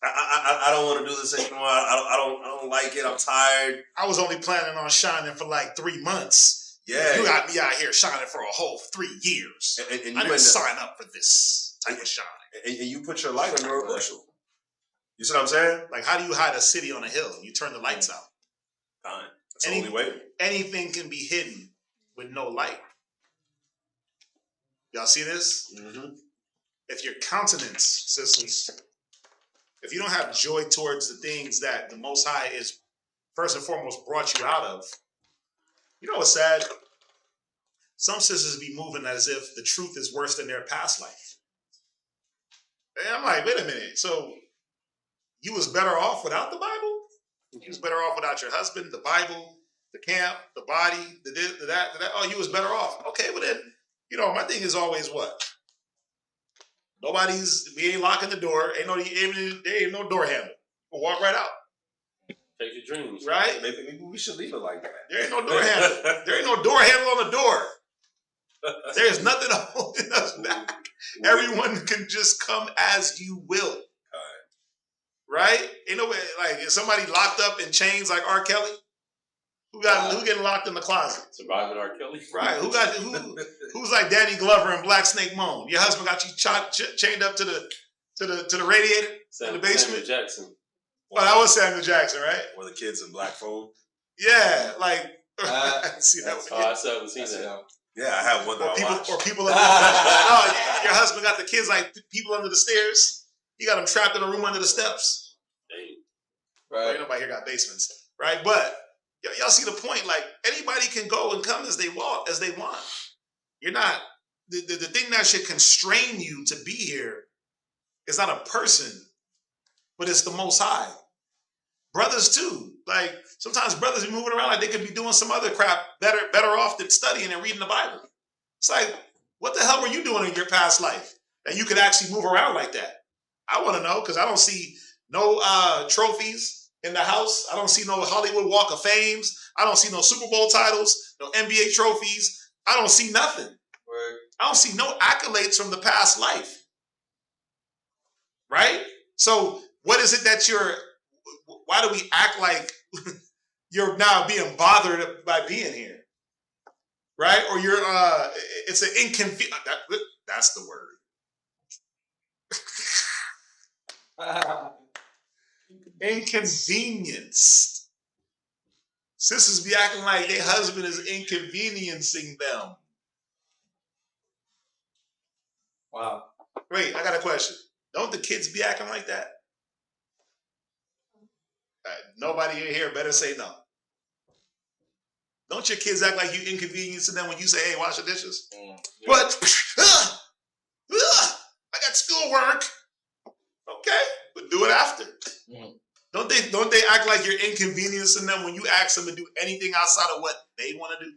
[SPEAKER 3] I don't want to do this anymore. I don't like it. I'm tired.
[SPEAKER 4] I was only planning on shining for like 3 months.
[SPEAKER 3] Yeah.
[SPEAKER 4] You got me out here shining for a whole 3 years.
[SPEAKER 3] And you
[SPEAKER 4] I didn't sign up for this type of shine.
[SPEAKER 3] And you put your light under a bushel. You see what I'm saying?
[SPEAKER 4] Like, how do you hide a city on a hill? You turn the lights out.
[SPEAKER 3] Fine. That's the only way.
[SPEAKER 4] Anything can be hidden with no light. Y'all see this?
[SPEAKER 3] Mm-hmm.
[SPEAKER 4] If your countenance, sisters, if you don't have joy towards the things that the Most High is first and foremost brought you out of, you know what's sad? Some sisters be moving as if the truth is worse than their past life. And I'm like, wait a minute. So you was better off without the Bible? You was better off without your husband, the Bible, the camp, the body, the this, the that, the that. Oh, you was better off. Okay, well then, you know, my thing is always what? We ain't locking the door. There ain't no door handle. We'll walk right out.
[SPEAKER 10] Take your dreams.
[SPEAKER 3] Right? Maybe we should leave it like that.
[SPEAKER 4] There ain't no door handle. There ain't no door handle on the door. There's nothing holding us back. Everyone can just come as you will. Right? Ain't no way, like, is somebody locked up in chains like R. Kelly? Who getting locked in the closet?
[SPEAKER 10] Surviving R. Kelly.
[SPEAKER 4] Right. Who's like Danny Glover and Black Snake Moan? Your husband got you chained up to the radiator in the basement?
[SPEAKER 10] Samuel Jackson.
[SPEAKER 4] Well, that was Samuel Jackson, right?
[SPEAKER 3] Or the kids in black phone.
[SPEAKER 4] Yeah, like see that one.
[SPEAKER 10] I still haven't seen that.
[SPEAKER 3] Yeah, I have one that I watched.
[SPEAKER 4] Or people under your husband got the kids like people under the stairs. He got them trapped in a room under the steps.
[SPEAKER 10] Dang.
[SPEAKER 4] Right. Ain't nobody here got basements. Right? But y'all see the point, like anybody can go and come as they want. You're not the thing that should constrain you to be here is not a person, but it's the Most High. Brothers too. Like sometimes brothers be moving around like they could be doing some other crap better off than studying and reading the Bible. It's like, what the hell were you doing in your past life that you could actually move around like that? I want to know, because I don't see no trophies in the house. I don't see no Hollywood Walk of Fames. I don't see no Super Bowl titles, no NBA trophies. I don't see nothing.
[SPEAKER 7] Right.
[SPEAKER 4] I don't see no accolades from the past life. Right? So what is it that why do we act like you're now being bothered by being here? Right? Or it's an inconvenience. That's the word. Inconvenienced. Sisters be acting like their husband is inconveniencing them.
[SPEAKER 7] Wow.
[SPEAKER 4] Wait, I got a question. Don't the kids be acting like that? Nobody in here better say no. Don't your kids act like you inconveniencing them when you say, hey, wash the dishes?
[SPEAKER 7] Yeah.
[SPEAKER 4] But, I got schoolwork. Okay, but do it after.
[SPEAKER 7] Mm.
[SPEAKER 4] Don't they act like you're inconveniencing them when you ask them to do anything outside of what they want to do?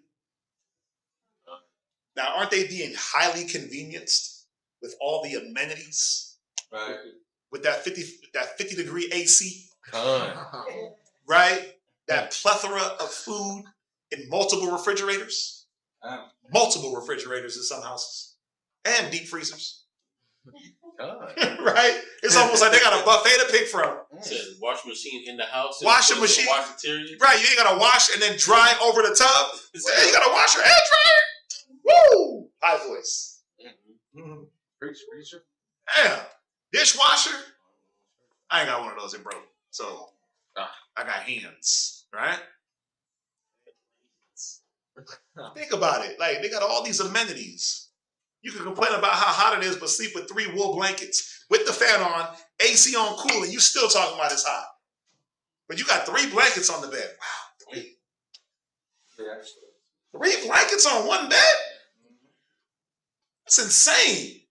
[SPEAKER 4] Now, aren't they being highly convenienced with all the amenities?
[SPEAKER 7] Right.
[SPEAKER 4] With that 50 degree AC?
[SPEAKER 5] Con.
[SPEAKER 4] Right? That plethora of food in multiple refrigerators?
[SPEAKER 7] Wow.
[SPEAKER 4] Multiple refrigerators in some houses. And deep freezers.
[SPEAKER 5] Right?
[SPEAKER 4] It's almost like they got a buffet to pick from.
[SPEAKER 10] Said washing machine in the house.
[SPEAKER 4] Washing machine.
[SPEAKER 10] Wash material.
[SPEAKER 4] Right, you ain't gotta wash and then dry over the tub. Hey, you gotta wash your hair dryer. Woo! High voice.
[SPEAKER 5] Mm-hmm. Preacher.
[SPEAKER 4] Damn. Dishwasher. I ain't got one of those in broke. So I got hands. Right? Think about it. Like they got all these amenities. You can complain about how hot it is, but sleep with 3 wool blankets with the fan on, AC on cool, and you still talking about it's hot. But you got 3 blankets on the bed. Wow, 3.
[SPEAKER 7] Yeah.
[SPEAKER 4] 3 blankets on one bed? That's insane.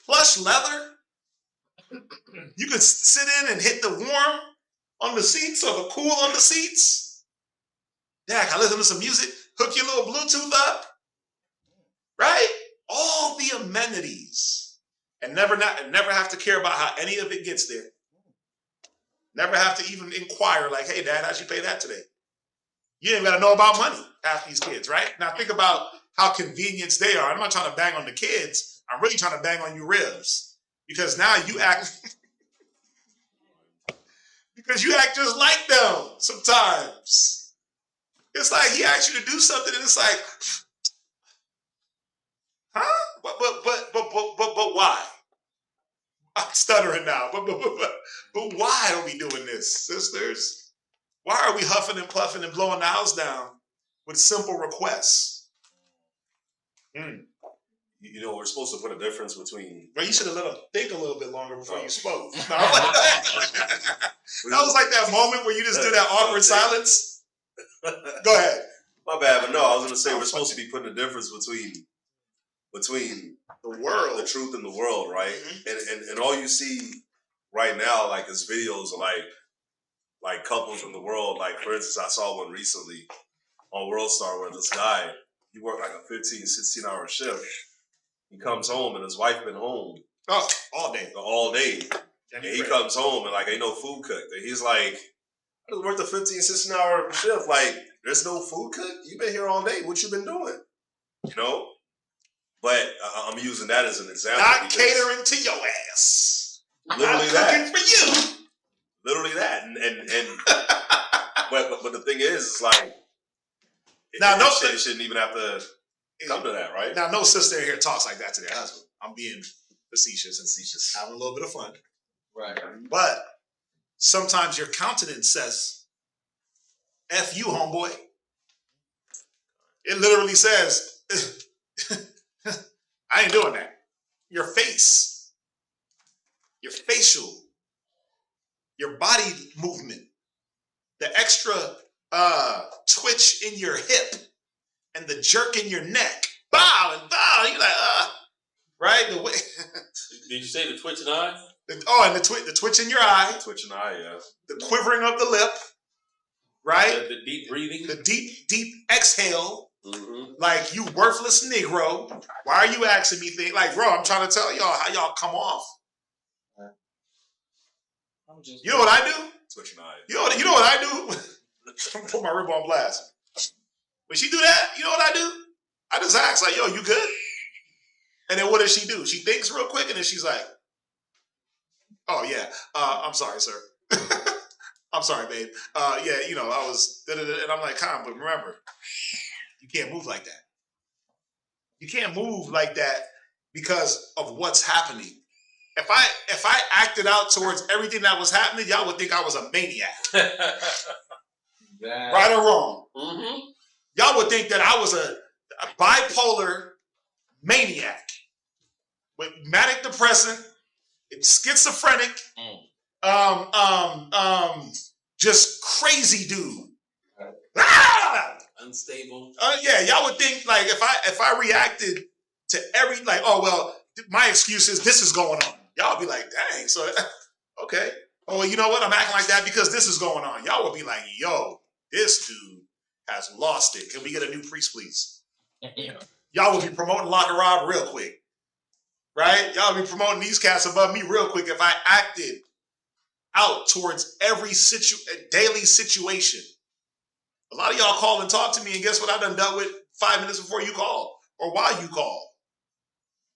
[SPEAKER 4] plush leather. You could sit in and hit the warm on the seats or the cool on the seats. Yeah, can I listen to some music? Hook your little Bluetooth up. Right? All the amenities. And never have to care about how any of it gets there. Never have to even inquire like, hey, Dad, how'd you pay that today? You ain't got to know about money, half these kids, right? Now think about how convenient they are. I'm not trying to bang on the kids. I'm really trying to bang on you ribs. Because now you act... because you act just like them sometimes. It's like he asks you to do something and it's like, huh? But why? I'm stuttering now. But why are we doing this, sisters? Why are we huffing and puffing and blowing the house down with simple requests?
[SPEAKER 3] You know, we're supposed to put a difference between...
[SPEAKER 4] Well, you should have let him think a little bit longer before you spoke. No, that was like that moment where you just did that awkward silence. Go ahead.
[SPEAKER 3] My bad, but no, I was going to say we're supposed to be putting a difference between
[SPEAKER 4] the world,
[SPEAKER 3] the truth and the world, right? Mm-hmm. And all you see right now, like, is videos of like couples from the world. Like, for instance, I saw one recently on World Star where this guy, he worked like a 15, 16-hour shift. He comes home and his wife been home
[SPEAKER 4] all day.
[SPEAKER 3] And he comes home and like ain't no food cooked. And he's like, I just worked a 15, 16-hour shift. Like, there's no food cooked? You've been here all day. What you been doing? You know? But I'm using that as an example.
[SPEAKER 4] Not catering to your ass.
[SPEAKER 3] Literally
[SPEAKER 4] I'm
[SPEAKER 3] that.
[SPEAKER 4] cooking for you.
[SPEAKER 3] Literally that. And but the thing is, it's like it shouldn't even have to come to that, right?
[SPEAKER 4] Now, no sister here talks like that to their husband. I'm being facetious, having a little bit of fun.
[SPEAKER 7] Right.
[SPEAKER 4] But sometimes your countenance says, F you, homeboy. It literally says, I ain't doing that. Your face, your facial, your body movement, the extra twitch in your hip, and the jerk in your neck, bow and bow. You're like, right? The way.
[SPEAKER 10] Did you say the twitching eye?
[SPEAKER 4] And the twitch in your eye.
[SPEAKER 3] Twitching eye, yeah.
[SPEAKER 4] The quivering of the lip, right?
[SPEAKER 10] The deep breathing.
[SPEAKER 4] The deep exhale.
[SPEAKER 10] Mm-hmm.
[SPEAKER 4] Like, you worthless Negro. Why are you asking me things? Like, bro, I'm trying to tell y'all how y'all come off. You know what I do?
[SPEAKER 3] Twitching eye.
[SPEAKER 4] You know what I do? Put my rib on blast. When she do that, you know what I do? I just ask, like, yo, you good? And then what does she do? She thinks real quick, and then she's like, oh, yeah, I'm sorry, sir. I'm sorry, babe. Yeah, you know, I was, and I'm like, calm, but remember, you can't move like that. You can't move like that because of what's happening. If I acted out towards everything that was happening, y'all would think I was a maniac. Right or wrong.
[SPEAKER 10] Mm-hmm.
[SPEAKER 4] Y'all would think that I was a bipolar maniac with manic depressant, schizophrenic, just crazy dude.
[SPEAKER 10] Unstable.
[SPEAKER 4] Yeah, y'all would think like if I reacted to every like, oh well, my excuse is this is going on. Y'all be like, dang, so okay. Oh, well, you know what? I'm acting like that because this is going on. Y'all would be like, yo, this dude has lost it. Can we get a new priest, please? Y'all would be promoting Locker Rob real quick. Right? Y'all would be promoting these cats above me real quick if I acted out towards every daily situation. A lot of y'all call and talk to me, and guess what I done dealt with 5 minutes before you call or while you call?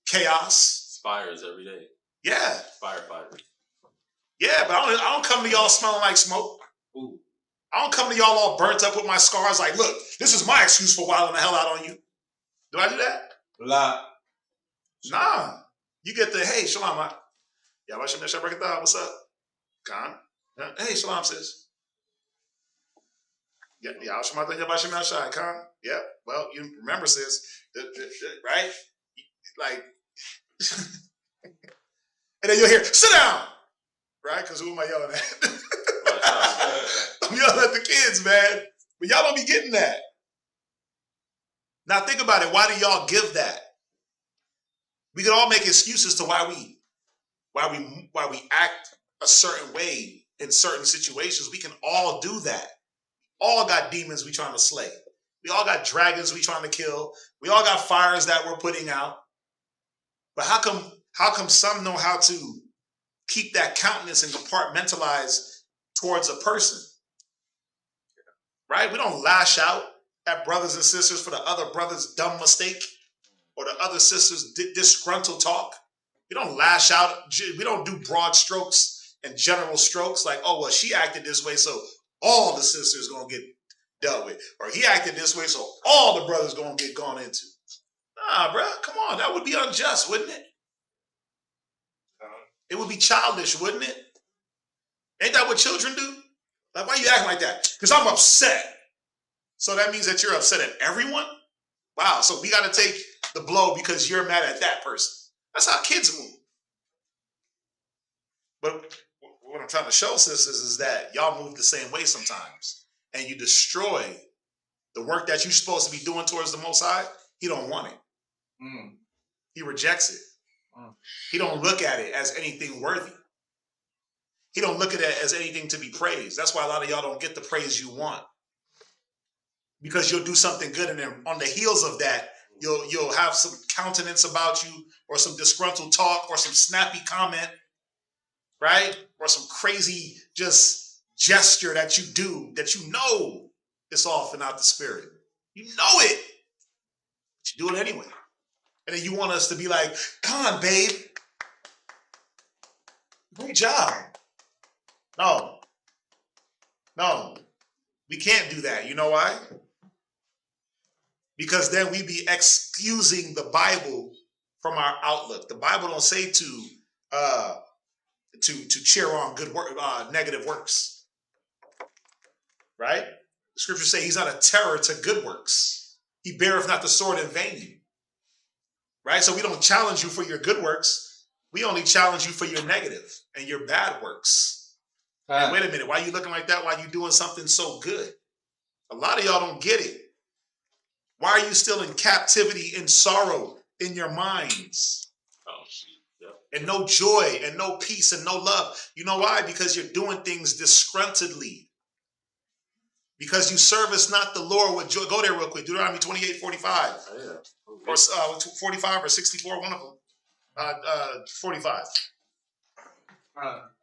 [SPEAKER 4] Chaos.
[SPEAKER 10] Fires every day.
[SPEAKER 4] Yeah.
[SPEAKER 10] Firefighters.
[SPEAKER 4] Yeah, but I don't come to y'all smelling like smoke.
[SPEAKER 10] Ooh.
[SPEAKER 4] I don't come to y'all all burnt up with my scars like, look, this is my excuse for wilding the hell out on you. Do I do that? Nah. You get the, hey, shalom. What's up? Khan? Hey, shalom, sis. Yeah, Khan? Yeah, well, you remember, sis, right? Like, and then you'll hear, sit down! Right? Because who am I yelling at? I'm yelling at the kids, man. But y'all don't be getting that. Now think about it. Why do y'all give that? We could all make excuses to why we act a certain way in certain situations. We can all do that. All got demons we trying to slay. We all got dragons we trying to kill. We all got fires that we're putting out. But how come some know how to keep that countenance and compartmentalize towards a person? Right? We don't lash out at brothers and sisters for the other brother's dumb mistake or the other sister's disgruntled talk. We don't lash out. We don't do broad strokes and general strokes like, oh, well, she acted this way, so all the sisters going to get dealt with. Or he acted this way, so all the brothers going to get gone into. Nah, bro, come on. That would be unjust, wouldn't it? It would be childish, wouldn't it? Ain't that what children do? Like, why you acting like that? Because I'm upset. So that means that you're upset at everyone? Wow, so we got to take the blow because you're mad at that person. That's how kids move. But what I'm trying to show, sisters, is that y'all move the same way sometimes. And you destroy the work that you're supposed to be doing towards the Most High. He don't want it. He rejects it. He don't look at it as anything worthy. He don't look at it as anything to be praised. That's why a lot of y'all don't get the praise you want. Because you'll do something good, and then on the heels of that, you'll have some countenance about you, or some disgruntled talk, or some snappy comment, right? Or some crazy just gesture that you do that you know is off and out the spirit. You know it, but you do it anyway. And then you want us to be like, come on, babe. Great job. No, we can't do that. You know why? Because then we be excusing the Bible from our outlook. The Bible don't say to cheer on good work, negative works, right? The scriptures say he's not a terror to good works. He beareth not the sword in vain, right? So we don't challenge you for your good works. We only challenge you for your negative and your bad works. And wait a minute, why are you looking like that? Why are you doing something so good? A lot of y'all don't get it. Why are you still in captivity, in sorrow, in your minds? And no joy, and no peace, and no love. You know why? Because you're doing things disgruntledly. Because you service not the Lord with joy. Go there real quick. Deuteronomy 28:45. Or 45 or 64, one of them. 45.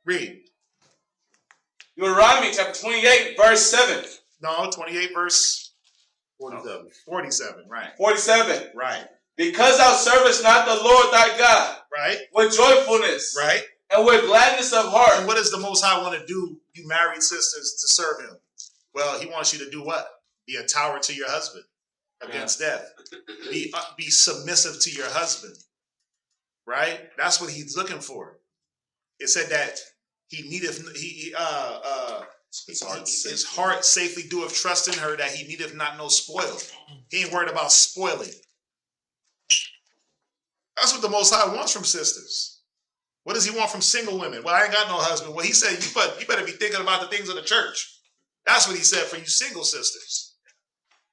[SPEAKER 4] Read.
[SPEAKER 6] Deuteronomy chapter 28, verse 7.
[SPEAKER 4] No, 28 verse
[SPEAKER 3] 47.
[SPEAKER 4] 47, right.
[SPEAKER 6] 47.
[SPEAKER 4] Right.
[SPEAKER 6] Because thou servest not the Lord thy God.
[SPEAKER 4] Right.
[SPEAKER 6] With joyfulness.
[SPEAKER 4] Right.
[SPEAKER 6] And with gladness of heart.
[SPEAKER 4] And what does the Most High want to do, you married sisters, to serve him? Well, he wants you to do what? Be a tower to your husband against death. Be submissive to your husband. Right? That's what he's looking for. It said that he needeth his heart safely doeth trust in her, that he needeth not no spoil. He ain't worried about spoiling. That's what the Most High wants from sisters. What does he want from single women? Well, I ain't got no husband. Well, he said you better be thinking about the things of the church. That's what he said for you single sisters.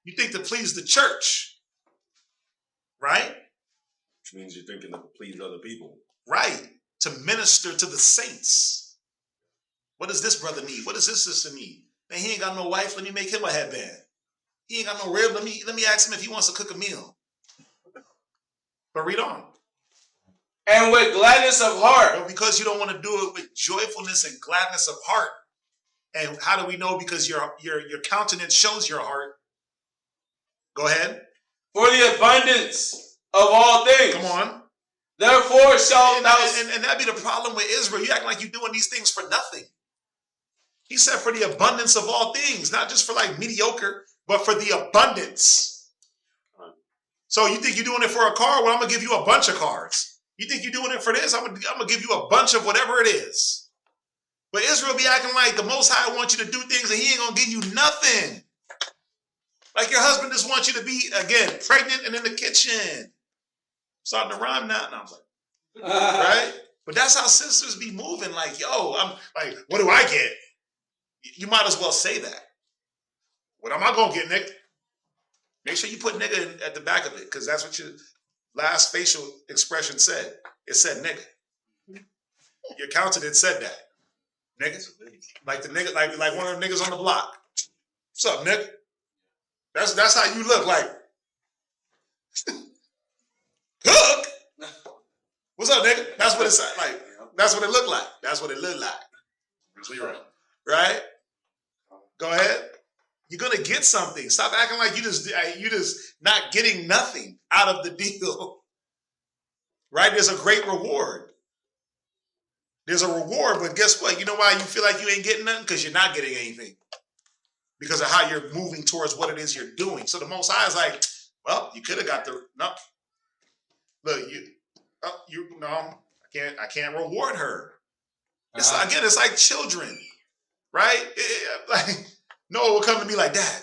[SPEAKER 4] You think to please the church, right?
[SPEAKER 3] Which means you're thinking to please other people.
[SPEAKER 4] Right. To minister to the saints. What does this brother need? What does this sister need? Man, he ain't got no wife. Let me make him a headband. He ain't got no rib. Let me ask him if he wants to cook a meal. But read on.
[SPEAKER 6] And with gladness of heart.
[SPEAKER 4] But because you don't want to do it with joyfulness and gladness of heart. And how do we know? Because your countenance shows your heart. Go ahead.
[SPEAKER 6] For the abundance of all things.
[SPEAKER 4] Come on.
[SPEAKER 6] Therefore shalt thou...
[SPEAKER 4] And that'd be the problem with Israel. You act like you're doing these things for nothing. He said for the abundance of all things. Not just for like mediocre, but for the abundance. So you think you're doing it for a car? Well, I'm going to give you a bunch of cars. You think you're doing it for this? I'm going to give you a bunch of whatever it is. But Israel be acting like the Most High wants you to do things and he ain't going to give you nothing. Like your husband just wants you to be, again, pregnant and in the kitchen. Starting to rhyme now. And I was like, right? But that's how sisters be moving. Like, yo, I'm like, what do I get? You might as well say that. What am I going to get, Nick? Make sure you put nigga at the back of it, because that's what last facial expression said? It said nigga. Your countenance said that. Nigga. Like the nigga, like one of them niggas on the block. What's up, nigga? That's how you look like. Cook? What's up, nigga? That's what it said. Like, that's what it looked like. That's what it looked like. Right? Go ahead. You're gonna get something. Stop acting like you just not getting nothing out of the deal. Right? There's a great reward. There's a reward, but guess what? You know why you feel like you ain't getting nothing? Because you're not getting anything. Because of how you're moving towards what it is you're doing. So the Most High is like, well, you could have got the no. Look, I can't reward her. It's again, it's like children, right? Like Noah will come to me like, Dad,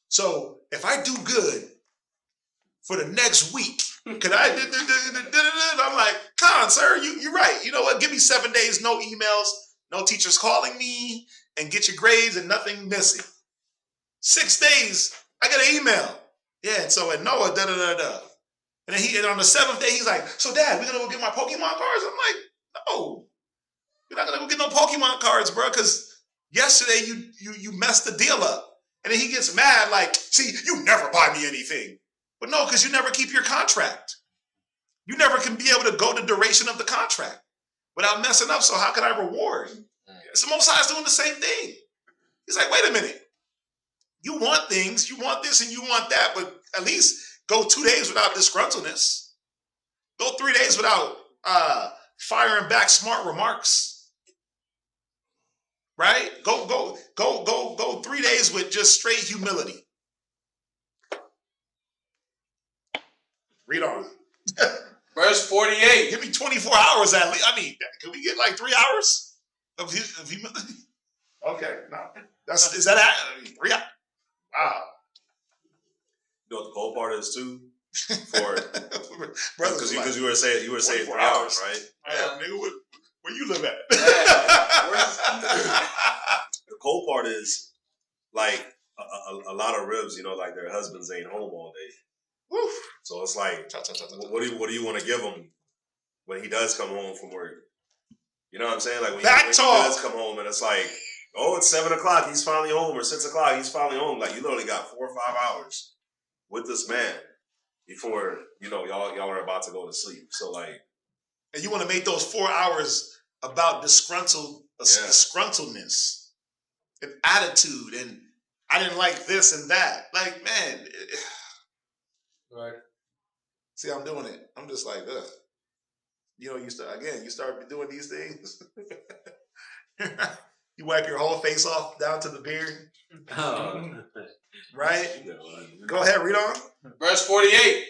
[SPEAKER 4] so if I do good for the next week, could I? I'm like, come on, sir, you're right. You know what? Give me 7 days, no emails, no teachers calling me, and get your grades and nothing missing. 6 days, I get an email. Yeah, and so at Noah, And then on the 7th day, he's like, so Dad, we're gonna go get my Pokemon cards? I'm like, no, we're not gonna go get no Pokemon cards, bro, because yesterday you messed the deal up. And then he gets mad, like, see, you never buy me anything. But no, because you never keep your contract. You never can be able to go the duration of the contract without messing up. So how can I reward? So Most High is doing the same thing. He's like, wait a minute. You want things, you want this and you want that, but at least go 2 days without disgruntledness. Go 3 days without firing back smart remarks. Right? Go 3 days with just straight humility. Read on.
[SPEAKER 6] Verse 48.
[SPEAKER 4] Give me 24 hours at least. I mean, can we get like 3 hours of humility? Okay, no. Is that 3 hours? Wow.
[SPEAKER 3] You know what the cold part is too? For because
[SPEAKER 4] like,
[SPEAKER 3] you were saying 3 hours, right?
[SPEAKER 4] Yeah, nigga, where you live at?
[SPEAKER 3] The cold part is like a lot of ribs, you know, like their husbands ain't home all day.
[SPEAKER 4] Woo.
[SPEAKER 3] So it's like, what do you want to give him when he does come home from work? You know what I'm saying? Like when he does come home and it's like, oh, it's 7 o'clock, he's finally home, or 6 o'clock, he's finally home. Like you literally got 4 or 5 hours with this man before, you know, y'all are about to go to sleep. So like,
[SPEAKER 4] and you want to make those 4 hours about disgruntledness and attitude and I didn't like this and that. Like, man.
[SPEAKER 7] Right.
[SPEAKER 4] See, I'm doing it. I'm just like, ugh. You know, you start doing these things. You wipe your whole face off down to the beard.
[SPEAKER 10] Oh.
[SPEAKER 4] Right? Go ahead, read on.
[SPEAKER 6] Verse 48.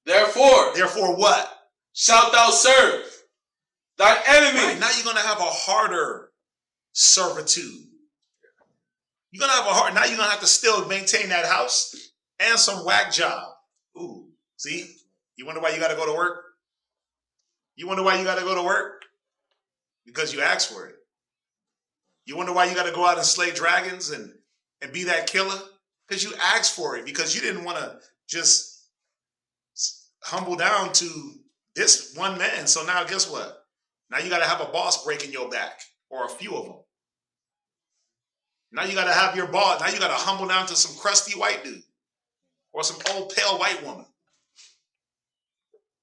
[SPEAKER 6] Therefore
[SPEAKER 4] what?
[SPEAKER 6] Shalt thou serve thy enemy.
[SPEAKER 4] Right, now you're going to have a harder servitude. You're going to have now you're going to have to still maintain that house and some whack job. Ooh, see? You wonder why you got to go to work? You wonder why you got to go to work? Because you asked for it. You wonder why you got to go out and slay dragons and be that killer? Because you asked for it. Because you didn't want to just humble down to this one man. So now guess what? Now you got to have a boss breaking your back, or a few of them. Now you got to have your boss. Now you got to humble down to some crusty white dude or some old pale white woman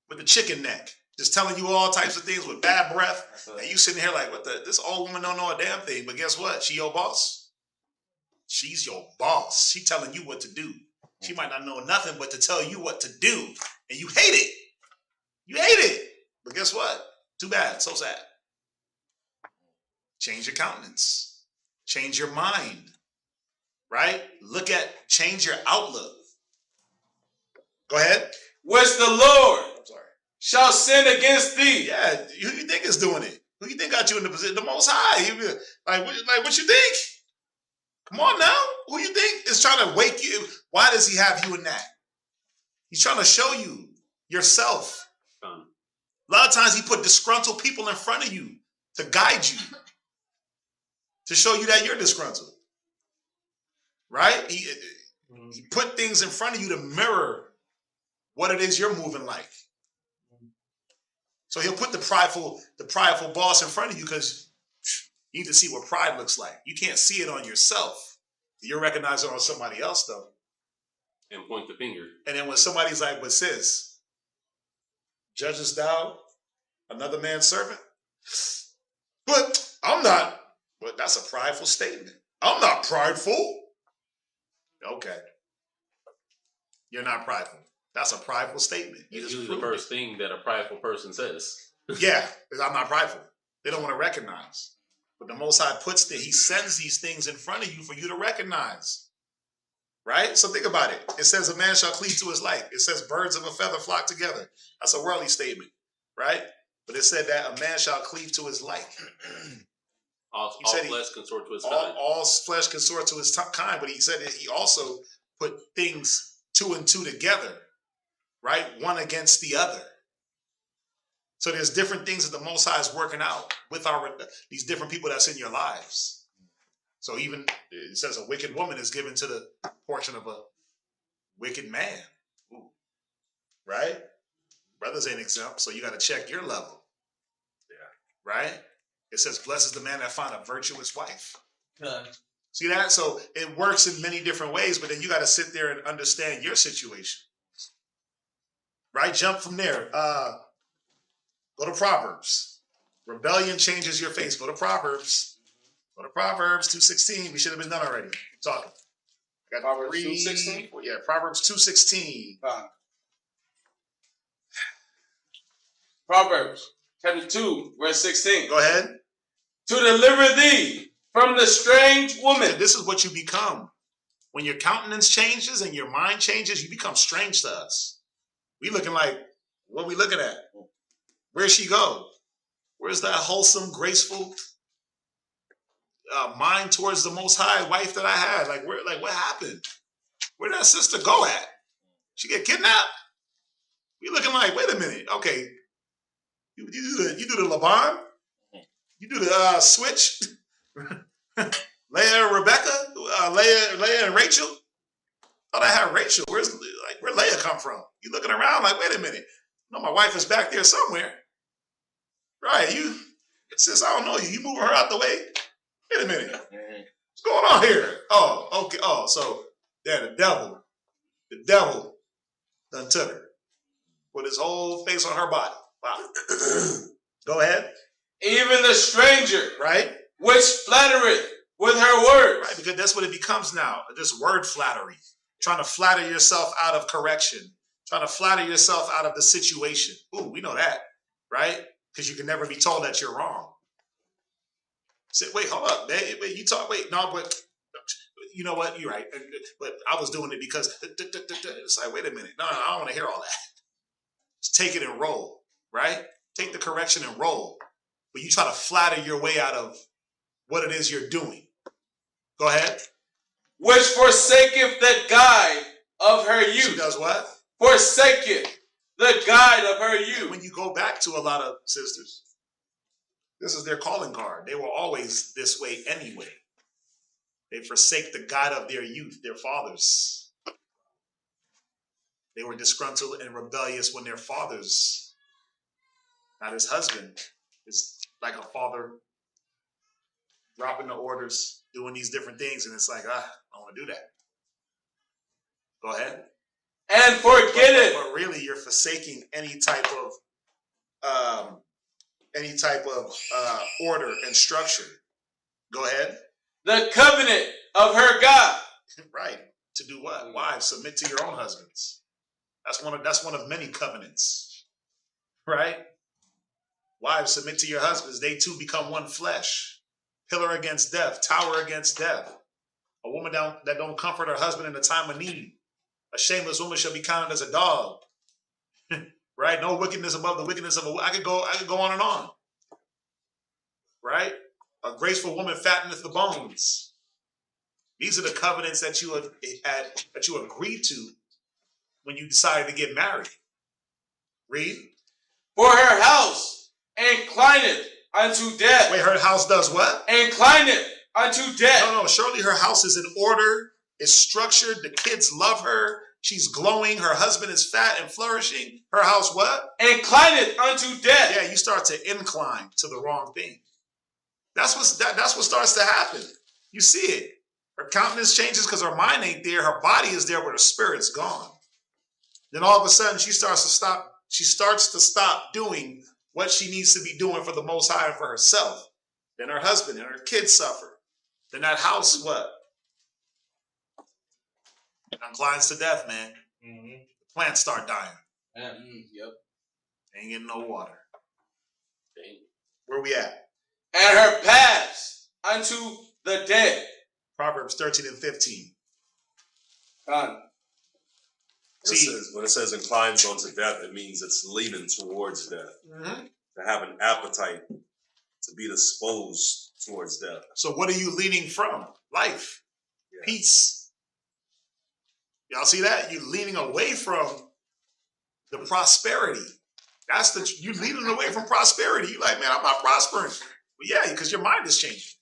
[SPEAKER 4] with the chicken neck, just telling you all types of things with bad breath. And you sitting here like, this old woman don't know a damn thing. But guess what? She your boss. She's your boss. She telling you what to do. She might not know nothing but to tell you what to do. And you hate it. You hate it. But guess what? Too bad. So sad. Change your countenance. Change your mind. Right? Change your outlook. Go ahead.
[SPEAKER 6] Which the Lord shall sin against thee.
[SPEAKER 4] Yeah, who you think is doing it? Who you think got you in the position? The Most High. What you think? Come on now. Who you think is trying to wake you? Why does he have you in that? He's trying to show you yourself. A lot of times he put disgruntled people in front of you to guide you, to show you that you're disgruntled. Right? He put things in front of you to mirror what it is you're moving like. So he'll put the prideful boss in front of you because you need to see what pride looks like. You can't see it on yourself. You're recognizing it on somebody else, though.
[SPEAKER 10] And point the finger.
[SPEAKER 4] And then when somebody's like, but sis, judgest thou another man's servant? But I'm not. But that's a prideful statement. I'm not prideful. Okay. You're not prideful. That's a prideful statement.
[SPEAKER 10] It's usually the first thing that a prideful person says.
[SPEAKER 4] Yeah, because I'm not prideful. They don't want to recognize. But the Most High puts he sends these things in front of you for you to recognize. Right? So think about it. It says a man shall cleave to his life. It says birds of a feather flock together. That's a worldly statement. Right? But it said that a man shall cleave to his life.
[SPEAKER 10] All flesh consort to his kind.
[SPEAKER 4] All flesh consort to his kind. But he said that he also put things two and two together. Right? One against the other. So there's different things that the Most High is working out with these different people that's in your lives. So even it says a wicked woman is given to the portion of a wicked man. Ooh. Right? Brothers ain't exempt, so you got to check your level. Yeah. Right? It says, blessed is the man that find a virtuous wife. See that? So it works in many different ways, but then you got to sit there and understand your situation. Right? Jump from there. Go to Proverbs. Rebellion changes your face. Go to Proverbs. Go to Proverbs 2:16. We should have been done already. I'm talking. Got
[SPEAKER 6] Proverbs 2:16?
[SPEAKER 4] Yeah, Proverbs 2:16.
[SPEAKER 6] Proverbs chapter 2, verse 16.
[SPEAKER 4] Go ahead.
[SPEAKER 6] To deliver thee from the strange woman.
[SPEAKER 4] And this is what you become. When your countenance changes and your mind changes, you become strange to us. We looking like, what we looking at? Where'd she go? Where's that wholesome, graceful mind towards the Most High wife that I had? Like, what happened? Where'd that sister go at? She get kidnapped? We looking like, wait a minute. Okay, you do the Laban? You do the switch? Leah and Rebecca? Leah and Rachel? Thought I had Rachel. Where Leah come from? You looking around like, wait a minute. No, my wife is back there somewhere. Right, sis, I don't know you. You moving her out the way? Wait a minute. What's going on here? Oh, okay. Oh, so yeah, the devil done took her. Put his whole face on her body. Wow. Go ahead.
[SPEAKER 6] Even the stranger,
[SPEAKER 4] right,
[SPEAKER 6] which flattereth with her words.
[SPEAKER 4] Right, because that's what it becomes now. This word flattery. Trying to flatter yourself out of correction. Trying to flatter yourself out of the situation. Ooh, we know that, right? Because you can never be told that you're wrong. Say, wait, hold up, man. Wait, you talk. Wait, no, but you know what? You're right. But I was doing it because it's like, wait a minute. No, I don't want to hear all that. Just take it and roll, right? Take the correction and roll. But you try to flatter your way out of what it is you're doing. Go ahead.
[SPEAKER 6] Which forsaketh the guide of her youth.
[SPEAKER 4] She does what?
[SPEAKER 6] Forsaketh the guide of her youth.
[SPEAKER 4] When you go back to a lot of sisters, this is their calling card. They were always this way anyway. They forsake the guide of their youth, their fathers. They were disgruntled and rebellious when their fathers, not his husband, is like a father dropping the orders, doing these different things, and it's like, I don't want to do that. Go ahead.
[SPEAKER 6] And forget it.
[SPEAKER 4] But really, you're forsaking any type of order and structure. Go ahead.
[SPEAKER 6] The covenant of her God.
[SPEAKER 4] Right. To do what? Wives, submit to your own husbands. That's one of many covenants. Right? Wives, submit to your husbands. They too become one flesh. Pillar against death. Tower against death. A woman that don't comfort her husband in a time of need. A shameless woman shall be counted as a dog. Right? No wickedness above the wickedness of a woman. I could go on and on. Right? A graceful woman fatteneth the bones. These are the covenants that you agreed to when you decided to get married. Read. For
[SPEAKER 6] her house inclineth unto death.
[SPEAKER 4] Wait, her house does what?
[SPEAKER 6] Inclineth unto death.
[SPEAKER 4] No. Surely her house is in order. It's structured. The kids love her. She's glowing. Her husband is fat and flourishing. Her house what?
[SPEAKER 6] Inclineth unto death.
[SPEAKER 4] Yeah, you start to incline to the wrong thing. That's what starts to happen. You see it. Her countenance changes because her mind ain't there. Her body is there, but her spirit's gone. Then all of a sudden, she starts to stop doing what she needs to be doing for the Most High and for herself. Then her husband and her kids suffer. Then that house, what? Inclines to death, man. Mm-hmm. The plants start dying.
[SPEAKER 5] Yep.
[SPEAKER 4] Ain't getting no water. Where we at?
[SPEAKER 6] And her paths unto the dead.
[SPEAKER 4] Proverbs 13 and 15.
[SPEAKER 3] When it says inclines unto death, it means it's leaning towards death. Mm-hmm. To have an appetite, to be disposed towards death.
[SPEAKER 4] So what are you leaning from? Life. Yeah. Peace. Y'all see that? You're leaning away from the prosperity. You're leaning away from prosperity. You're like, man, I'm not prospering. But yeah, because your mind is changing.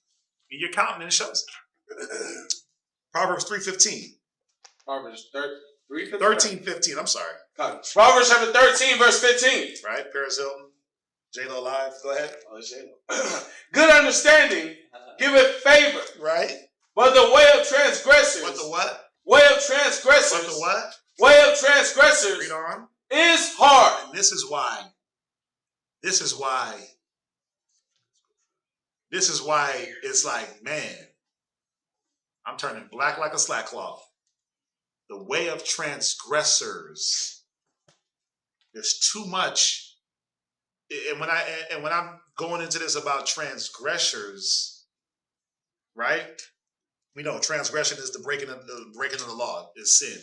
[SPEAKER 4] And your countenance shows it. Proverbs 3:15.
[SPEAKER 6] Proverbs 3:15.
[SPEAKER 4] 13:15. I'm sorry.
[SPEAKER 6] Proverbs chapter 13, verse 15.
[SPEAKER 4] Right? Paris Hilton. J-Lo Live. Go ahead.
[SPEAKER 6] Oh, J-Lo. Good understanding giveth favor.
[SPEAKER 4] Right?
[SPEAKER 6] But the way of transgressors.
[SPEAKER 4] What the what?
[SPEAKER 6] Way of transgressors.
[SPEAKER 4] What the what?
[SPEAKER 6] Way of transgressors.
[SPEAKER 4] Read on.
[SPEAKER 6] Is hard.
[SPEAKER 4] And this is why it's like, man, I'm turning black like a slackcloth. The way of transgressors. There's too much. And when I'm going into this about transgressors, right? We know transgression is the breaking of the law, is sin.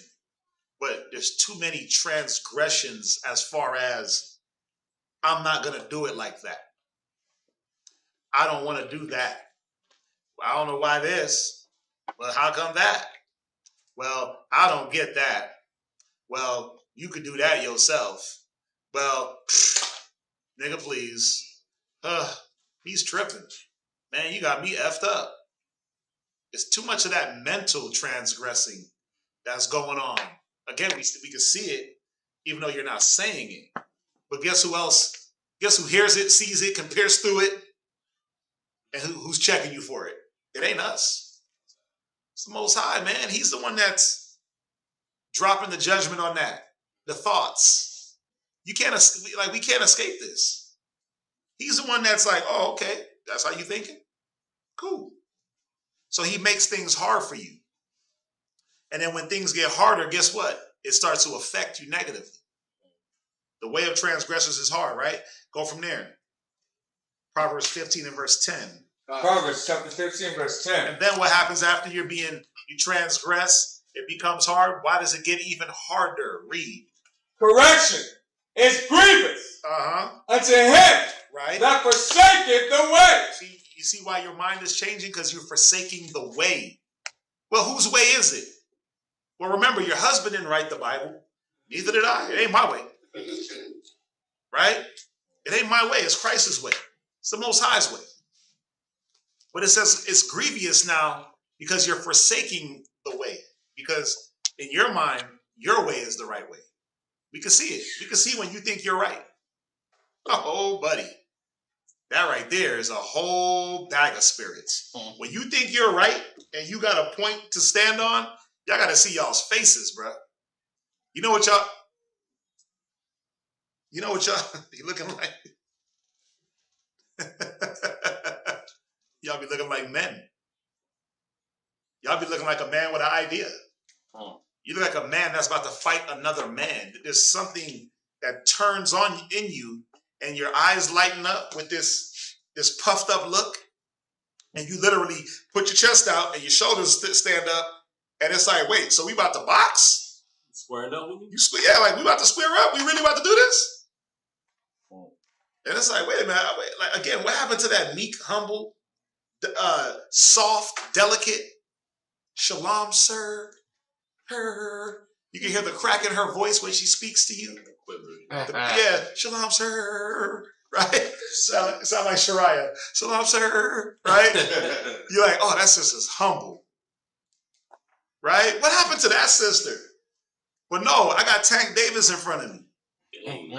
[SPEAKER 4] But there's too many transgressions as far as I'm not going to do it like that. I don't want to do that. I don't know why this, but how come that? Well, I don't get that. Well, you could do that yourself. Well, nigga, please. He's tripping. Man, you got me effed up. It's too much of that mental transgressing that's going on. Again, we can see it, even though you're not saying it. But guess who else? Guess who hears it, sees it, can pierce through it? And who's checking you for it? It ain't us. It's the Most High, man. He's the one that's dropping the judgment on that. The thoughts. We can't escape this. He's the one that's like, oh, okay, that's how you thinking? Cool. So he makes things hard for you. And then when things get harder, guess what? It starts to affect you negatively. The way of transgressors is hard, right? Go from there. Proverbs 15 and verse 10.
[SPEAKER 7] Proverbs chapter 15, verse 10.
[SPEAKER 4] And then what happens after you transgress? It becomes hard. Why does it get even harder? Read.
[SPEAKER 6] Correction is grievous unto him that forsaketh the way.
[SPEAKER 4] You see why your mind is changing? Because you're forsaking the way. Well, whose way is it? Well, remember, your husband didn't write the Bible. Neither did I. It ain't my way. Right? It ain't my way. It's Christ's way. It's the Most High's way. But it says it's grievous now because you're forsaking the way. Because in your mind, your way is the right way. We can see it. We can see when you think you're right. Oh, buddy. That right there is a whole bag of spirits. When you think you're right and you got a point to stand on, y'all got to see y'all's faces, bro. You know what y'all, you looking like? Y'all be looking like men. Y'all be looking like a man with an idea. You look like a man that's about to fight another man. There's something that turns on in you and your eyes lighten up with this puffed up look. And you literally put your chest out and your shoulders stand up. And it's like, wait, so we about to box?
[SPEAKER 10] Squaring up with me?
[SPEAKER 4] Yeah, like we about to square up? We really about to do this? And it's like, wait a minute. Like, again, what happened to that meek, humble, soft, delicate, shalom, sir? You can hear the crack in her voice when she speaks to you. Yeah, shalom, sir. Right? Sound like Shariah. Shalom, sir. Right? You're like, oh, that sister's humble. Right? What happened to that sister? But no, I got Tank Davis in front of me.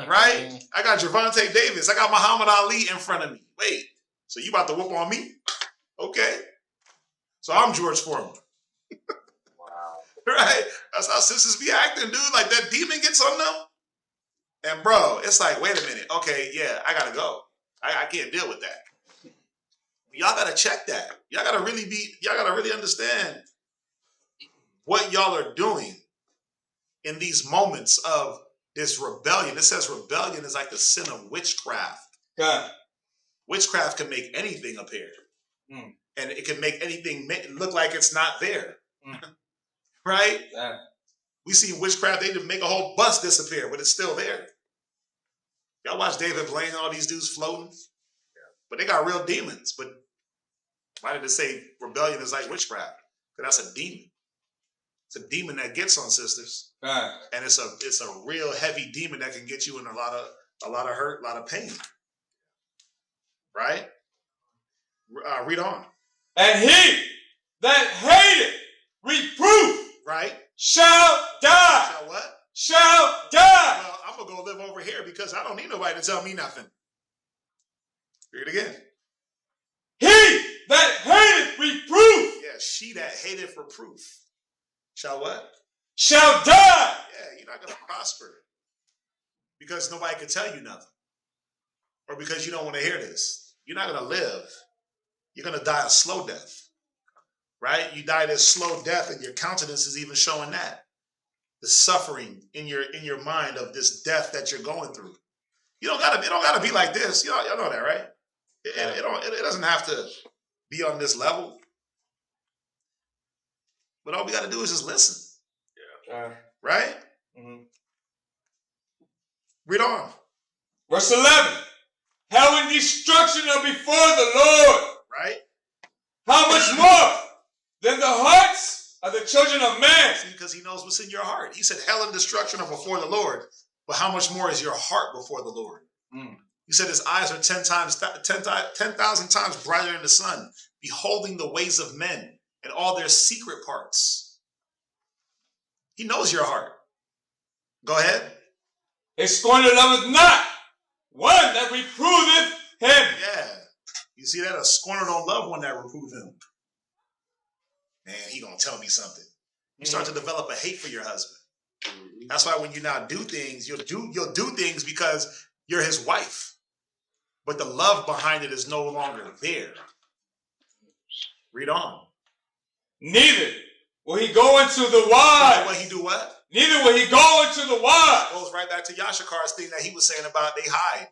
[SPEAKER 4] Right? I got Gervonta Davis. I got Muhammad Ali in front of me. Wait, so you about to whoop on me? Okay. So I'm George Foreman.
[SPEAKER 5] Wow.
[SPEAKER 4] Right? That's how sisters be acting, dude. Like that demon gets on them. And bro, it's like, wait a minute. Okay, yeah, I gotta go. I can't deal with that. Y'all gotta check that. Y'all gotta really understand what y'all are doing in these moments of this rebellion. It says rebellion is like the sin of witchcraft.
[SPEAKER 6] God.
[SPEAKER 4] Witchcraft can make anything appear. And it can make anything look like it's not there. Right?
[SPEAKER 6] Yeah.
[SPEAKER 4] We see witchcraft, they make a whole bus disappear, but it's still there. Y'all watch David Blaine, all these dudes floating? Yeah. But they got real demons. But why did it say rebellion is like witchcraft? Because that's a demon. It's a demon that gets on sisters.
[SPEAKER 6] Right.
[SPEAKER 4] And it's a real heavy demon that can get you in a lot of hurt, a lot of pain. Right? Read on.
[SPEAKER 6] And he that hateth reproof,
[SPEAKER 4] right,
[SPEAKER 6] shall die.
[SPEAKER 4] Shall what?
[SPEAKER 6] Shall die.
[SPEAKER 4] Well, I'm gonna go live over here because I don't need nobody to tell me nothing. Read it again.
[SPEAKER 6] He that hateth reproof.
[SPEAKER 4] Yeah, she that hateth reproof. Shall what?
[SPEAKER 6] Shall die.
[SPEAKER 4] Yeah, you're not gonna prosper because nobody can tell you nothing, or because you don't want to hear this. You're not gonna live. You're going to die a slow death, right? You die this slow death and your countenance is even showing that. The suffering in your mind of this death that you're going through. It don't gotta be like this. Y'all know that, right? It doesn't have to be on this level. But all we got to do is just listen. Yeah. Right? Mm-hmm. Read on.
[SPEAKER 6] Verse 11. Hell and destruction are before the Lord.
[SPEAKER 4] Right?
[SPEAKER 6] How much more than the hearts of the children of man?
[SPEAKER 4] See, because he knows what's in your heart. He said hell and destruction are before the Lord. But how much more is your heart before the Lord? He said his eyes are 10,000 times brighter than the sun, beholding the ways of men and all their secret parts. He knows your heart. Go ahead.
[SPEAKER 6] A scorner loveth not one that reproveth him.
[SPEAKER 4] Yeah. You see that? A scorner don't love one that reprove him. Man, he gonna tell me something. You start to develop a hate for your husband. That's why when you now do things, you'll do things because you're his wife. But the love behind it is no longer there. Read on.
[SPEAKER 6] Neither will he go into the wise.
[SPEAKER 4] Will he do what?
[SPEAKER 6] Neither will he go into the wise.
[SPEAKER 4] Goes right back to Yashakar's thing that he was saying about they hide.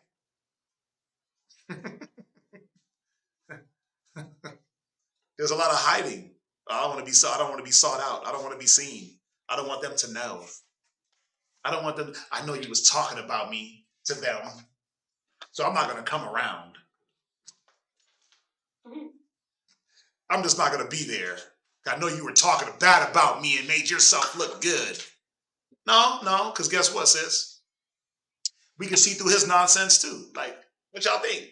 [SPEAKER 4] There's a lot of hiding. I don't want to be sought out. I don't want to be seen. I don't want them to know. I don't want them. I know you was talking about me to them, so I'm not going to come around. I'm just not going to be there. I know you were talking bad about me and made yourself look good. No, because guess what, sis? We can see through his nonsense too. Like, what y'all think?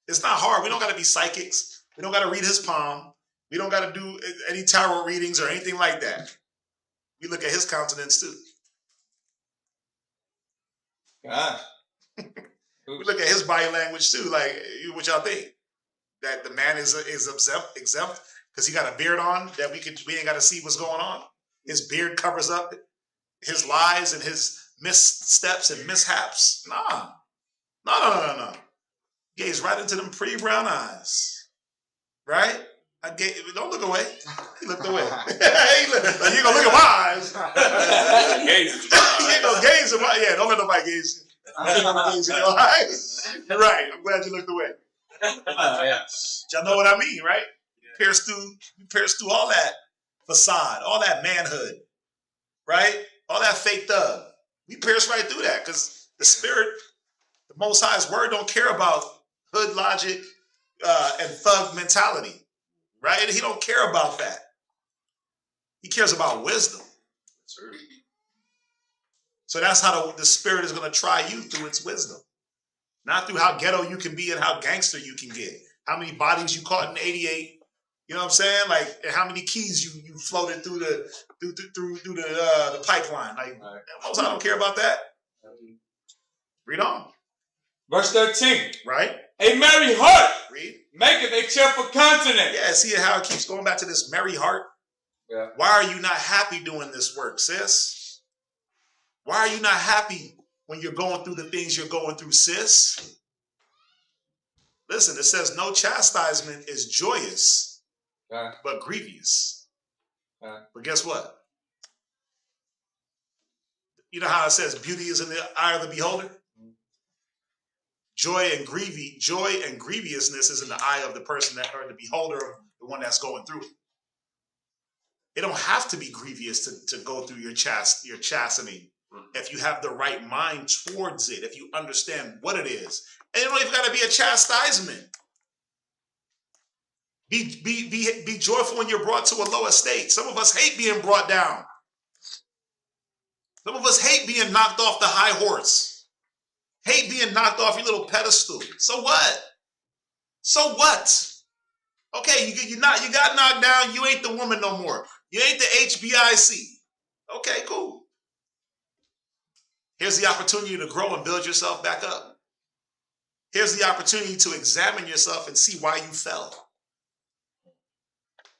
[SPEAKER 4] It's not hard. We don't got to be psychics. We don't got to read his palm. We don't got to do any tarot readings or anything like that. We look at his countenance too.
[SPEAKER 6] God.
[SPEAKER 4] We look at his body language too. Like, what y'all think? That the man is exempt because he got a beard on that we ain't got to see what's going on. His beard covers up his lies and his missteps and mishaps. No. Gaze right into them pretty brown eyes. Right? Don't look away. He looked away. You gonna look at my eyes. You ain't gonna gaze in my. Yeah, don't let nobody gaze. I'm gonna gaze in your eyes. Right. I'm glad you looked away. Y'all know what I mean, right? Pierce through all that facade, all that manhood, right? All that fake thug. We pierce right through that because the spirit, the Most High's word, don't care about hood logic and thug mentality, right? He don't care about that. He cares about wisdom. So that's how the spirit is going to try you through its wisdom. Not through how ghetto you can be and how gangster you can get. How many bodies you caught in 88, You know what I'm saying? Like, how many keys you floated through the pipeline? Like, most I don't care about that. Read on.
[SPEAKER 7] Verse 13.
[SPEAKER 4] Right?
[SPEAKER 7] A merry heart
[SPEAKER 4] Read.
[SPEAKER 7] maketh a cheerful countenance.
[SPEAKER 4] Yeah, see how it keeps going back to this merry heart?
[SPEAKER 7] Yeah.
[SPEAKER 4] Why are you not happy doing this work, sis? Why are you not happy when you're going through the things you're going through, sis? Listen, it says no chastisement is joyous, but grievous. But guess what? You know how it says beauty is in the eye of the beholder? Joy and grievousness is in the eye of the person that, or the beholder, the one that's going through it. It don't have to be grievous to go through your chastening if you have the right mind towards it, if you understand what it is. And it don't even got to be a chastisement. Be joyful when you're brought to a low estate. Some of us hate being brought down. Some of us hate being knocked off the high horse. Hate being knocked off your little pedestal. So what? So what? Okay, you got knocked down. You ain't the woman no more. You ain't the HBIC. Okay, cool. Here's the opportunity to grow and build yourself back up. Here's the opportunity to examine yourself and see why you fell.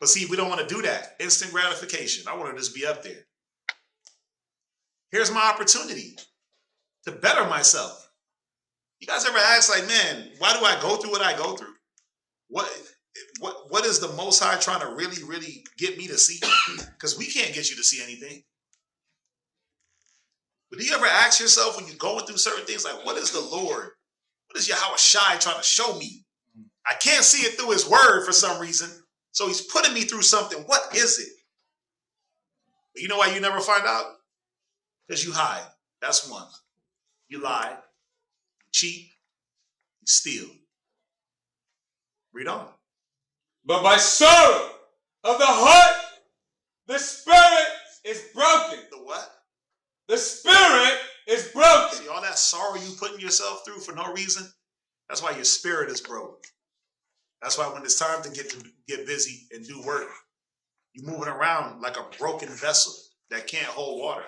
[SPEAKER 4] But see, we don't want to do that. Instant gratification. I want to just be up there. Here's my opportunity to better myself. You guys ever ask, like, man, why do I go through what I go through? What is the Most High trying to really, really get me to see? Because we can't get you to see anything. But do you ever ask yourself when you're going through certain things, like, what is the Lord? What is Yahweh Shai trying to show me? I can't see it through his word for some reason. So he's putting me through something. What is it? But you know why you never find out? Because you hide. That's one. You lie. You cheat. You steal. Read on.
[SPEAKER 7] But by sorrow of the heart, the spirit is broken.
[SPEAKER 4] The what?
[SPEAKER 7] The spirit is broken.
[SPEAKER 4] See, all that sorrow you putting yourself through for no reason, that's why your spirit is broken. That's why when it's time to get busy and do work, you're moving around like a broken vessel that can't hold water.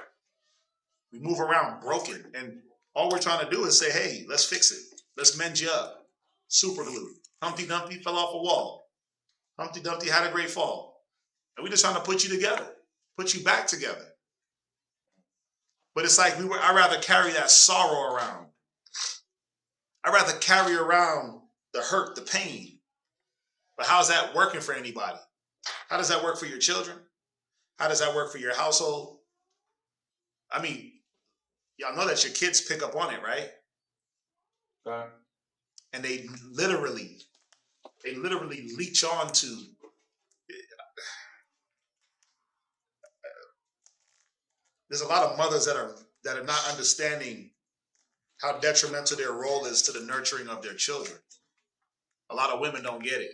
[SPEAKER 4] We move around broken, and all we're trying to do is say, hey, let's fix it. Let's mend you up. Super glue. Humpty Dumpty fell off a wall. Humpty Dumpty had a great fall. And we're just trying to put you together, put you back together. But it's like I'd rather carry that sorrow around. I'd rather carry around the hurt, the pain. But how's that working for anybody? How does that work for your children? How does that work for your household? I mean, y'all know that your kids pick up on it, right? And they literally leech on to. There's a lot of mothers that are not understanding how detrimental their role is to the nurturing of their children. A lot of women don't get it.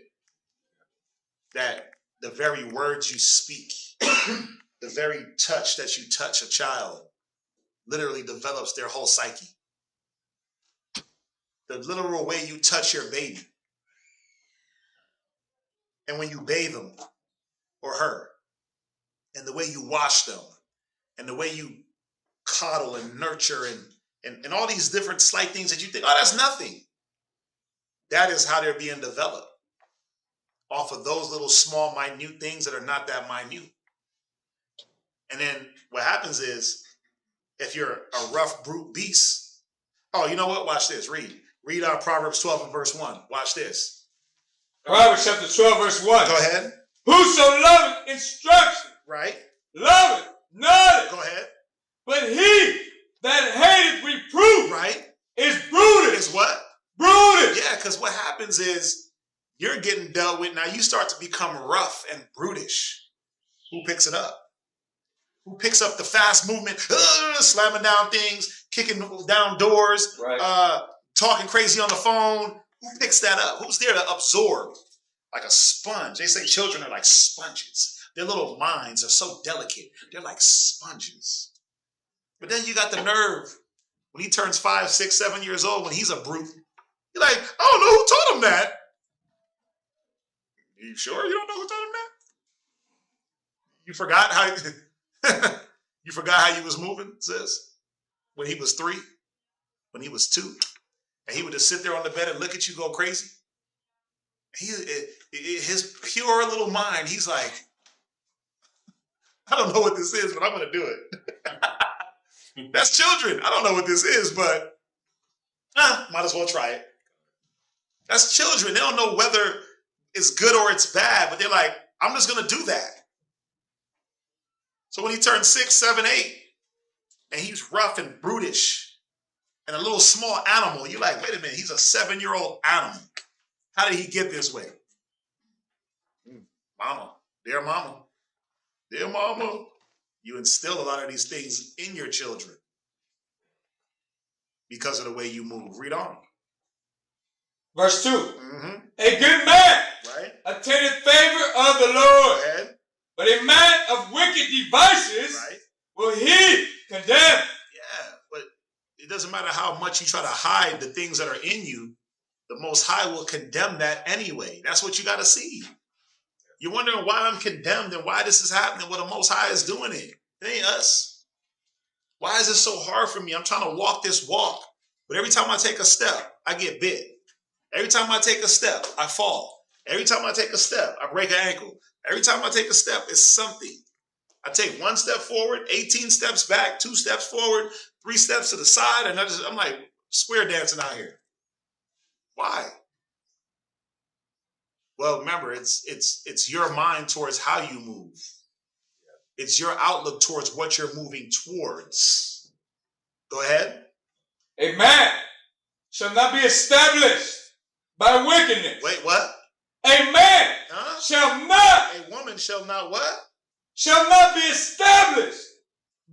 [SPEAKER 4] That the very words you speak, the very touch that you touch a child, literally develops their whole psyche. The literal way you touch your baby, and when you bathe them or her, and the way you wash them, and the way you coddle and nurture and all these different slight things that you think, oh, that's nothing. That is how they're being developed. Off of those little small, minute things that are not that minute. And then what happens is, if you're a rough, brute beast, oh, you know what? Watch this. Read Proverbs 12 and verse 1. Watch this.
[SPEAKER 7] Proverbs chapter 12, verse 1.
[SPEAKER 4] Go ahead.
[SPEAKER 7] Whoso loveth instruction,
[SPEAKER 4] right?
[SPEAKER 7] Loveth knowledge.
[SPEAKER 4] Go ahead.
[SPEAKER 7] But he that hateth reproof,
[SPEAKER 4] right,
[SPEAKER 7] is brutish.
[SPEAKER 4] Is what?
[SPEAKER 7] Brutish.
[SPEAKER 4] Yeah, because what happens is you're getting dealt with. Now you start to become rough and brutish. Who picks it up? Who picks up the fast movement, slamming down things, kicking down doors,
[SPEAKER 7] right.
[SPEAKER 4] Talking crazy on the phone? Who picks that up? Who's there to absorb? Like a sponge. They say children are like sponges. Their little minds are so delicate. They're like sponges. But then you got the nerve. When he turns 5, 6, 7 years old, when he's a brute, you're like, I don't know who taught him that. You sure you don't know who told him that? You forgot how you forgot how you was moving, sis? When he was 3, when he was 2, and he would just sit there on the bed and look at you go crazy. His pure little mind, he's like, I don't know what this is, but I'm going to do it. That's children. I don't know what this is, but might as well try it. That's children. They don't know whether it's good or it's bad, but they're like, I'm just going to do that. So when he turned 6, 7, 8, and he's rough and brutish and a little small animal, you're like, wait a minute, he's a 7-year-old animal. How did he get this way? Mama, dear mama, you instill a lot of these things in your children because of the way you move. Read on.
[SPEAKER 6] Verse 2. A good man obtaineth favor of the Lord, but a man of wicked devices will he condemn.
[SPEAKER 4] Yeah, but it doesn't matter how much you try to hide the things that are in you. The Most High will condemn that anyway. That's what you got to see. You're wondering why I'm condemned and why this is happening, what the Most High is doing it. It ain't us. Why is it so hard for me? I'm trying to walk this walk. But every time I take a step, I get bit. Every time I take a step, I fall. Every time I take a step, I break an ankle. Every time I take a step, it's something. I take 1 step forward, 18 steps back, 2 steps forward, 3 steps to the side, and I'm like square dancing out here. Why? Well, remember, it's your mind towards how you move. It's your outlook towards what you're moving towards. Go ahead.
[SPEAKER 6] A man shall not be established by wickedness.
[SPEAKER 4] Wait, what?
[SPEAKER 6] A man shall not.
[SPEAKER 4] A woman shall not what?
[SPEAKER 6] Shall not be established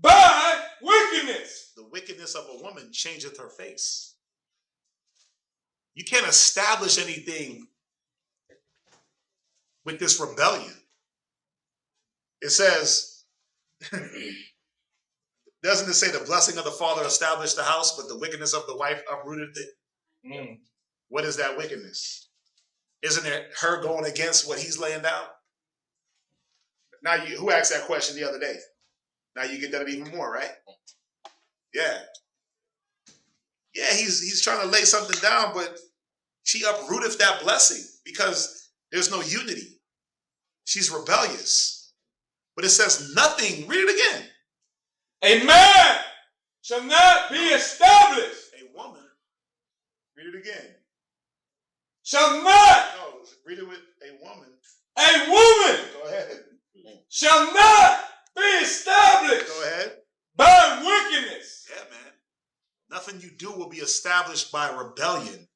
[SPEAKER 6] by wickedness.
[SPEAKER 4] The wickedness of a woman changeth her face. You can't establish anything with this rebellion. It says, doesn't it say the blessing of the father established the house, but the wickedness of the wife uprooted it? What is that wickedness? Isn't it her going against what he's laying down? Now, who asked that question the other day? Now you get that even more, right? Yeah. Yeah, he's trying to lay something down, but she uprooteth that blessing because there's no unity. She's rebellious. But it says nothing. Read it again.
[SPEAKER 6] A man shall not be established.
[SPEAKER 4] A woman. Read it again.
[SPEAKER 6] Shall not.
[SPEAKER 4] No, read it with a woman.
[SPEAKER 6] A woman.
[SPEAKER 4] Go ahead.
[SPEAKER 6] Shall not be established.
[SPEAKER 4] Go ahead.
[SPEAKER 6] By wickedness.
[SPEAKER 4] Yeah, man. Nothing you do will be established by rebellion.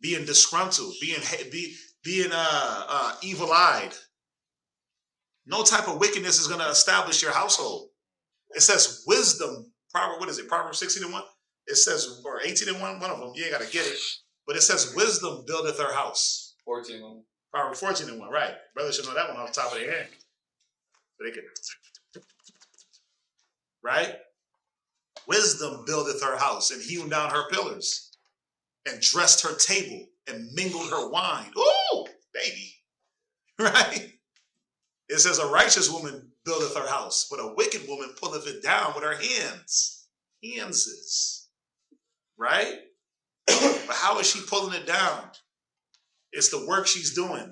[SPEAKER 4] Being disgruntled, being evil-eyed. No type of wickedness is going to establish your household. It says wisdom. Proverbs 16:1? It says, or 18:1, one of them. You ain't got to get it. But it says wisdom buildeth her house.
[SPEAKER 7] 14:1.
[SPEAKER 4] Proverbs 14:1, right. Brothers should know that one off the top of their head. So they can, right? Wisdom buildeth her house and hewn down her pillars and dressed her table and mingled her wine. Ooh, baby. Right? It says a righteous woman buildeth her house, but a wicked woman pulleth it down with her hands. Handses. Right? But how is she pulling it down? It's the work she's doing.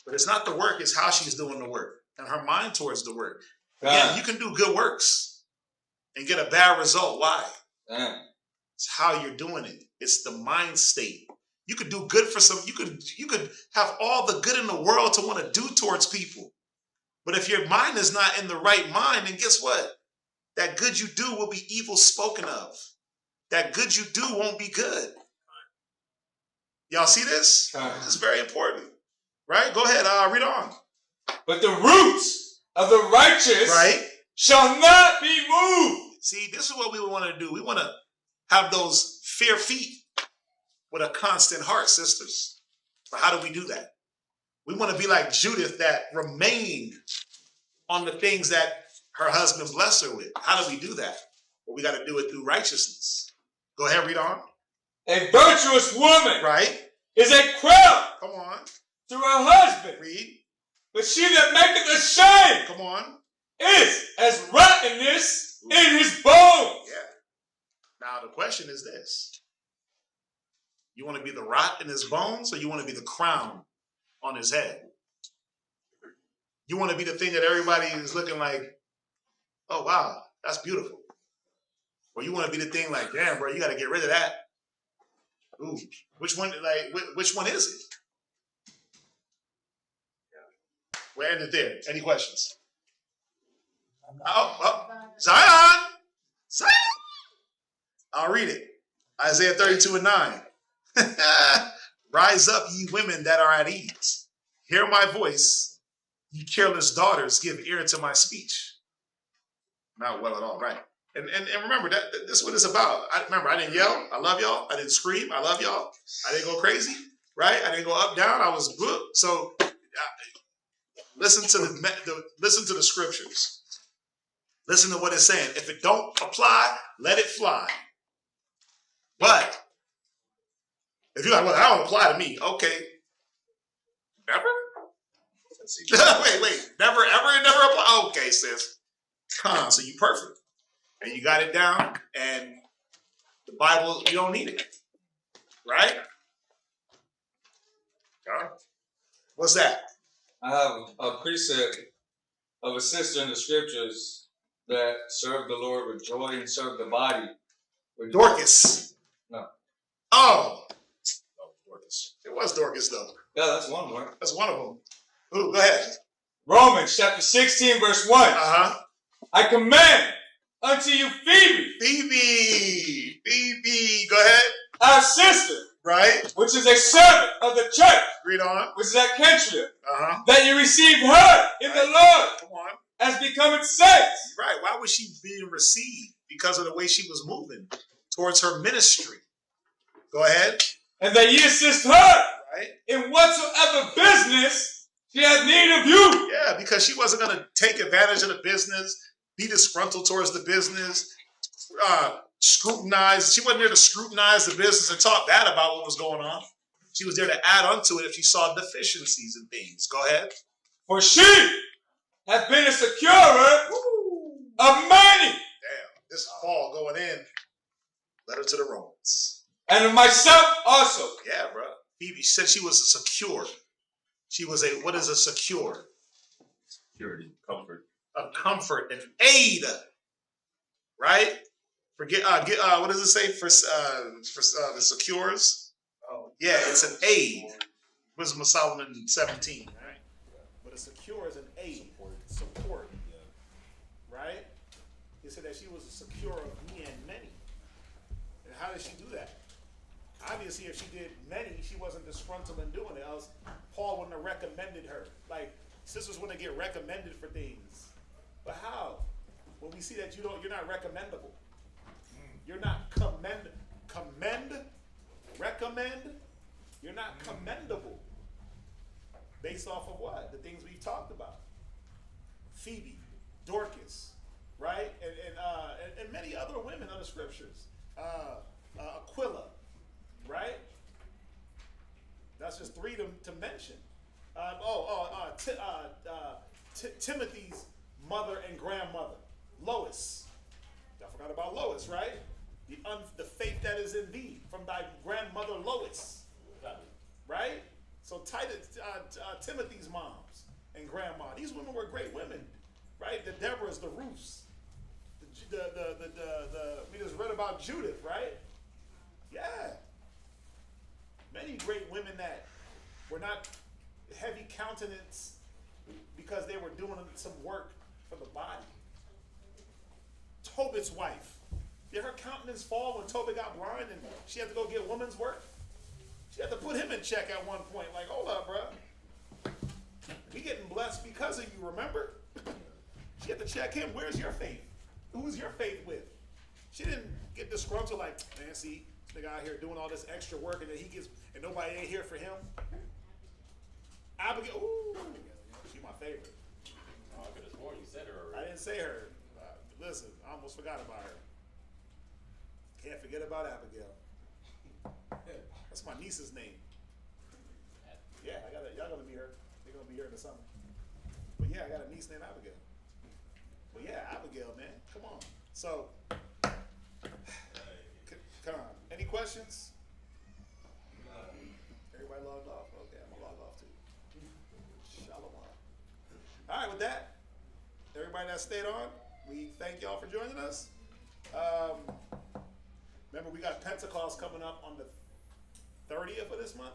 [SPEAKER 4] But it's not the work, it's how she's doing the work. And her mind towards the work. Yeah, you can do good works and get a bad result. Why? It's how you're doing it. It's the mind state. You could do good for some, you could have all the good in the world to want to do towards people. But if your mind is not in the right mind, then guess what? That good you do will be evil spoken of. That good you do won't be good. Y'all see this? This is very important. Right? Go ahead, read on.
[SPEAKER 6] But the roots of the righteous shall not be moved.
[SPEAKER 4] See, this is what we want to do. We want to have those fair feet with a constant heart, sisters. But how do we do that? We want to be like Judith that remained on the things that her husband blessed her with. How do we do that? Well, we got to do it through righteousness. Go ahead, read on.
[SPEAKER 6] A virtuous woman is a crown.
[SPEAKER 4] Come on.
[SPEAKER 6] To her husband.
[SPEAKER 4] Read.
[SPEAKER 6] But she that maketh ashamed.
[SPEAKER 4] Come on.
[SPEAKER 6] Is as rottenness in his bones.
[SPEAKER 4] Yeah. Now the question is this. You want to be the rot in his bones, or you want to be the crown on his head? You want to be the thing that everybody is looking like, oh, wow, that's beautiful. Or you want to be the thing like, damn, bro, you got to get rid of that. Ooh, which one is it? We'll end it there. Any questions? Zion! I'll read it. Isaiah 32:9. Rise up, ye women that are at ease. Hear my voice. Ye careless daughters, give ear to my speech. Not well at all, right? And remember, that this is what it's about. I didn't yell. I love y'all. I didn't scream. I love y'all. I didn't go crazy, right? I didn't go up, down. I was good. So listen to the scriptures. Listen to what it's saying. If it don't apply, let it fly. But if you're like, well, that don't apply to me. Okay. Never? wait. Never apply? Okay, sis. Come on, so you perfect. And you got it down, and the Bible, you don't need it. Right? What's that?
[SPEAKER 7] I have a precept of a sister in the scriptures that served the Lord with joy and served the body with
[SPEAKER 4] Dorcas.
[SPEAKER 7] No.
[SPEAKER 4] Oh. No, Dorcas. It was Dorcas, though.
[SPEAKER 7] Yeah, that's one more.
[SPEAKER 4] That's one of them. Ooh, go ahead.
[SPEAKER 6] Romans chapter 16, verse 1.
[SPEAKER 4] Uh-huh.
[SPEAKER 6] I command unto you Phoebe.
[SPEAKER 4] Phoebe. Go ahead.
[SPEAKER 6] Our sister.
[SPEAKER 4] Right.
[SPEAKER 6] Which is a servant of the church.
[SPEAKER 4] Read on.
[SPEAKER 6] Which is at Kentria.
[SPEAKER 4] Uh-huh.
[SPEAKER 6] That you receive her in the Lord.
[SPEAKER 4] Come on.
[SPEAKER 6] As becoming saints.
[SPEAKER 4] Right. Why was she being received? Because of the way she was moving towards her ministry. Go ahead.
[SPEAKER 6] And that ye assist her.
[SPEAKER 4] Right.
[SPEAKER 6] In whatsoever business she has need of you.
[SPEAKER 4] Yeah, because she wasn't going to take advantage of the business, be disgruntled towards the business, scrutinize. She wasn't there to scrutinize the business and talk bad about what was going on. She was there to add unto it if she saw deficiencies and things. Go ahead.
[SPEAKER 6] For she hath been a securer of many.
[SPEAKER 4] Damn, this is Paul going in. Letter to the Romans.
[SPEAKER 6] And of myself also.
[SPEAKER 4] Yeah, bro. Phoebe said she was secure. She was what is a secure?
[SPEAKER 3] Security, comfort.
[SPEAKER 4] A comfort, an aid. Right? What does it say for the secures? Oh, yeah, it's an aid. Wisdom of Solomon 17, right? But a secure is an aid, support. Yeah. Right? He said that she was a secure of me and many. And how did she do that? Obviously, if she did many, she wasn't disgruntled in doing it. Else, Paul wouldn't have recommended her. Like, sisters wouldn't get recommended for things. But how? When we see that you're not recommendable. You're not recommend. You're not commendable. Based off of what? The things we've talked about. Phoebe, Dorcas, right? And many other women of the scriptures. Aquila, right? That's just three to mention. Timothy's mother and grandmother, Lois. I forgot about Lois, right? The faith that is in thee, from thy grandmother Lois, right? So Timothy's moms and grandma. These women were great women, right? The Deborahs, the Ruths, we just read about Judith, right? Yeah. Many great women that were not heavy countenance because they were doing some work for the body. Tobit's wife. Did her countenance fall when Tobit got blind and she had to go get woman's work? She had to put him in check at one point. Like, hold up, bro. We getting blessed because of you, remember? She had to check him. Where's your faith? Who's your faith with? She didn't get disgruntled like, man, see, this nigga out here doing all this extra work and then and nobody ain't here for him. Abigail, ooh, she's my favorite.
[SPEAKER 10] Oh, I could have sworn you said her already.
[SPEAKER 4] I didn't say her. Listen, I almost forgot about her. Can't forget about Abigail. That's my niece's name. Yeah, y'all gonna be here. They're gonna be here in the summer. But yeah, I got a niece named Abigail. Well, yeah, Abigail, man. Come on. So, come on. Any questions? Everybody logged off. Okay, I'm gonna log off too. Shalom. All right, with that, everybody that stayed on, we thank y'all for joining us. Remember, we got Pentecost coming up on the 30th of this month,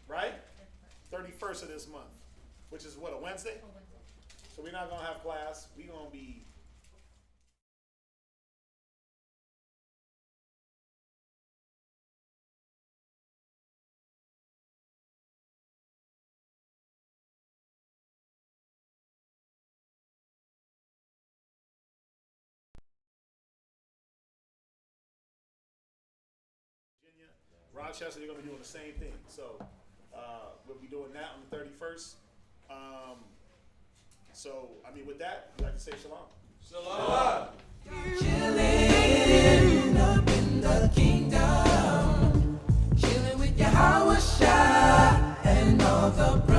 [SPEAKER 4] right? 31st of this month, which is what, a Wednesday? So we're not gonna have class. We're gonna be Virginia, Rochester. They're gonna be doing the same thing. So we'll be doing that on the 31st. So I mean, with that, we'd like to say shalom.
[SPEAKER 6] Shalom.
[SPEAKER 1] Chilling up in the kingdom, chilling with Yahweh Shai and all the brothers.